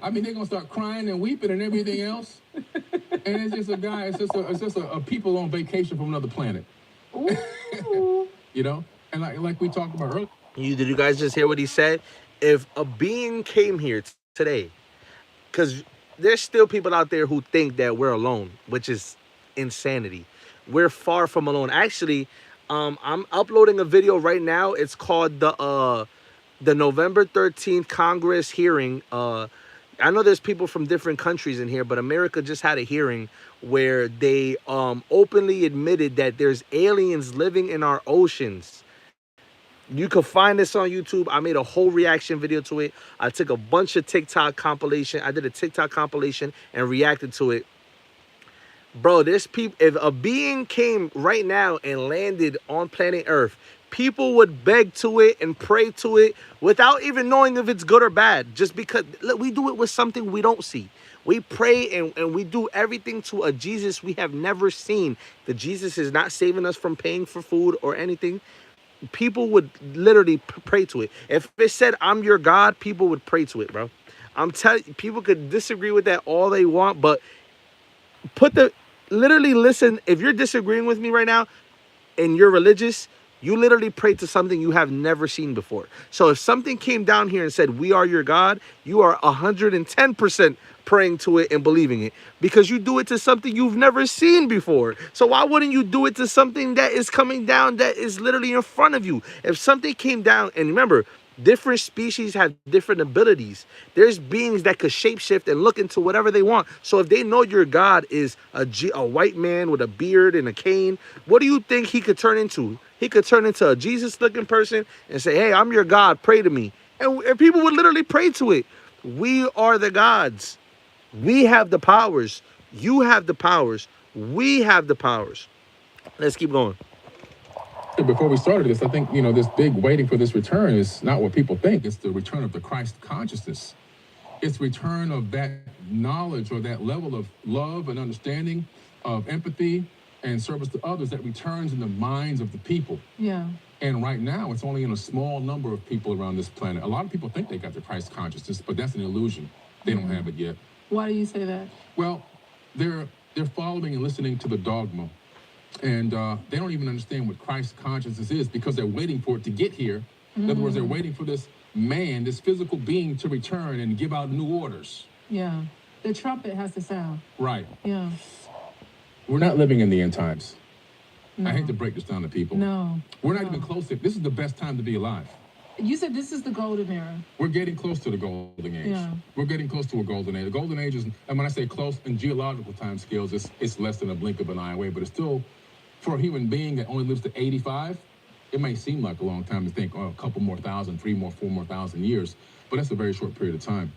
I mean, they're going to start crying and weeping and everything else. And it's just a guy, it's just a people on vacation from another planet. You know? And like we talked about earlier. Did you guys just hear what he said? If a being came here today, because there's still people out there who think that we're alone, which is insanity. We're far from alone. Actually, I'm uploading a video right now. It's called the November 13th Congress hearing. I know there's people from different countries in here, but America just had a hearing where they openly admitted that there's aliens living in our oceans. You can find this on YouTube. I made a whole reaction video to it. I took a bunch of TikTok compilation. I did a TikTok compilation and reacted to it. Bro, there's people. If a being came right now and landed on planet Earth, people would beg to it and pray to it without even knowing if it's good or bad. Just because we do it with something we don't see. We pray and we do everything to a Jesus we have never seen. The Jesus is not saving us from paying for food or anything. People would literally pray to it. If it said, I'm your God, people would pray to it, bro. I'm telling you, people could disagree with that all they want, but literally listen. If you're disagreeing with me right now and you're religious, you literally pray to something you have never seen before. So if something came down here and said, we are your God, you are 110% praying to it and believing it, because you do it to something you've never seen before. So why wouldn't you do it to something that is coming down, that is literally in front of you? If something came down, and remember, Different species have different abilities. There's beings that could shapeshift and look into whatever they want. So if they know your God is a white man with a beard and a cane, what do you think he could turn into? He could turn into a Jesus-looking person and say, hey, I'm your God, pray to me. And people would literally pray to it. We are the gods. We have the powers. You have the powers. We have the powers. Let's keep going. Before we started this, I think, this big waiting for this return is not what people think. It's the return of the Christ consciousness. It's return of that knowledge or that level of love and understanding, of empathy and service to others that returns in the minds of the people. Yeah. And right now, it's only in a small number of people around this planet. A lot of people think they got the Christ consciousness, but that's an illusion. They don't have it yet. Why do you say that? Well, they're following and listening to the dogma. And they don't even understand what Christ consciousness is because they're waiting for it to get here. In other words, they're waiting for this man, this physical being to return and give out new orders. Yeah. The trumpet has to sound. Right. Yeah. We're not living in the end times. No. I hate to break this down to people. No. We're not even close to it. This is the best time to be alive. You said this is the golden era. We're getting close to the golden age. Yeah. We're getting close to a golden age. The golden age is, and when I say close in geological time scales, it's less than a blink of an eye away, but it's still, for a human being that only lives to 85, it may seem like a long time to think, a couple more thousand, 3 more, 4 more thousand years, but that's a very short period of time.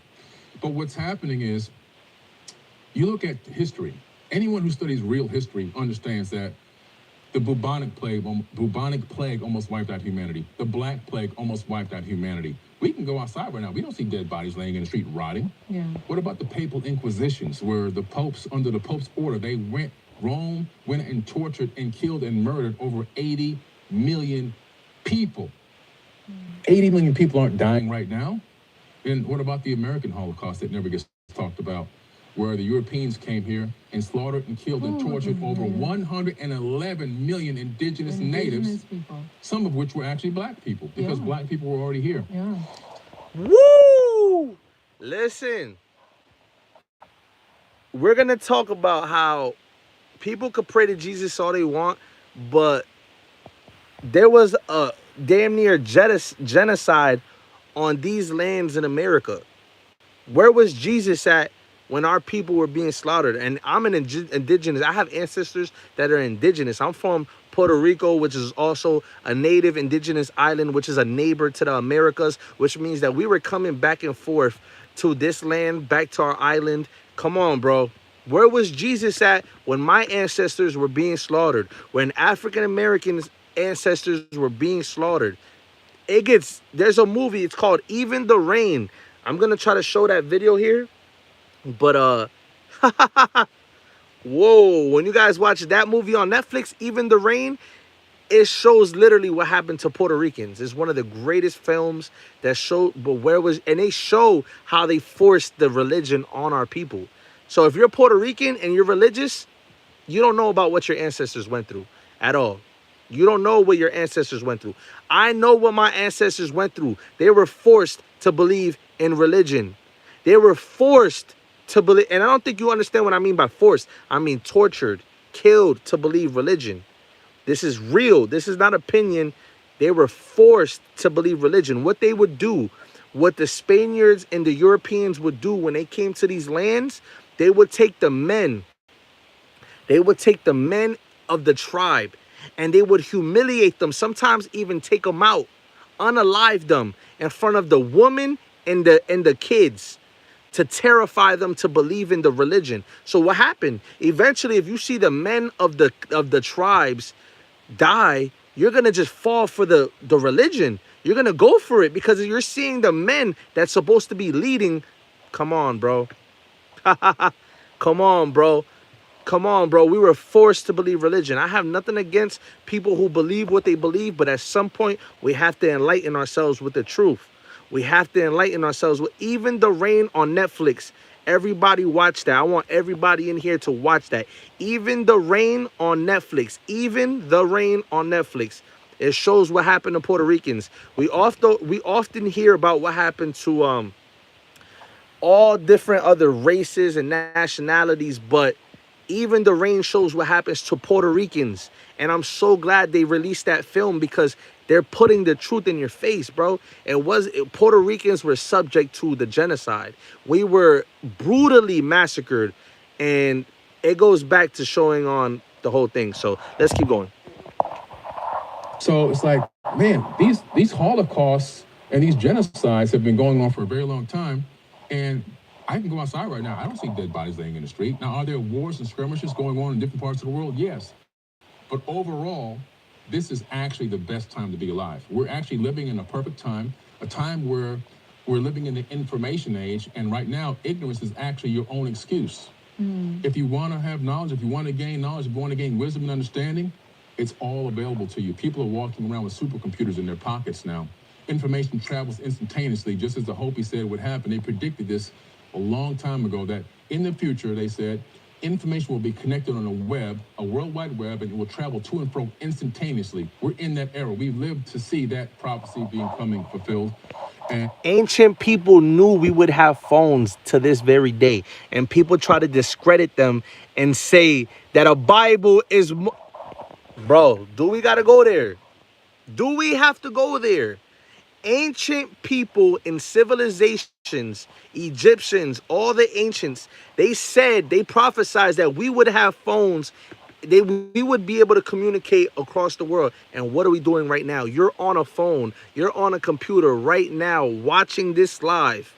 But what's happening is, you look at history. Anyone who studies real history understands that the bubonic plague almost wiped out humanity. The Black Plague almost wiped out humanity. We can go outside right now. We don't see dead bodies laying in the street rotting. Yeah. What about the papal inquisitions, where the popes, under the Pope's order, Rome went and tortured and killed and murdered over 80 million people. 80 million people aren't dying right now. And what about the American Holocaust that never gets talked about, where the Europeans came here and slaughtered and killed and tortured over 111 million indigenous natives, people. Some of which were actually black people, because black people were already here. Yeah. Woo! Listen, we're going to talk about how people could pray to Jesus all they want, but there was a damn near genocide on these lands in America. Where was Jesus at when our people were being slaughtered? And I'm an indigenous. I have ancestors that are indigenous. I'm from Puerto Rico, which is also a native indigenous island, which is a neighbor to the Americas, which means that we were coming back and forth to this land, back to our island. Come on, bro. Where was Jesus at when my ancestors were being slaughtered? When African Americans' ancestors were being slaughtered? There's a movie, it's called Even the Rain. I'm going to try to show that video here. But, whoa, when you guys watch that movie on Netflix, Even the Rain, it shows literally what happened to Puerto Ricans. It's one of the greatest films that and they show how they forced the religion on our people. So if you're Puerto Rican and you're religious, you don't know about what your ancestors went through at all. You don't know what your ancestors went through. I know what my ancestors went through. They were forced to believe in religion. They were forced to believe, and I don't think you understand what I mean by forced. I mean tortured, killed to believe religion. This is real. This is not opinion. They were forced to believe religion. What they would do, what the Spaniards and the Europeans would do when they came to these lands, they would take the men. They would take the men of the tribe and they would humiliate them, sometimes even take them out, unalive them in front of the woman and the kids, to terrify them to believe in the religion. So what happened? Eventually, if you see the men of the tribes die, you're gonna just fall for the religion. You're gonna go for it because you're seeing the men that's supposed to be leading. Come on, bro. Come on, bro. Come on, bro. We were forced to believe religion. I have nothing against people who believe what they believe, but at some point, we have to enlighten ourselves with the truth. We have to enlighten ourselves with Even the Rain on Netflix. Everybody watch that. I want everybody in here to watch that. Even the Rain on Netflix. Even the Rain on Netflix. It shows what happened to Puerto Ricans. We often hear about what happened to all different other races and nationalities, but Even the Rain shows what happens to Puerto Ricans. And I'm so glad they released that film because They're putting the truth in your face, bro. Puerto Ricans were subject to the genocide. We were brutally massacred, and it goes back to showing on the whole thing. So let's keep going. So it's like, man, these holocausts and these genocides have been going on for a very long time, and I can go outside right now. I don't see dead bodies laying in the street. Now, are there wars and skirmishes going on in different parts of the world? Yes. But overall, this is actually the best time to be alive. We're actually living in a perfect time, a time where we're living in the information age, and right now, ignorance is actually your own excuse. If you want to have knowledge, if you want to gain knowledge, if you want to gain wisdom and understanding, it's all available to you. People are walking around with supercomputers in their pockets now. Information travels instantaneously, just as the Hopi said would happen. They predicted this a long time ago, that in the future, they said, information will be connected on a web, a World Wide Web, and it will travel to and fro instantaneously. We're in that era. We've lived to see that prophecy becoming fulfilled. And Ancient people knew we would have phones to this very day, and people try to discredit them and say that a Bible is bro, do we gotta go there? Do we have to go there? Ancient people in civilizations, Egyptians, all the ancients, they prophesied that we would have phones, we would be able to communicate across the world. And what are we doing right now? You're on a phone, you're on a computer right now watching this live,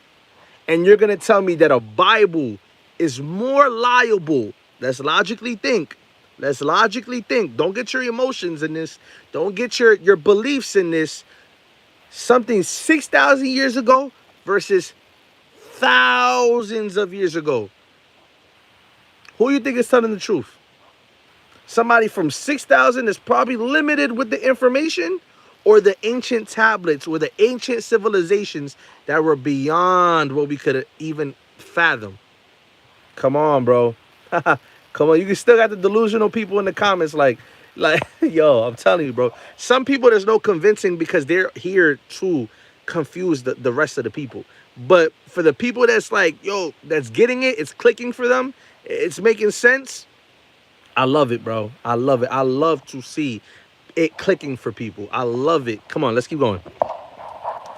and you're gonna tell me that a Bible is more liable? Let's logically think. Don't get your emotions in this. Don't get your beliefs in this. Something 6,000 years ago versus thousands of years ago. Who you think is telling the truth? Somebody from 6,000 is probably limited with the information, or the ancient tablets or the ancient civilizations that were beyond what we could even fathom? Come on, bro. Come on. You still got the delusional people in the comments like, yo, I'm telling you, bro. Some people there's no convincing because they're here to confuse the rest of the people. But for the people that's like, yo, that's getting it, it's clicking for them, it's making sense. I love it, bro. I love it. I love to see it clicking for people. I love it. Come on, let's keep going.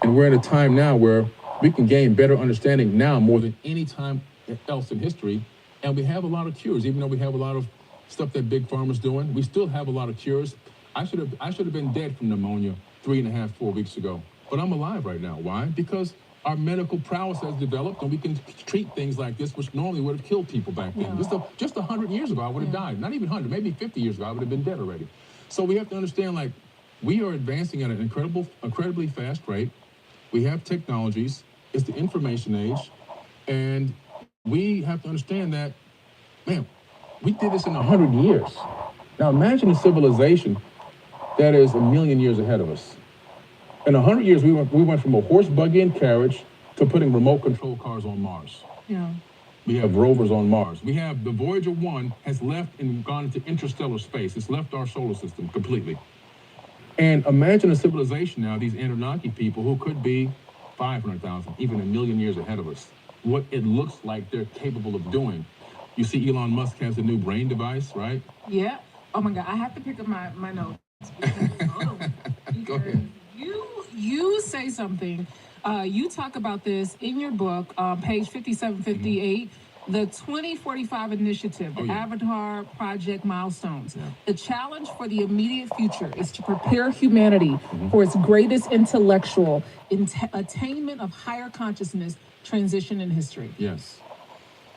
And we're in a time now where we can gain better understanding now more than any time else in history. And we have a lot of cures, even though we have a lot of stuff that big pharma's doing. We still have a lot of cures. I should have been dead from pneumonia 3.5, 4 weeks ago. But I'm alive right now. Why? Because our medical prowess has developed, and we can treat things like this, which normally would have killed people back then. Yeah. Just 100 years ago, I would have died. Not even 100, maybe 50 years ago, I would have been dead already. So we have to understand, like, we are advancing at an incredibly fast rate. We have technologies. It's the information age. And we have to understand that, man, we did this in 100 years. Now imagine a civilization that is 1,000,000 years ahead of us. In 100 years, we went from a horse, buggy, and carriage to putting remote control cars on Mars. Yeah. We have rovers on Mars. We have the Voyager 1 has left and gone into interstellar space. It's left our solar system completely. And imagine a civilization now, these Anunnaki people who could be 500,000, even 1,000,000 years ahead of us. What it looks like they're capable of doing. You see Elon Musk has a new brain device, right? Yeah. Oh my God, I have to pick up my notes. Go ahead. You say something. You talk about this in your book, page 5758, the 2045 initiative, the Avatar Project milestones. Yeah. The challenge for the immediate future is to prepare humanity for its greatest intellectual attainment of higher consciousness transition in history. Yes.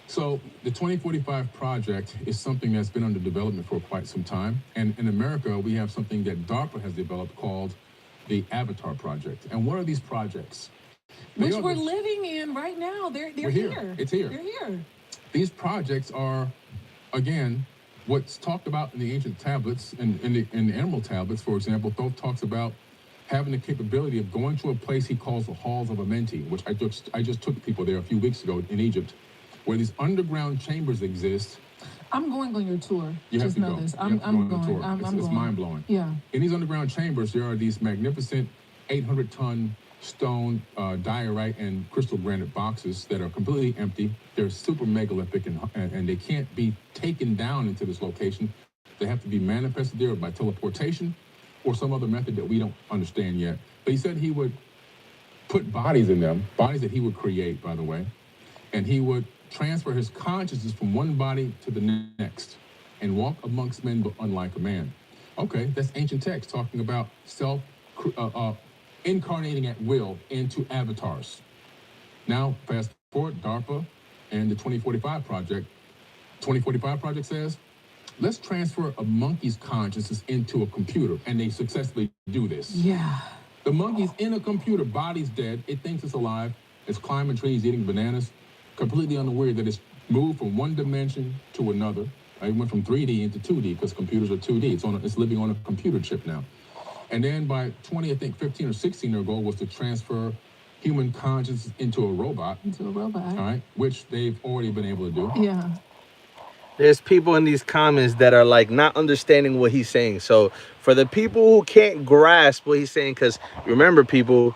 So the 2045 project is something that's been under development for quite some time. And in America, we have something that DARPA has developed called the Avatar Project. And what are these projects? Which we're living in right now. They're here. It's here. They're here. These projects are, again, what's talked about in the ancient tablets, in the Emerald tablets, for example. Thoth talks about having the capability of going to a place he calls the Halls of Amenti, which I just took people there a few weeks ago in Egypt, where these underground chambers exist. I'm going on your tour. You have Just to know go. this. You have to I'm go on the going. tour. I'm It's going. mind-blowing. Yeah. In these underground chambers, there are these magnificent 800-ton stone, diorite, and crystal granite boxes that are completely empty. They're super megalithic, and they can't be taken down into this location. They have to be manifested there by teleportation or some other method that we don't understand yet. But he said he would put bodies in them, bodies that he would create, by the way, and he would transfer his consciousness from one body to the next and walk amongst men but unlike a man. Okay, that's ancient text talking about incarnating at will into avatars. Now, fast forward, DARPA and the 2045 project. 2045 project says, let's transfer a monkey's consciousness into a computer, and they successfully do this. Yeah. The monkey's in a computer, body's dead, it thinks it's alive, it's climbing trees, eating bananas, completely unaware that it's moved from one dimension to another. It went from 3D into 2D because computers are 2D. It's living on a computer chip now. And then by 15 or 16, their goal was to transfer human consciousness into a robot. Into a robot. All right, which they've already been able to do. Yeah. There's people in these comments that are like not understanding what he's saying. So for the people who can't grasp what he's saying, because remember people,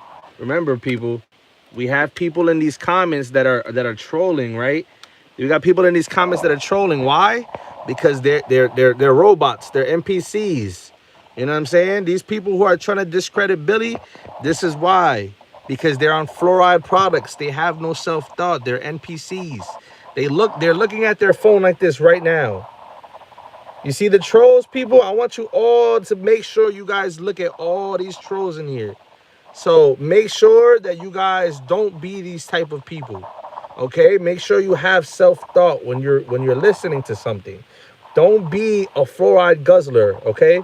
we have people in these comments that are trolling, right? You got people in these comments that are trolling. Why? Because they're robots, they're NPCs. You know what I'm saying? These people who are trying to discredit Billy, this is why. Because they're on fluoride products. They have no self-thought. They're NPCs. They're looking at their phone like this right now. You see the trolls, people? I want you all to make sure you guys look at all these trolls in here. So make sure that you guys don't be these type of people. Okay? Make sure you have self-thought when you're listening to something. Don't be a fluoride guzzler, okay?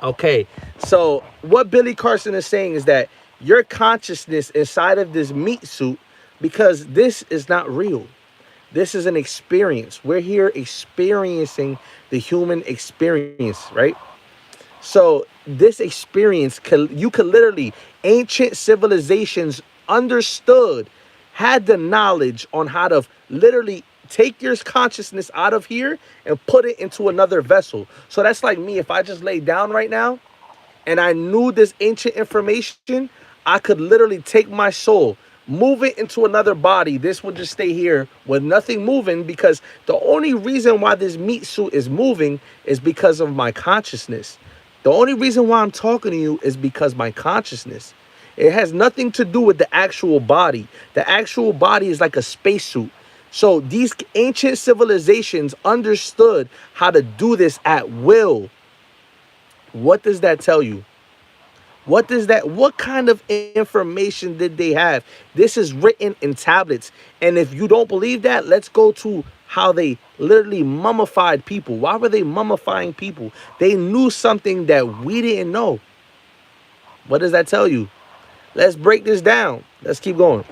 Okay. So what Billy Carson is saying is that your consciousness inside of this meat suit, because this is not real. This is an experience. We're here experiencing the human experience, right? So this experience, you could literally, ancient civilizations understood, had the knowledge on how to literally take your consciousness out of here and put it into another vessel. So that's like me. If I just lay down right now and I knew this ancient information, I could literally take my soul, move it into another body. This would just stay here with nothing moving, because the only reason why this meat suit is moving is because of my consciousness. The only reason why I'm talking to you is because my consciousness. It has nothing to do with the actual body. The actual body is like a spacesuit. So these ancient civilizations understood how to do this at will. What does that tell you? What kind of information did they have? This is written in tablets. And if you don't believe that, let's go to how they literally mummified people. Why were they mummifying people? They knew something that we didn't know. What does that tell you? Let's break this down. Let's keep going.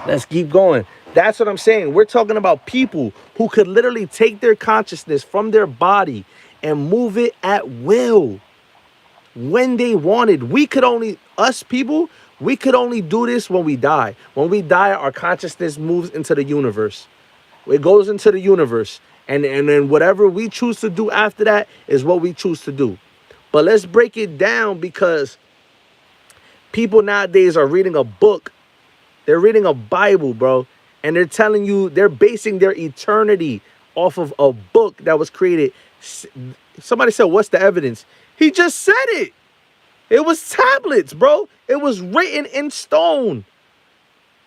Let's keep going. That's what I'm saying. We're talking about people who could literally take their consciousness from their body and move it at will. When they wanted. Us people, we could only do this when we die. When we die, our consciousness moves into the universe. It goes into the universe. And then whatever we choose to do after that is what we choose to do. But let's break it down, because people nowadays are reading a book. They're reading a Bible, bro. And they're telling you, they're basing their eternity off of a book that was created. Somebody said, what's the evidence? He just said it. It was tablets, bro. It was written in stone.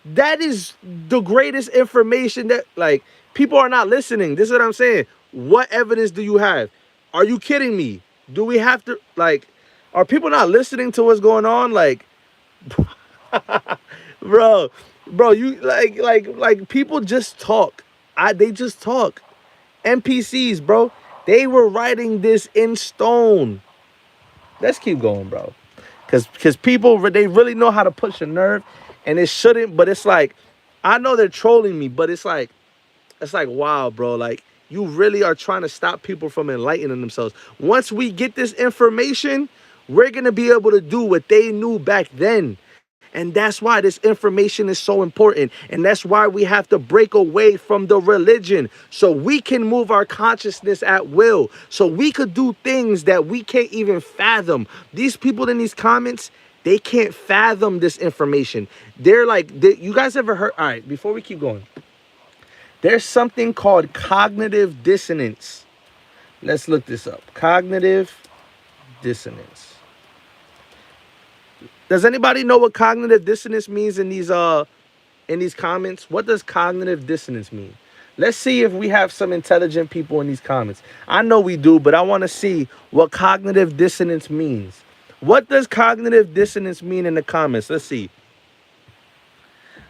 That is the greatest information that, like, people are not listening. This is what I'm saying. What evidence do you have? Are you kidding me? Do we have to, like, are people not listening to what's going on? Like, bro, you like people just talk. They just talk. NPCs, bro. They were writing this in stone. Let's keep going, bro. Because people, they really know how to push a nerve, and it shouldn't, but it's like, I know they're trolling me, but it's like, wow, bro. Like, you really are trying to stop people from enlightening themselves. Once we get this information, we're going to be able to do what they knew back then. And that's why this information is so important. And that's why we have to break away from the religion, so we can move our consciousness at will, so we could do things that we can't even fathom. These people in these comments, they can't fathom this information. They're like, you guys ever heard? All right, before we keep going, there's something called cognitive dissonance. Let's look this up. Cognitive dissonance. Does anybody know what cognitive dissonance means in these comments? What does cognitive dissonance mean? Let's see if we have some intelligent people in these comments. I know we do, but I want to see what cognitive dissonance means. What does cognitive dissonance mean in the comments? Let's see.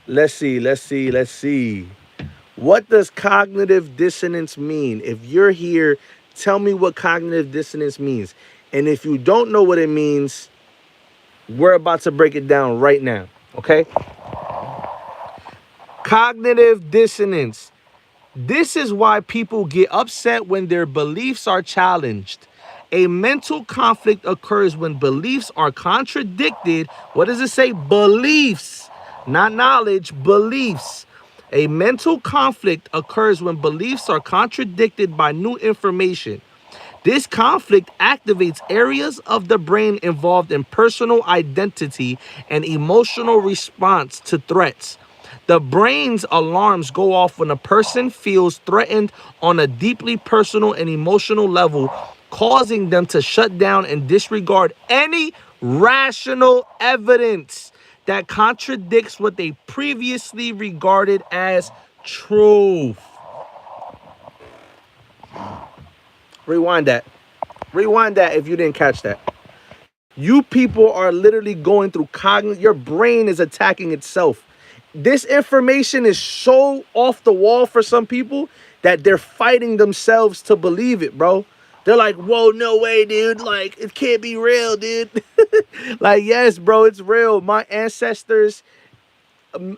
Let's see. What does cognitive dissonance mean? If you're here, tell me what cognitive dissonance means. And if you don't know what it means, we're about to break it down right now, okay? Cognitive dissonance. This is why people get upset when their beliefs are challenged. A mental conflict occurs when beliefs are contradicted. What does it say? Beliefs, not knowledge, beliefs. A mental conflict occurs when beliefs are contradicted by new information. This conflict activates areas of the brain involved in personal identity and emotional response to threats. The brain's alarms go off when a person feels threatened on a deeply personal and emotional level, causing them to shut down and disregard any rational evidence that contradicts what they previously regarded as truth. Rewind that. Rewind that if you didn't catch that. You people are literally going through cognitive. Your brain is attacking itself. This information is so off the wall for some people that they're fighting themselves to believe it, bro. They're like, whoa, no way, dude. Like, it can't be real, dude. Like, yes, bro, it's real. My ancestors,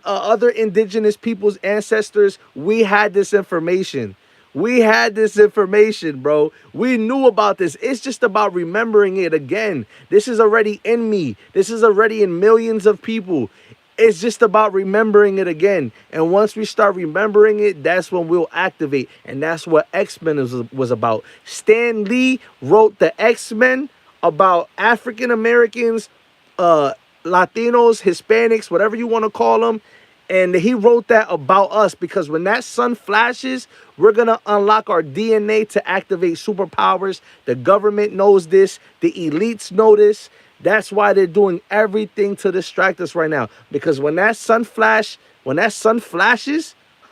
other indigenous people's ancestors, we had this information. We had this information, bro. We knew about this. It's just about remembering it again. This is already in me. This is already in millions of people. It's just about remembering it again. And once we start remembering it, that's when we'll activate. And that's what X-Men was about. Stan Lee wrote the X-Men about African Americans, Latinos, Hispanics, whatever you want to call them. And he wrote that about us because when that sun flashes, we're going to unlock our DNA to activate superpowers. The government knows this. The elites know this. That's why they're doing everything to distract us right now. Because when that sun flashes,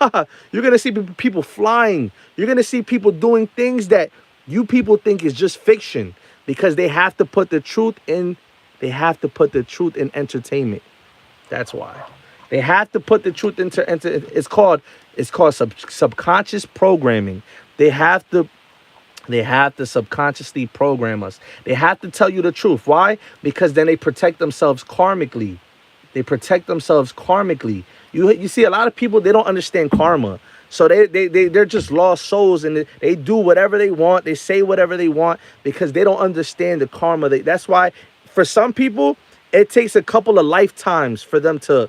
you're going to see people flying. You're going to see people doing things that you people think is just fiction because they have to put the truth in. They have to put the truth in entertainment. That's why. They have to put the truth into it's called subconscious programming. They have to subconsciously program us. They have to tell you the truth. Why? Because then they protect themselves karmically. You see a lot of people, they don't understand karma. So they're just lost souls and they do whatever they want. They say whatever they want because they don't understand the karma. That's why for some people, it takes a couple of lifetimes for them to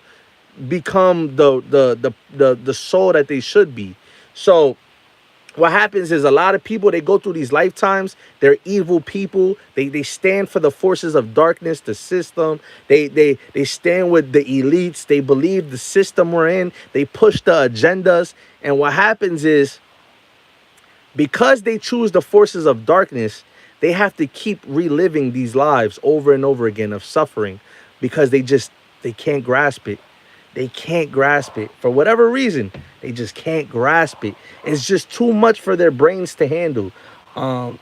become the soul that they should be. So what happens is a lot of people, they go through these lifetimes. They're evil people. They stand for the forces of darkness, the system. They stand with the elites. They believe the system we're in. They push the agendas. And what happens is because they choose the forces of darkness, they have to keep reliving these lives over and over again of suffering because they can't grasp it. They can't grasp it. For whatever reason, they just can't grasp it. It's just too much for their brains to handle. But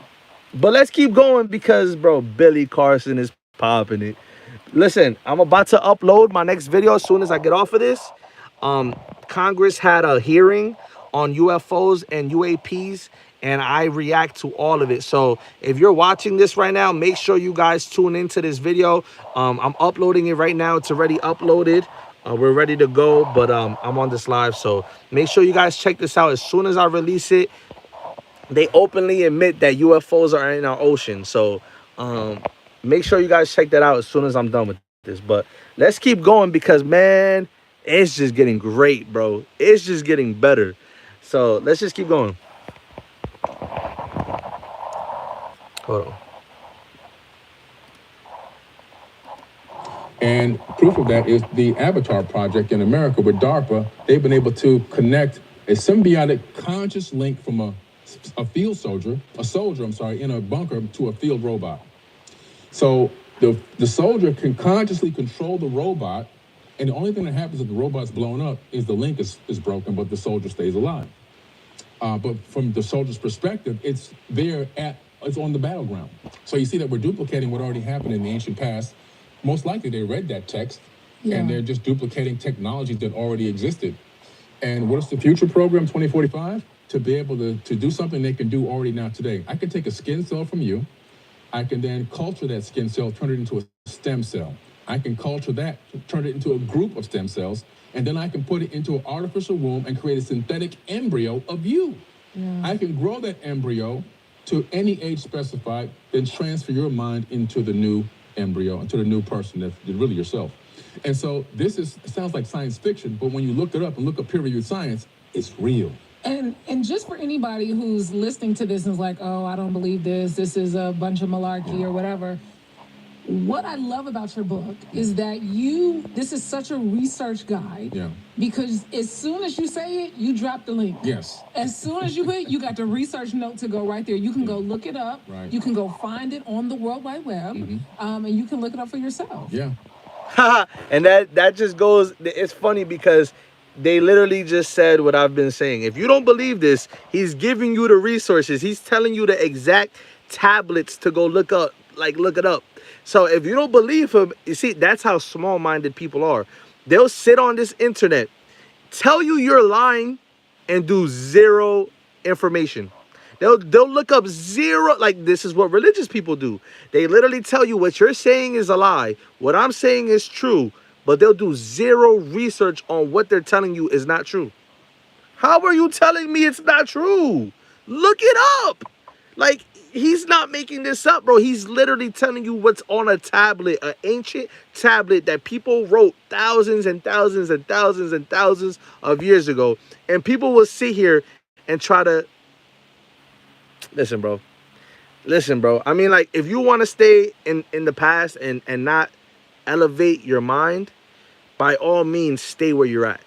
let's keep going because, bro, Billy Carson is popping it. Listen, I'm about to upload my next video as soon as I get off of this. Congress had a hearing on UFOs and UAPs, and I react to all of it. So if you're watching this right now, make sure you guys tune into this video. I'm uploading it right now. It's already uploaded. We're ready to go, but I'm on this live, so make sure you guys check this out. As soon as I release it, they openly admit that UFOs are in our ocean, so make sure you guys check that out as soon as I'm done with this. But let's keep going because, man, it's just getting great, bro. It's just getting better. So let's just keep going. Hold on. And proof of that is the Avatar project in America with DARPA. They've been able to connect a symbiotic conscious link from a soldier in a bunker to a field robot. So the soldier can consciously control the robot, and the only thing that happens if the robot's blown up is the link is broken, but the soldier stays alive. But from the soldier's perspective, it's on the battleground. So you see that we're duplicating what already happened in the ancient past. Most likely they read that text, and they're just duplicating technology that already existed. And what's the future program 2045? To be able to do something they can do already now today. I can take a skin cell from you. I can then culture that skin cell, turn it into a stem cell. I can culture that, turn it into a group of stem cells, and then I can put it into an artificial womb and create a synthetic embryo of you. I can grow that embryo to any age specified, then transfer your mind into the new embryo, into the new person that's really yourself. And so it sounds like science fiction, but when you look it up and look up peer-reviewed science, it's real. And just for anybody who's listening to this and is like, oh, I don't believe this is a bunch of malarkey or whatever. What I love about your book is that this is such a research guide. Yeah. Because as soon as you say it, you drop the link. Yes. As soon as you got the research note to go right there. You can go look it up. Right. You can go find it on the World Wide Web. And you can look it up for yourself. Yeah. And that just goes, it's funny because they literally just said what I've been saying. If you don't believe this, he's giving you the resources. He's telling you the exact tablets to go look it up. So if you don't believe him, you see, that's how small-minded people are. They'll sit on this internet, tell you you're lying, and do zero information. They'll look up zero, like this is what religious people do. They literally tell you what you're saying is a lie. What I'm saying is true, but they'll do zero research on what they're telling you is not true. How are you telling me it's not true? Look it up. Like, he's not making this up, bro. He's literally telling you what's on a tablet, an ancient tablet that people wrote thousands and thousands and thousands and thousands of years ago. And people will sit here and try to... Listen, bro. I mean, like, if you want to stay in the past and not elevate your mind, by all means, stay where you're at.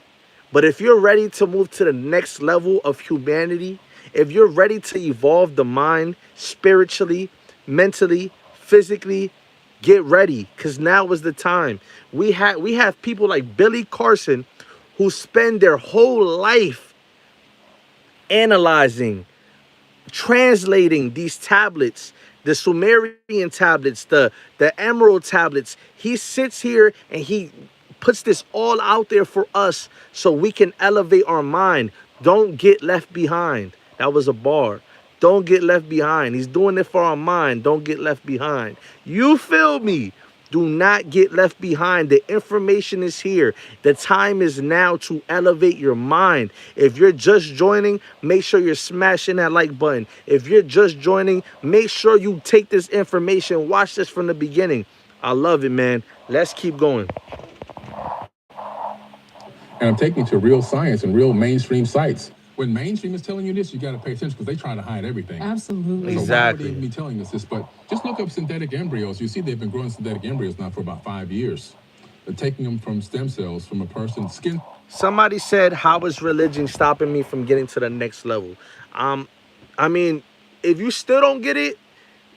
But if you're ready to move to the next level of humanity, if you're ready to evolve the mind spiritually, mentally, physically, get ready, because now is the time. We have people like Billy Carson who spend their whole life analyzing, translating these tablets, the Sumerian tablets, the Emerald tablets. He sits here and he puts this all out there for us so we can elevate our mind. Don't get left behind. That was a bar. Don't get left behind. He's doing it for our mind. Don't get left behind. You feel me? Do not get left behind. The information is here. The time is now to elevate your mind. If you're just joining, make sure you're smashing that like button. If you're just joining, make sure you take this information. Watch this from the beginning. I love it, man. Let's keep going. And I'm taking you to real science and real mainstream sites. When mainstream is telling you this, you got to pay attention because they try to hide everything. Absolutely. So why would they even be telling us this? But just look up synthetic embryos. You see they've been growing synthetic embryos now for about 5 years. They're taking them from stem cells from a person's skin. Somebody said, how is religion stopping me from getting to the next level? I mean, if you still don't get it,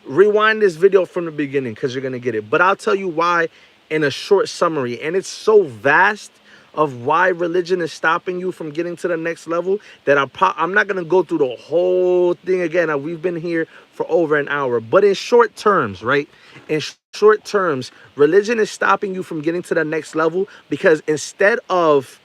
rewind this video from the beginning because you're going to get it. But I'll tell you why in a short summary. And it's so vast of why religion is stopping you from getting to the next level that I'm not going to go through the whole thing again. We've been here for over an hour. But in short terms, right? In short terms, religion is stopping you from getting to the next level because instead of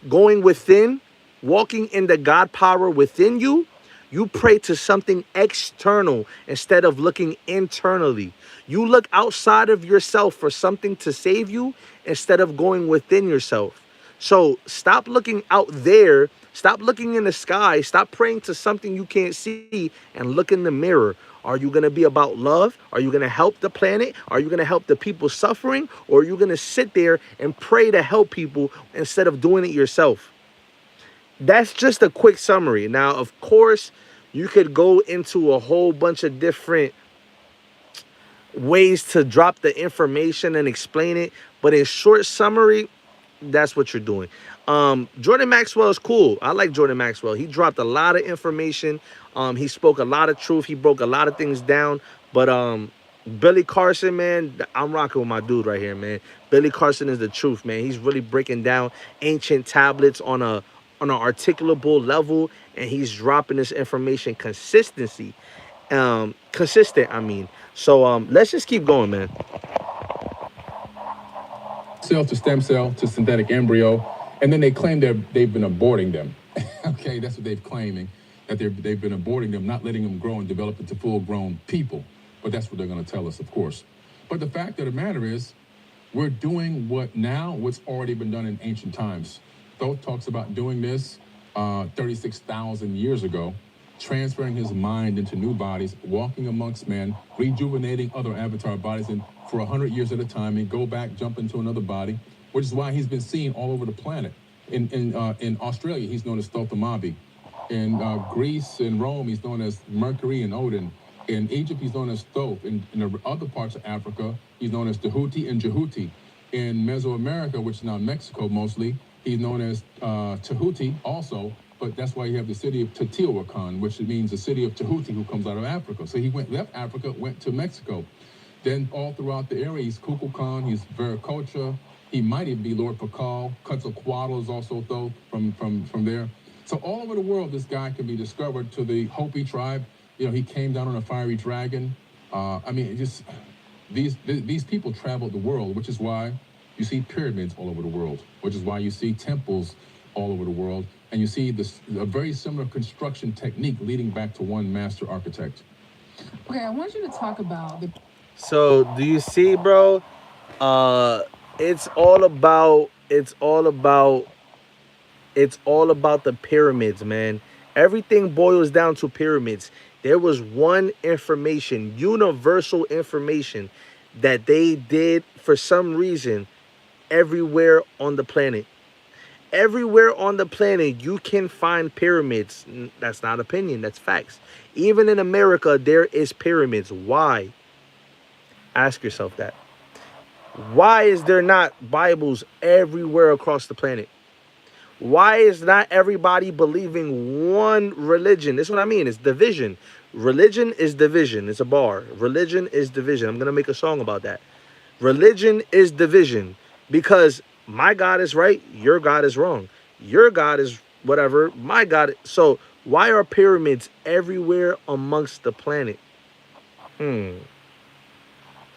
going within, walking in the God power within you, you pray to something external instead of looking internally. You look outside of yourself for something to save you instead of going within yourself. So stop looking out there. Stop looking in the sky. Stop praying to something you can't see and look in the mirror. Are you going to be about love? Are you going to help the planet? Are you going to help the people suffering? Or are you going to sit there and pray to help people instead of doing it yourself? That's just a quick summary. Now, of course, you could go into a whole bunch of different ways to drop the information and explain it. But in short summary, that's what you're doing. Jordan Maxwell is cool. I like Jordan Maxwell. He dropped a lot of information. He spoke a lot of truth. He broke a lot of things down. But Billy Carson, man, I'm rocking with my dude right here, man. Billy Carson is the truth, man. He's really breaking down ancient tablets on an articulable level, and he's dropping this information consistent. I mean, so let's just keep going, man. Cell to stem cell to synthetic embryo, and then they claim they've been aborting them. Okay, that's what they've claiming, that they've been aborting them, not letting them grow and develop into full-grown people. But that's what they're going to tell us, of course. But the fact of the matter is, we're doing what's already been done in ancient times. Thoth talks about doing this 36,000 years ago, transferring his mind into new bodies, walking amongst men, rejuvenating other avatar bodies, and for 100 years at a time, and go back, jump into another body, which is why he's been seen all over the planet. In Australia, he's known as Thothamabi. In Greece and Rome, he's known as Mercury and Odin. In Egypt, he's known as Thoth. In the other parts of Africa, he's known as Tahuti and Jehuti. In Mesoamerica, which is now Mexico mostly, he's known as Tahuti also, but that's why you have the city of Teotihuacan, which means the city of Tahuti, who comes out of Africa. So he left Africa, went to Mexico. Then all throughout the area, he's Kukulkan, he's Viracocha, he might even be Lord Pakal. Quetzalcoatl is also Thoth from there. So all over the world, this guy can be discovered. To the Hopi tribe, he came down on a fiery dragon. I mean, these people traveled the world, which is why you see pyramids all over the world, which is why you see temples all over the world, and you see a very similar construction technique leading back to one master architect. Okay, I want you to talk about the. So do you see, bro? Uh, it's all about the pyramids, man. Everything boils down to pyramids. There was one information, universal information, that they did for some reason everywhere on the planet. Everywhere on the planet, you can find pyramids. That's not opinion, that's facts. Even in America, there is pyramids. Why? Ask yourself that. Why is there not Bibles everywhere across the planet? Why is not everybody believing one religion? This is what I mean. It's division. Religion is division. It's a bar. Religion is division. I'm going to make a song about that. Religion is division because my God is right. Your God is wrong. Your God is whatever. My God. So why are pyramids everywhere amongst the planet?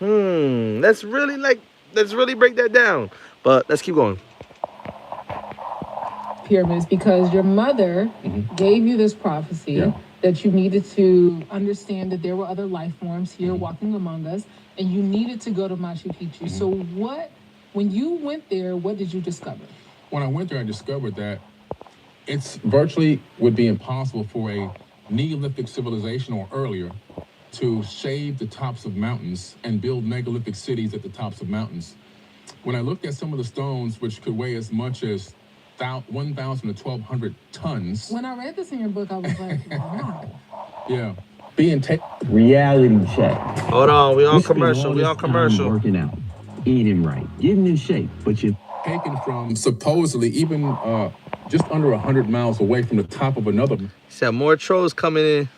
Let's really break that down. But let's keep going. Pyramids because your mother gave you this prophecy that you needed to understand that there were other life forms here walking among us, and you needed to go to Machu Picchu. So when you went there, what did you discover? When I went there, I discovered that it's virtually would be impossible for a Neolithic civilization or earlier to shave the tops of mountains and build megalithic cities at the tops of mountains. When I looked at some of the stones, which could weigh as much as 1,000 to 1,200 tons. When I read this in your book, I was like, wow. Yeah. Reality check. Hold on. We on You spend commercial. all We this on time commercial. working out, eating right, getting in shape, but you Taken from supposedly even just under 100 miles away from the top of another. Said more trolls coming in.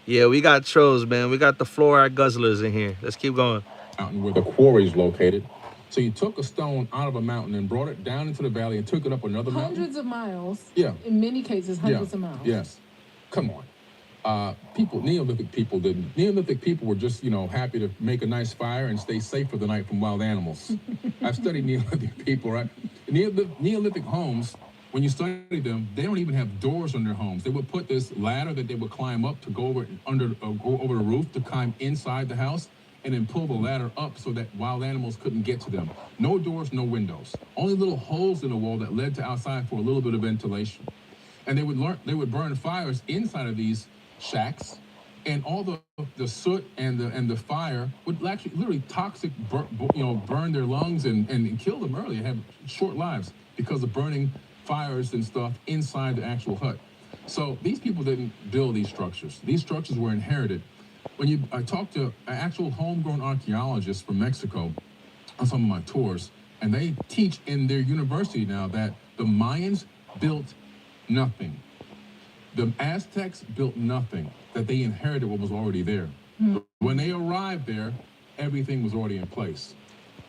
Yeah, we got trolls, man. We got the fluoride guzzlers in here. Let's keep going. Mountain where the quarry is located. So you took a stone out of a mountain and brought it down into the valley and took it up another mountain? Hundreds of miles. Yeah. In many cases, hundreds of miles. Yes. Come on. Neolithic people didn't. Neolithic people were just, happy to make a nice fire and stay safe for the night from wild animals. I've studied Neolithic people, right? Neolithic homes, when you study them, they don't even have doors on their homes. They would put this ladder that they would climb up to go over the roof to climb inside the house, and then pull the ladder up so that wild animals couldn't get to them. No doors, no windows. Only little holes in the wall that led to outside for a little bit of ventilation. And they would burn fires inside of these shacks, and all the soot and the fire would actually literally burn their lungs and kill them early and have short lives because of burning fires and stuff inside the actual hut. So these people didn't build these structures. These structures were inherited. I talked to actual homegrown archaeologists from Mexico on some of my tours, and they teach in their university now that the Mayans built nothing. The Aztecs built nothing, that they inherited what was already there. When they arrived there, everything was already in place.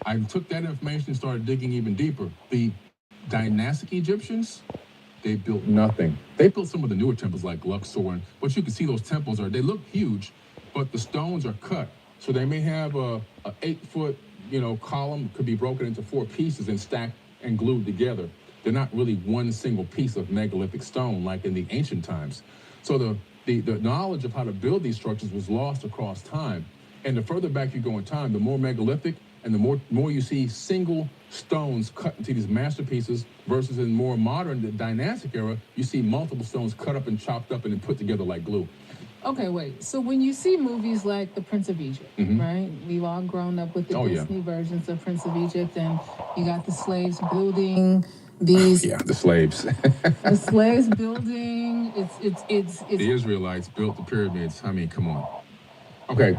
I took that information and started digging even deeper. The dynastic Egyptians, they built nothing. They built some of the newer temples like Luxor, but you can see those temples they look huge, but the stones are cut. So they may have a 8-foot, column could be broken into 4 pieces and stacked and glued together. They're not really one single piece of megalithic stone like in the ancient times. So the knowledge of how to build these structures was lost across time. And the further back you go in time, the more megalithic and the more you see single stones cut into these masterpieces versus in more modern, the dynastic era, you see multiple stones cut up and chopped up and then put together like glue. Okay, wait. So when you see movies like The Prince of Egypt, right? We've all grown up with the Disney versions of Prince of Egypt, and you got the slaves building these. Yeah, the slaves. The slaves building. It's. The Israelites built the pyramids. I mean, come on. Okay.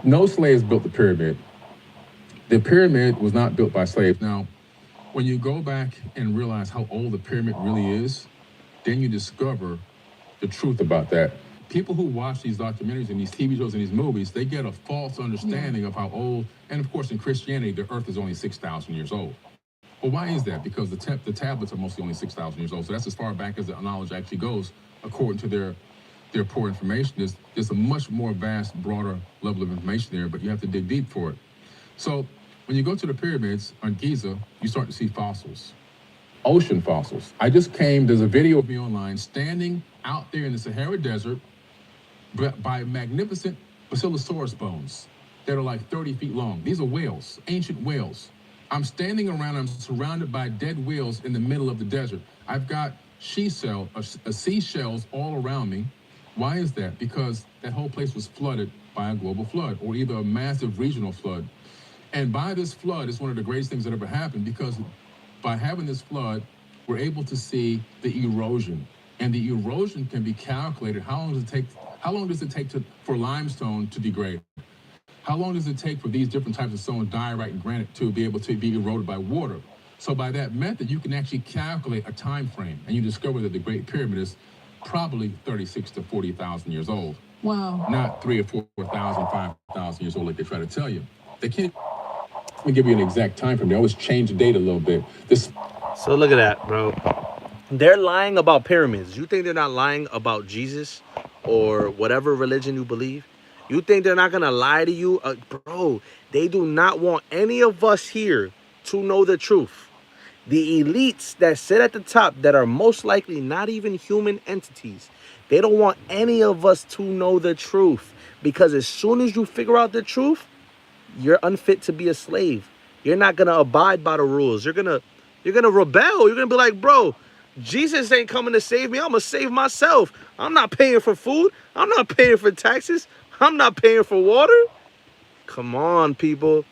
No slaves built the pyramid. The pyramid was not built by slaves. Now, when you go back and realize how old the pyramid really is, then you discover the truth about that. People who watch these documentaries and these TV shows and these movies, they get a false understanding of how old, and of course in Christianity, the earth is only 6,000 years old. Well, why is that? Because the tablets are mostly only 6,000 years old. So that's as far back as the knowledge actually goes, according to their poor information. There's a much more vast, broader level of information there, but you have to dig deep for it. So when you go to the pyramids on Giza, you start to see fossils, ocean fossils. There's a video of me online standing out there in the Sahara Desert by magnificent basilosaurus bones that are like 30 feet long. These are whales, ancient whales. I'm standing around, I'm surrounded by dead whales in the middle of the desert. I've got seashells all around me. Why is that? Because that whole place was flooded by a global flood or either a massive regional flood. And by this flood, it's one of the greatest things that ever happened, because by having this flood, we're able to see the erosion. And the erosion can be calculated. How long does it take for limestone to degrade? How long does it take for these different types of stone, diorite and granite, to be able to be eroded by water? So by that method, you can actually calculate a time frame, and you discover that the Great Pyramid is probably 36 to 40,000 years old. Wow. Not 3,000 or 4,000, 5,000 years old like they try to tell you. They can't give you an exact time frame. They always change the date a little bit. So look at that, bro. They're lying about pyramids. You think they're not lying about Jesus or whatever religion you believe? You think they're not going to lie to you? Bro, they do not want any of us here to know the truth. The elites that sit at the top that are most likely not even human entities, they don't want any of us to know the truth, because as soon as you figure out the truth, you're unfit to be a slave. You're not going to abide by the rules. You're going to rebel. You're going to be like, bro, Jesus ain't coming to save me. I'm going to save myself. I'm not paying for food. I'm not paying for taxes. I'm not paying for water. Come on, people.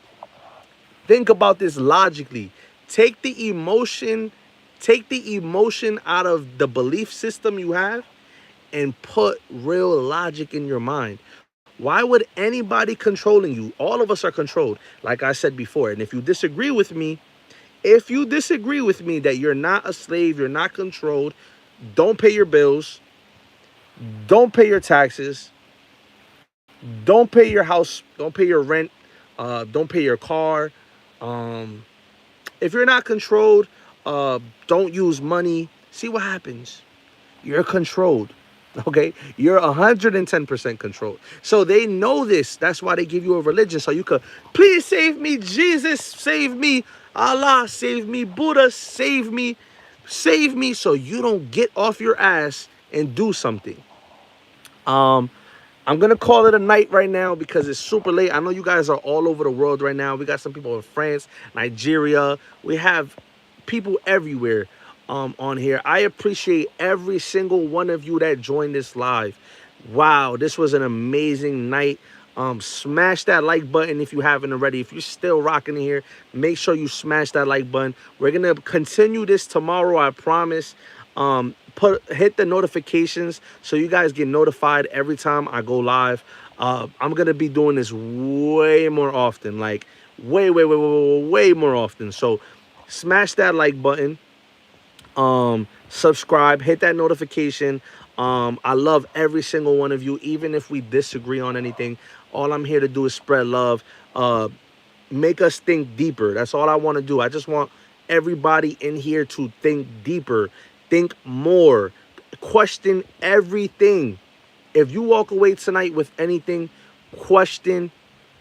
Think about this logically. Take the emotion out of the belief system you have and put real logic in your mind. Why would anybody controlling you? All of us are controlled, like I said before. And if you disagree with me that you're not a slave, you're not controlled, don't pay your bills, don't pay your taxes, don't pay your house, don't pay your rent, don't pay your car. If you're not controlled, don't use money. See what happens. You're controlled. Okay? You're 110% controlled. So they know this. That's why they give you a religion. So you could, please save me, Jesus, save me, Allah, save me, Buddha, save me, so you don't get off your ass and do something. I'm going to call it a night right now because it's super late. I know you guys are all over the world right now. We got some people in France, Nigeria. We have people everywhere on here. I appreciate every single one of you that joined this live. Wow, this was an amazing night. Smash that like button if you haven't already. If you're still rocking in here, make sure you smash that like button. We're going to continue this tomorrow, I promise. Hit the notifications so you guys get notified every time I go live. I'm gonna be doing this way more often, like way more often. So smash that like button. Subscribe, hit that notification. I love every single one of you, even if we disagree on anything. All I'm here to do is spread love, make us think deeper. That's all I want to do. I just want everybody in here to think deeper, think more, question everything. If you walk away tonight with anything, question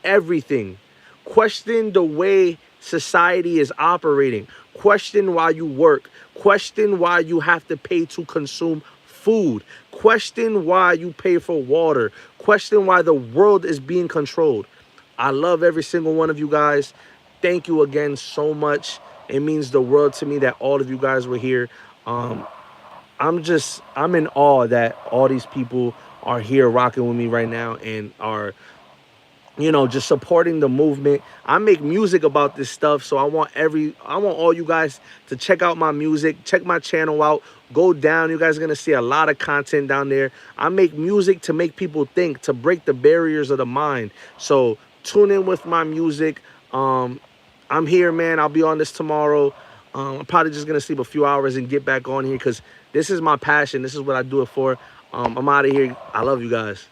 everything. Question the way society is operating. Question why you work. Question why you have to pay to consume food. Question why you pay for water. Question why the world is being controlled. I love every single one of you guys. Thank you again so much. It means the world to me that all of you guys were here. Um, I'm in awe that all these people are here rocking with me right now and are, just supporting the movement. I make music about this stuff, so I want all you guys to check out my music, check my channel out, go down. You guys are gonna see a lot of content down there. I make music to make people think, to break the barriers of the mind. So tune in with my music. I'm here, man. I'll be on this tomorrow. I'm probably just gonna sleep a few hours and get back on here because this is my passion. This is what I do it for. I'm out of here. I love you guys.